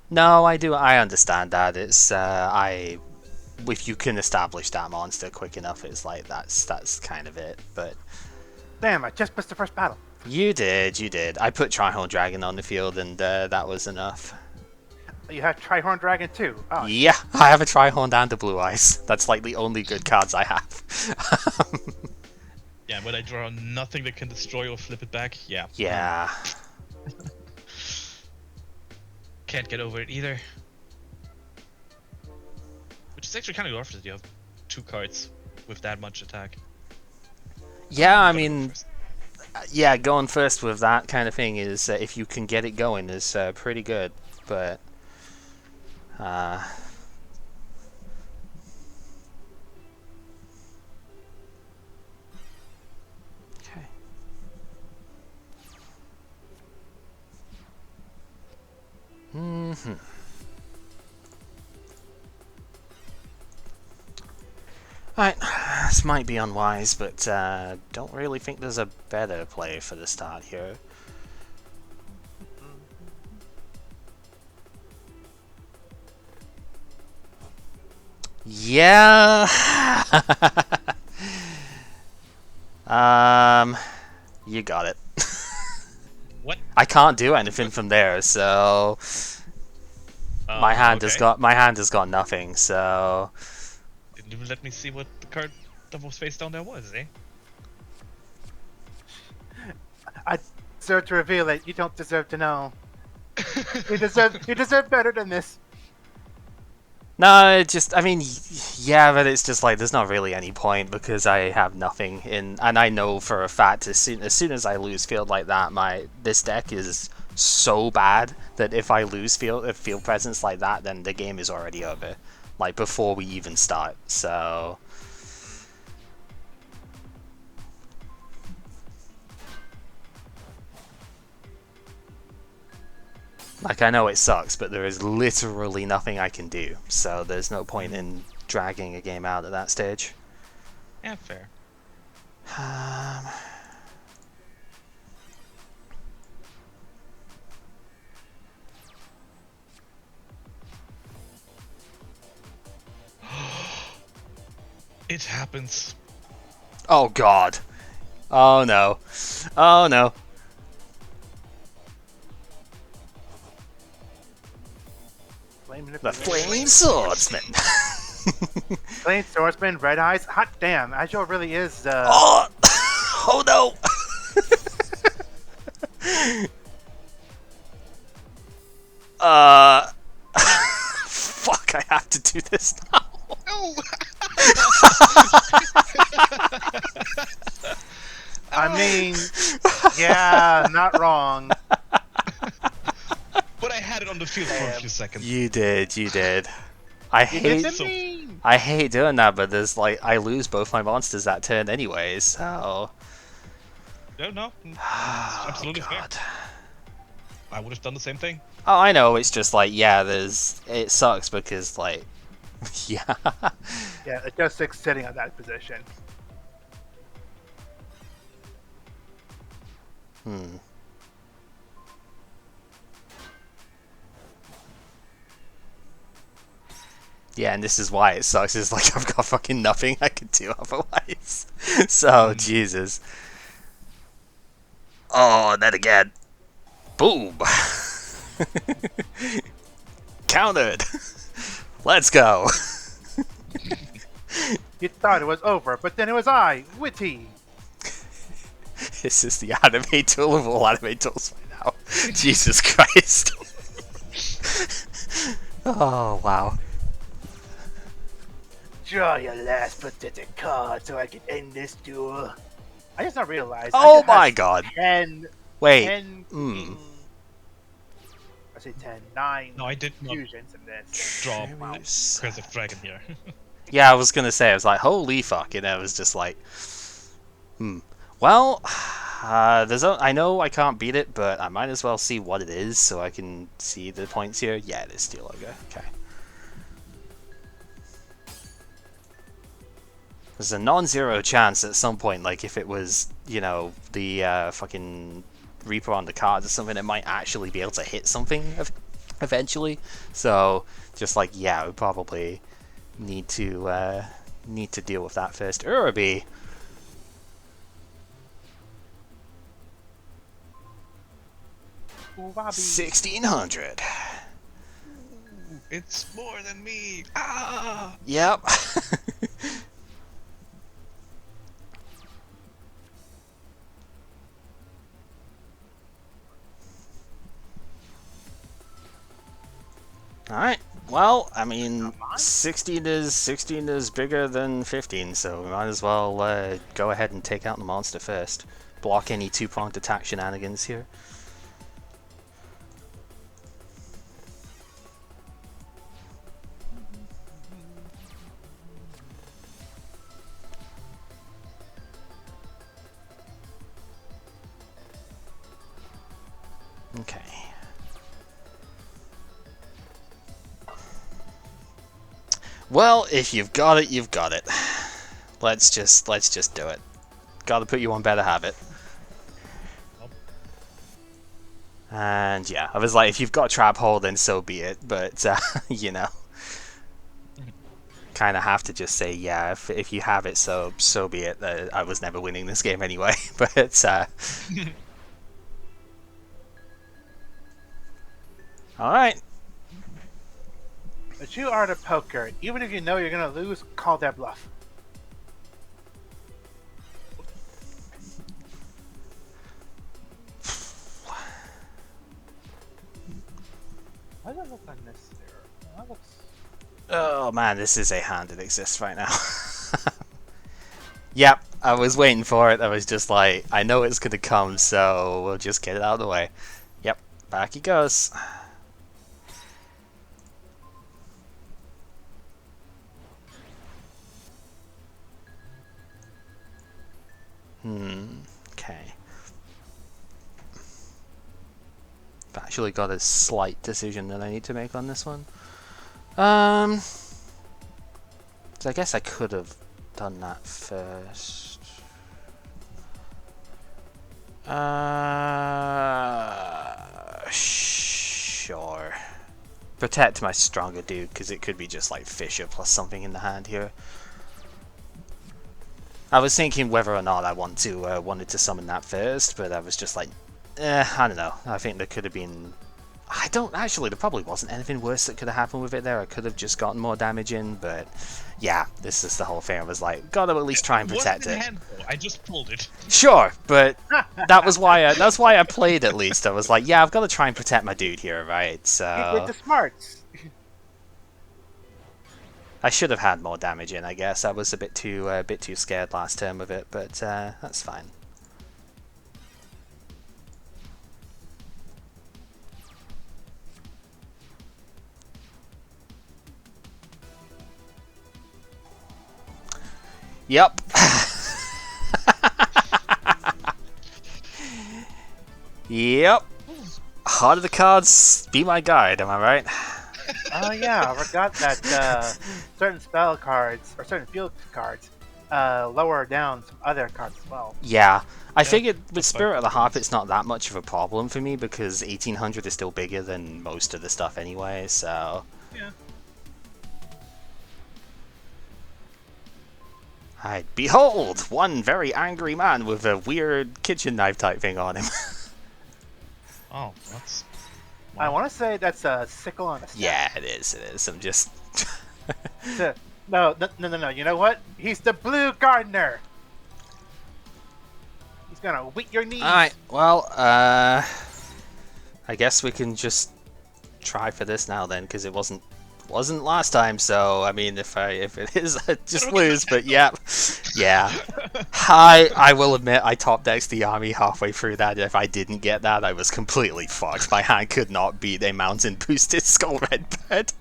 No, I understand that. It's if you can establish that monster quick enough, it's like that's kind of it. But Damn, I just missed the first battle. you did. I put Trihorn Dragon on the field, and that was enough. You have Trihorn Dragon too. Oh Yeah, shit. I have a Trihorn and a Blue Eyes. That's like the only good cards I have. Yeah, when I draw nothing that can destroy or flip it back, yeah. Yeah. Can't get over it either. Which is actually kind of rough that you have 2 cards with that much attack. Yeah, I Gotta go mean, first. yeah, going first with that kind of thing is, if you can get it going, is pretty good. But okay. Alright, this might be unwise, but don't really think there's a better play for the start here. Yeah. You got it. What? I can't do anything from there, so my hand Okay. has got nothing. So Didn't even let me see what the card that was face down there was, eh? I deserve to reveal it. You don't deserve to know. You deserve better than this. no, I mean, yeah, but it's just like there's not really any point because I have nothing in, and I know for a fact as soon as I lose field like that, this deck is so bad that if I lose field presence like that, then the game is already over, like before we even start. So like, I know it sucks, but there is literally nothing I can do, so there's no point in dragging a game out at that stage. Yeah, fair. It happens. Oh god. Oh no. Oh no. The Flame Swordsman. Flame Swordsman, Red Eyes. Hot damn, Ajural really is. Oh! Oh no! Fuck, I have to do this now. No! I mean, yeah, not wrong. But I had it on the field for a few seconds. You did. I You did hate to me. I hate doing that, but there's like I lose both my monsters that turn anyways, so No, it's oh, absolutely fair. God. I would have done the same thing. Oh, I know, it's just like, yeah, it sucks because like yeah. Yeah, it just six sitting on that position. Yeah, and this is why it sucks. It's like I've got fucking nothing I can do otherwise. So, Jesus. Oh, and then again. Boom. Countered. Let's go. You thought it was over, but then it was I, Witty. This is the anime tool of all anime tools right now. Jesus Christ. Oh, wow. Draw your last pathetic card so I can end this duel. I just not realized. Oh Ajural my has God. 10. Wait. 10. I say 10. 9. No, I did not fusions in this. draw Aggressive Dragon here. Yeah, I was gonna say, I was like, holy fuck, and I was just like, Well, I know I can't beat it, but I might as well see what it is so I can see the points here. Yeah, it is Steel Ogre. Okay. There's a non-zero chance at some point, like if it was, you know, the fucking Reaper on the cards or something, it might actually be able to hit something eventually. So, just like, yeah, we probably need to deal with that first. Urabi. Ooh, Bobby. 1600. It's more than me. Ah! Yep. Alright. Well, I mean, 16 is bigger than 15, so we might as well go ahead and take out the monster first. Block any two-pronged attack shenanigans here. Okay. Well, if you've got it, you've got it. Let's just do it. Gotta put you on better habit. And yeah, I was like, if you've got trap hole, then so be it. But you know, kind of have to just say, yeah, if you have it, so be it. I was never winning this game anyway. But all right. The true art of poker. Even if you know you're gonna lose, call that bluff. Why does it look unnecessary? That looks. Oh man, this is a hand that exists right now. Yep, I was waiting for it. I was just like, I know it's gonna come, so we'll just get it out of the way. Yep, back he goes. Okay. I've actually got a slight decision that I need to make on this one. So I guess I could have done that first. Sure. Protect my stronger dude, because it could be just like Fisher plus something in the hand here. I was thinking whether or not I wanted to summon that first, but I was just like, I don't know. I think there could have been... I don't... Actually, there probably wasn't anything worse that could have happened with it there. I could have just gotten more damage in, but... Yeah, this is the whole thing. I was like, gotta at least try and protect it. I just pulled it. Sure, but that's why I played at least. I was like, yeah, I've got to try and protect my dude here, right? So... He did the smarts. I should have had more damage in, I guess. I was a bit too scared last turn of it, but that's fine. Yep. Yep. Heart of the cards, be my guide, am I right? Oh yeah, I forgot that certain spell cards or certain field cards lower down some other cards as well. Yeah, I figured with Spirit of the Harp it's not that much of a problem for me because 1800 is still bigger than most of the stuff anyway, so... Yeah. Alright, behold! One very angry man with a weird kitchen knife type thing on him. Oh, that's... I want to say that's a sickle on a staff. Yeah, it is. I'm just... No. You know what? He's the blue gardener. He's gonna wheat your knees. Alright, well, I guess we can just try for this now then, because it wasn't last time, so, I mean, if it is, I just lose, but yeah. I will admit, I top-decked the army halfway through that. If I didn't get that, I was completely fucked. My hand could not beat a mountain-boosted Skull Redbird.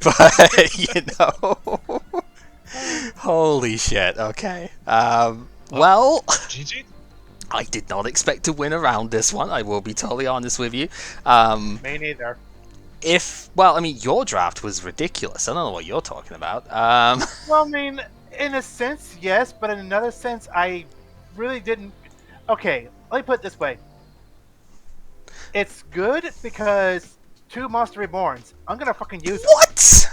But, you know... Holy shit, okay. Well... GG? I did not expect to win around this one, I will be totally honest with you. Me neither. Well, I mean, your draft was ridiculous. I don't know what you're talking about. Well, I mean, In a sense, yes, but in another sense, I really didn't. Okay, let me put it this way: it's good because two Monster Reborns. I'm gonna fucking use them. What?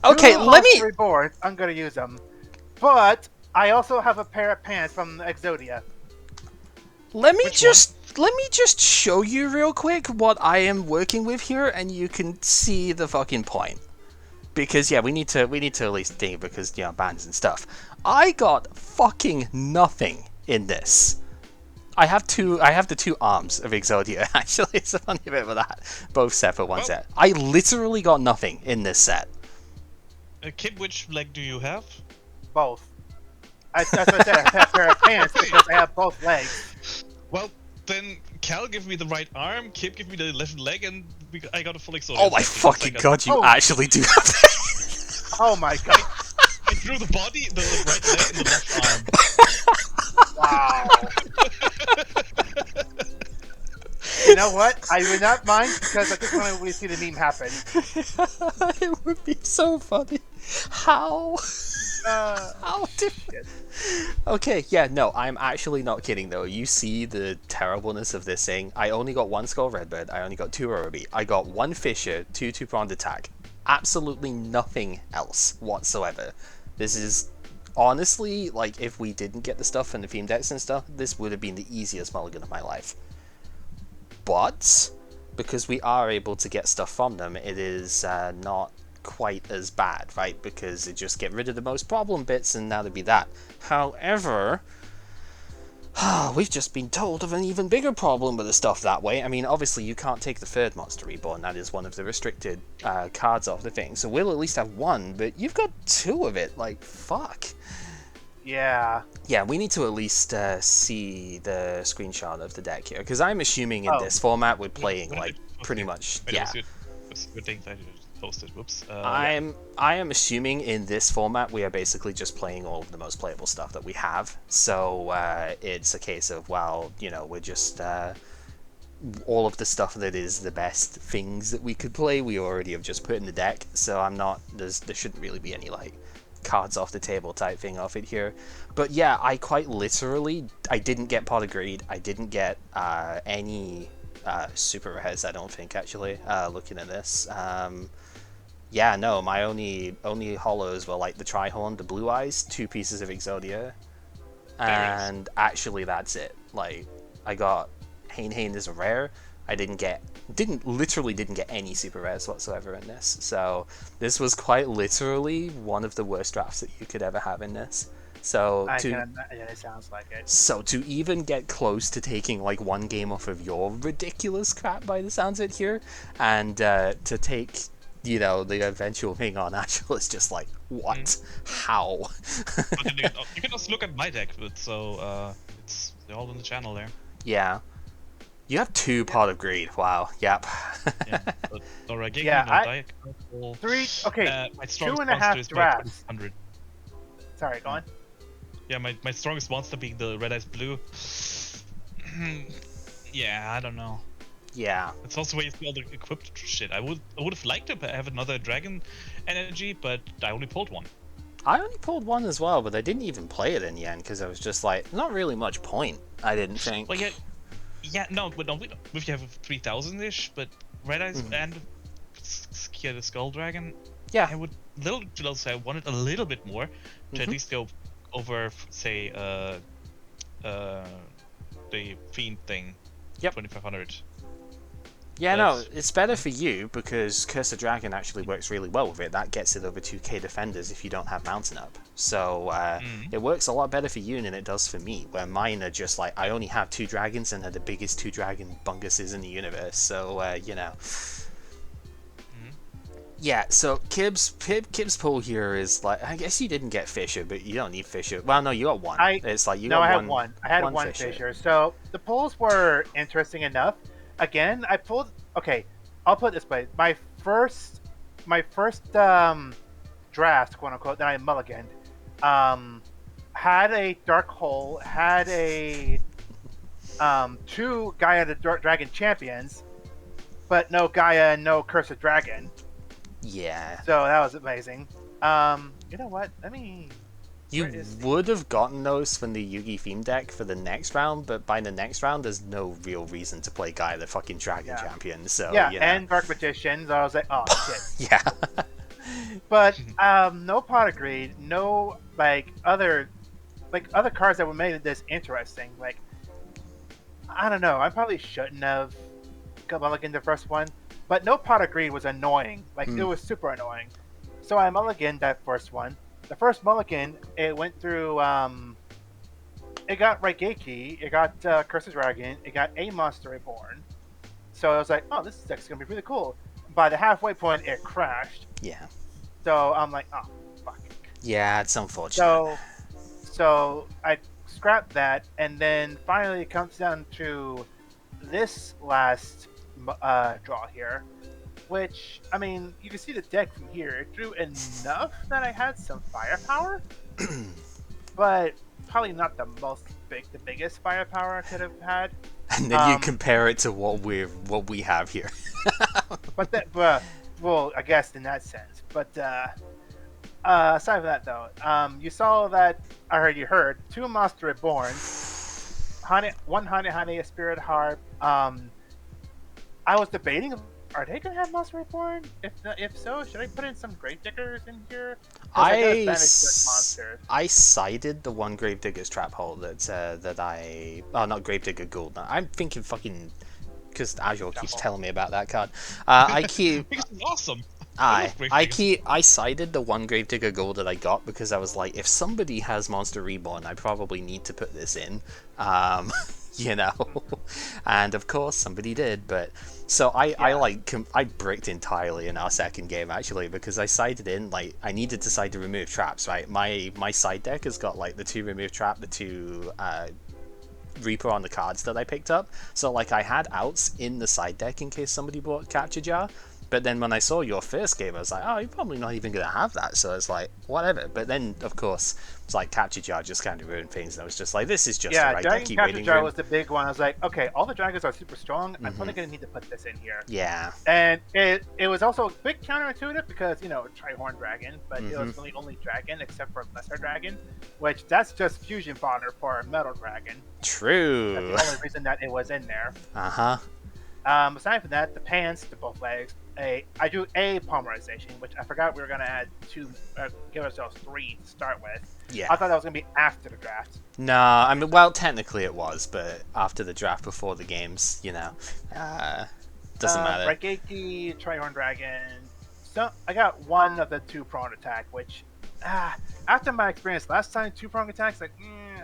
Okay, Two let Monster me Reborns. I'm gonna use them. But I also have a pair of pants from Exodia. let me Which one? just let me just show you real quick what I am working with here, and you can see the fucking point. Because yeah, we need to at least think because bands and stuff. I got fucking nothing in this. I have the two arms of Exodia. Actually, it's a funny bit of that. Both separate one Well, set. I literally got nothing in this set. Kib, which leg do you have? Both. That's what I said. I have a pair of pants because I have both legs. Well, then Cal give me the right arm, Kib give me the left leg, and I got a full Exodia. Oh my set because I fucking got- god, you Oh. actually do have that. Oh my god! I drew the body, the right leg, and the left arm. Wow. You know what? I would not mind because I just want to see the meme happen. It would be so funny. How? How did... Shit. Okay, yeah, no, I'm actually not kidding though. You see the terribleness of this thing. I only got one Skull Redbird, I only got two Orobi, I got one Fisher, two two-pronged attack. Absolutely nothing else whatsoever. This is honestly, like, if we didn't get the stuff from the theme decks and stuff, this would have been the easiest mulligan of my life. But because we are able to get stuff from them, it is not quite as bad, right? Because they just get rid of the most problem bits and that'd be that. However, we've just been told of an even bigger problem with the stuff that way. I mean, obviously you can't take the third Monster Reborn, that is one of the restricted cards of the thing, so we'll at least have one, but you've got two of it, like, fuck. Yeah. Yeah, we need to at least see the screenshot of the deck here, because I'm assuming in Oh. this format we're playing, Wait, like, wait, pretty okay. much, Wait, yeah. what's your thing that I just posted? Whoops. I am assuming in this format we are basically just playing all of the most playable stuff that we have. So it's a case of, well, we're just all of the stuff that is the best things that we could play we already have just put in the deck. So I'm not there shouldn't really be any like cards off the table type thing off it here. But yeah, I quite literally I didn't get Pot of Greed. I didn't get any super rares, I don't think, actually, looking at this. Yeah, no, my only hollows were like the Trihorn, the Blue Eyes, two pieces of Exodia, and actually that's it. Like, I got Hain as a rare. I literally didn't get any super rares whatsoever in this. So this was quite literally one of the worst drafts that you could ever have in this. So Yeah, it sounds like it. so to even get close to taking like one game off of your ridiculous crap by the sounds of it here, and to take the eventual thing on Ajural is just like, what? How? But then you can also look at my deck, but they're all on the channel there. Yeah. You have two Pot of Greed. Wow. Yep. Yeah. But Dora Gigi, Yeah, no Diet Coke, Three. Okay. my strongest 2.5 monster is my drafts. 100. Sorry, go on. Yeah, my strongest monster being the Red Eyes Blue. Yeah, I don't know. Yeah. It's also where you see all the equipped shit. I would have liked to have another dragon energy, but I only pulled one. I only pulled one as well, but I didn't even play it in the end because I was just like, not really much point, I didn't think. Well, no, if you have 3,000-ish, but Red Eyes and the Skull Dragon, Yeah. I would say I wanted a little bit more to at least go over, say, the Fiend thing. Yep. 2,500. Yeah, no, That's- it's better for you because Curse of Dragon actually works really well with it. That gets it over 2k defenders if you don't have Mountain up. So it works a lot better for you than it does for me, where mine are just like, I only have two dragons and they're the biggest two dragon bunguses in the universe. So, Yeah, so Kib's pull here is like, I guess you didn't get Fisher, but you don't need Fisher. Well, no, you got one. It's like you got I one. had one. I had one Fisher. Fisher. So the pulls were interesting enough. Again, I pulled. Okay, I'll put it this way: my first draft, quote unquote, that I mulliganed, had a Dark Hole, had a two Gaia the Dragon champions, but no Gaia and no Cursed Dragon. Yeah. So that was amazing. You know what? Let me Where You is he? would have gotten those from the Yugi theme deck for the next round, but by the next round, there's no real reason to play Guy the fucking Dragon Yeah. Champion. So Yeah, and Dark Magicians. I was like, oh shit. yeah, But no pot of greed, no other cards that would make this interesting. Like I don't know, I probably shouldn't have mulliganed the first one, but no pot of greed was annoying. Like it Mm. was super annoying. So I mulliganed that first one. The first mulligan, it went through. It got Raigeki, it got Curse of Dragon, it got a Monster Reborn. So I was like, oh, this deck's gonna be really cool. By the halfway point, it crashed. yeah, So I'm like, oh, fuck. yeah. It's unfortunate. So, so I scrapped that, and then finally it comes down to this last draw here, which I mean, you can see the deck from here. It drew enough that I had some firepower, but probably not the biggest firepower I could have had. And then you compare it to what we have here. But well, I guess in that sense. But aside from that, though, you saw that you heard two Monster Reborns, one Hane a Spirit Harp. I was debating, are they gonna have Monster Reborn? If so, should I put in some Gravediggers in here? 'Cause I could banish this monster. I sided the one Gravedigger's trap hole not Gravedigger Gold. I'm thinking fucking because Ajural keeps hole. telling me about that card. I keep Because it's awesome. I sided the one Gravedigger Gold that I got because I was like, if somebody has Monster Reborn, I probably need to put this in. You know, and of course somebody did, but so I bricked entirely in our second game actually because I sided in like I needed to side to remove traps, right? My side deck has got like the 2 remove trap, the 2 Reaper on the cards that I picked up, so like I had outs in the side deck in case somebody bought Capture Jar. But then when I saw your first game, I was like, oh, you're probably not even going to have that. So it's like, whatever. But then, of course, it's like Capture Jar just kind of ruined things. And I was just like, this is just the right Dragon decky Capture waiting Jar room. was the big one. I was like, okay, all the dragons are super strong. I'm probably going to need to put this in here. Yeah. And it was also a bit counterintuitive because, Trihorn Dragon, but it was really only Dragon except for Lesser Dragon, which that's just Fusion Fodder for Metal Dragon. True. That's the only reason that it was in there. Uh-huh. Aside from that, the pants to both legs, I drew a polymerization, which I forgot we were going to add 2, give ourselves 3 to start with. Yeah. I thought that was going to be after the draft. No, I mean, well, technically it was, but after the draft, before the games, doesn't matter. Raigeki, Trihorn Dragon. So I got one of the 2-pronged attack, which after my experience last time, 2-pronged attacks, like,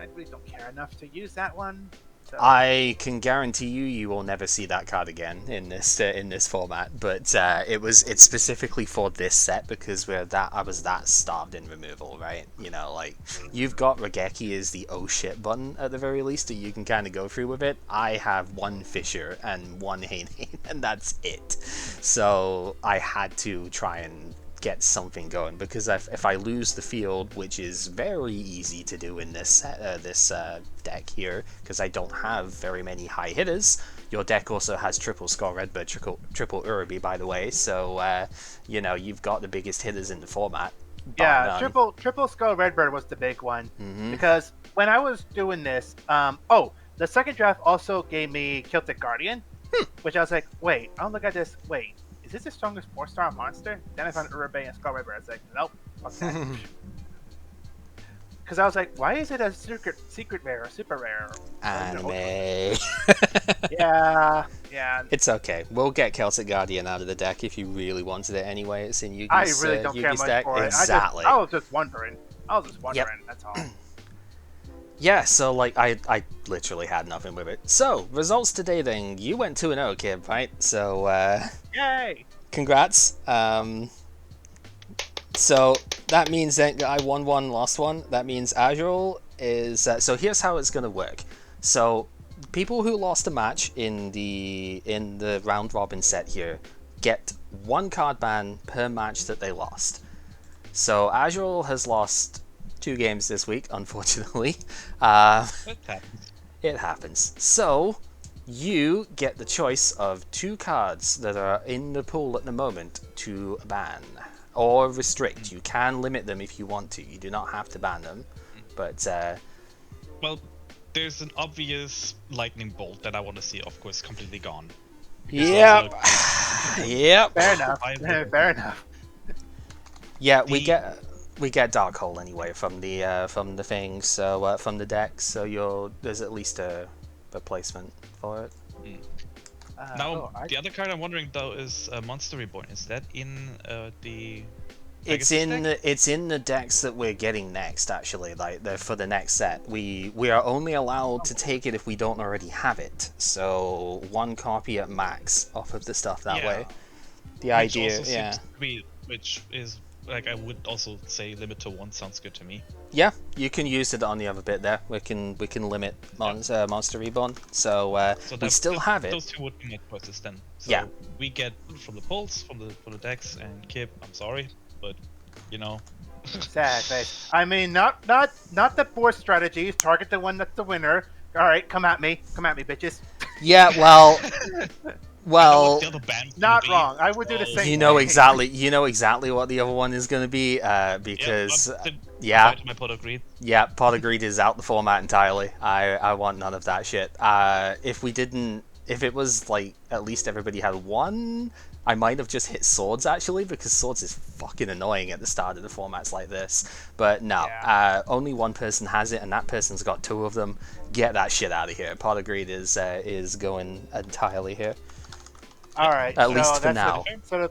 I really don't care enough to use that one. So. I can guarantee you will never see that card again in this format. But it's specifically for this set because I was that starved in removal, right? You've got Raigeki as the oh shit button at the very least that you can kind of go through with it. I have 1 Fisher and 1 Hane, and that's it. So I had to try and get something going because if I lose the field, which is very easy to do in this deck here because I don't have very many high hitters. Your deck also has triple Skull Redbird, triple Urubi, by the way, so you've got the biggest hitters in the format. Yeah, triple Skull Redbird was the big one because when I was doing this, the second draft also gave me Celtic Guardian, which I was like, wait, I'll look at this. Wait, is this the strongest 4-star monster? Then I found Urabe and Skull Redbird. I was like, nope, fuck that. Because I was like, why is it a secret rare or super rare? Anime. Yeah. It's okay. We'll get Celtic Guardian out of the deck if you really wanted it anyway. It's in Yugi's I really don't care much deck. for it. Exactly. I was just wondering. Yep. That's all. Yeah, so I literally had nothing with it. So, results today then. You went 2-0, Kib, right? So, yay! Congrats. So, that means that I won 1, lost 1. That means Ajural is... so, here's how it's going to work. So, people who lost a match in the round robin set here get 1 card ban per match that they lost. So, Ajural has lost 2 games this week, unfortunately. It happens. So, you get the choice of 2 cards that are in the pool at the moment to ban. or restrict. You can limit them if you want to. You do not have to ban them, but Well, there's an obvious lightning bolt that I want to see, of course, completely gone. Because those yep, are yep, Fair enough. viable. Fair enough. yeah. The We get dark hole anyway from the thing, so from the deck. So there's at least a replacement for it. Now, the other card I'm wondering though is Monster Reborn. Is that in the It's Pegasus in deck? it's in the decks that we're getting next. Actually, like for the next set, we are only allowed to take it if we don't already have it. So one copy at max off of the stuff that Yeah. way. The Which idea, also yeah, seems to be, which is like I would also say limit to one sounds good to me. yeah, you can use it on the other bit there. We can limit Monster Reborn. So, So we still have it. Those two would be my choices then. So Yeah. we get from the pulse, from the decks, and Kip. I'm sorry, but you know. Sad face. I mean, not the force strategies. Target the one that's the winner. All right, come at me, bitches. Yeah, well, I know well, what the other band's Not gonna be, wrong. I would do the so- same. you know exactly what the other one is going to be, because yeah. Right, my pot agreed. Yeah, Pot of Greed is out the format entirely. I want none of that shit. If it was like at least everybody had one, I might have just hit Swords actually, because Swords is fucking annoying at the start of the formats like this. But no, only one person has it, and that person's got two of them. Get that shit out of here. Pot of Greed is going entirely here. All right, At so least for that's now.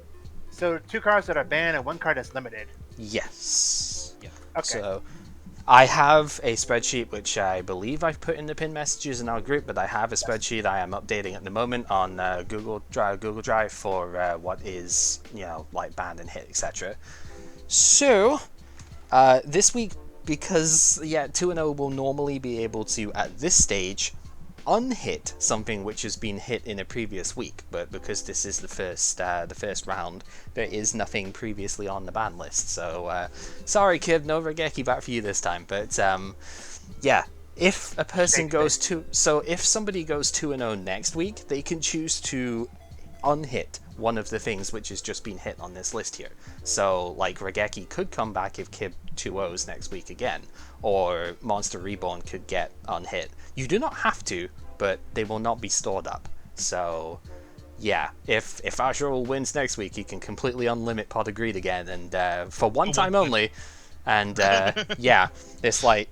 So two cards that are banned and one card that's limited. Yes. Yeah. Okay. So I have a spreadsheet which I believe I've put in the pin messages in our group, but I have a spreadsheet I am updating at the moment on Google Drive for what is, like banned and hit, etc. So this week, because 2-0 will normally be able to at this stage unhit something which has been hit in a previous week, but because this is the first round, there is nothing previously on the ban list. So sorry, kid, no Regeki back for you this time. But yeah, if a person if somebody goes 2-0 next week, they can choose to unhit one of the things which has just been hit on this list here. So, like, Regeki could come back if Kib 2-0s next week again, or Monster Reborn could get unhit. You do not have to, but they will not be stored up. So, yeah, if Ajural wins next week, he can completely unlimit Pot of Greed again, and for one time only. And yeah, it's like,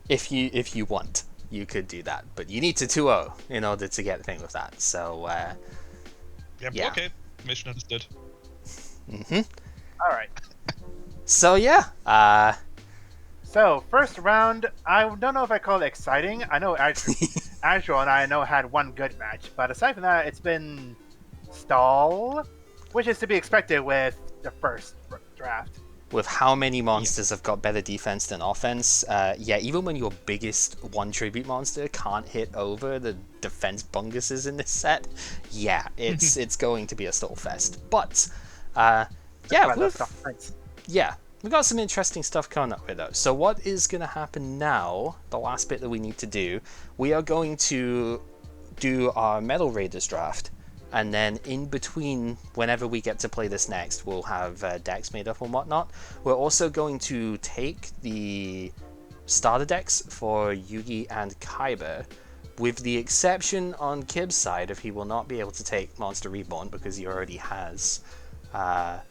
if you want, you could do that, but you need to 2-0 in order to get the thing with that. So yeah. Okay. Mission understood. All right. So yeah. So first round, I don't know if I call it exciting. I know Ajural and I had one good match, but aside from that, it's been stall, which is to be expected with the first draft. With how many monsters have got better defense than offense, yeah, even when your biggest one tribute monster can't hit over the defense bunguses in this set, yeah, it's going to be a stall fest. But yeah, we've got some interesting stuff coming up with those. So what is going to happen now, the last bit that we need to do, we are going to do our Metal Raiders draft, and then in between, whenever we get to play this next, we'll have decks made up and whatnot. We're also going to take the starter decks for Yugi and Kaiba, with the exception on Kib's side if he will not be able to take Monster Reborn because he already has, One,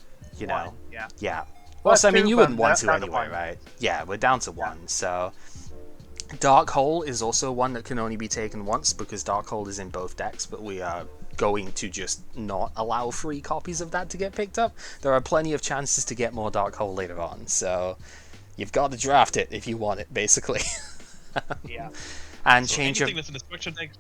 yeah. Well, so, I mean, you wouldn't want to down to anyway, one. right? Yeah, we're down to one, so... Dark Hole is also one that can only be taken once, because Dark Hole is in both decks, but we are going to just not allow free copies of that to get picked up. There are plenty of chances to get more Dark Hole later on, so you've got to draft it if you want it, basically. Yeah. And So Change of... anything that's in the structure deck,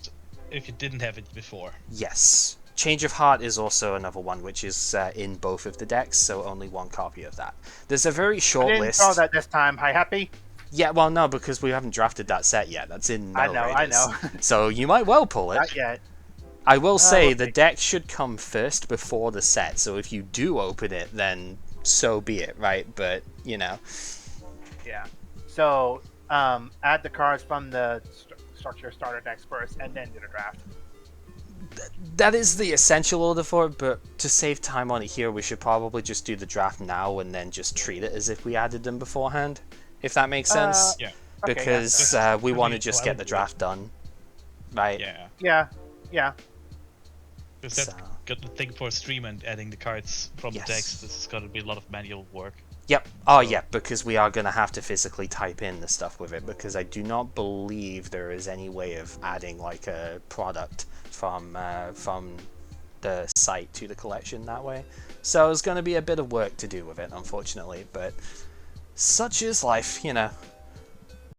if you didn't have it before. Yes. Change of Heart is also another one, which is in both of the decks, so only one copy of that. There's a very I short didn't list. draw that this time. Hi, happy? Yeah, well, no, because we haven't drafted that set yet. That's in Metal I Raiders. know. So you might well pull it. Not yet. I will say we'll the see. deck should come first before the set, so if you do open it, then so be it, right? But, Yeah. So, add the cards from the structure starter decks first, and then do the draft. that is the essential order for it, but to save time on it here, we should probably just do the draft now and then just treat it as if we added them beforehand, if that makes sense. Yeah. Okay, Because we want to just get the draft done, right? Yeah. yeah. Because So, that's got the thing for stream and adding the cards from Yes. the text. This is gonna be a lot of manual work. yep. Oh, yeah, because we are going to have to physically type in the stuff with it, because I do not believe there is any way of adding like a product from the site to the collection that way. So it's going to be a bit of work to do with it, unfortunately, but such is life, you know.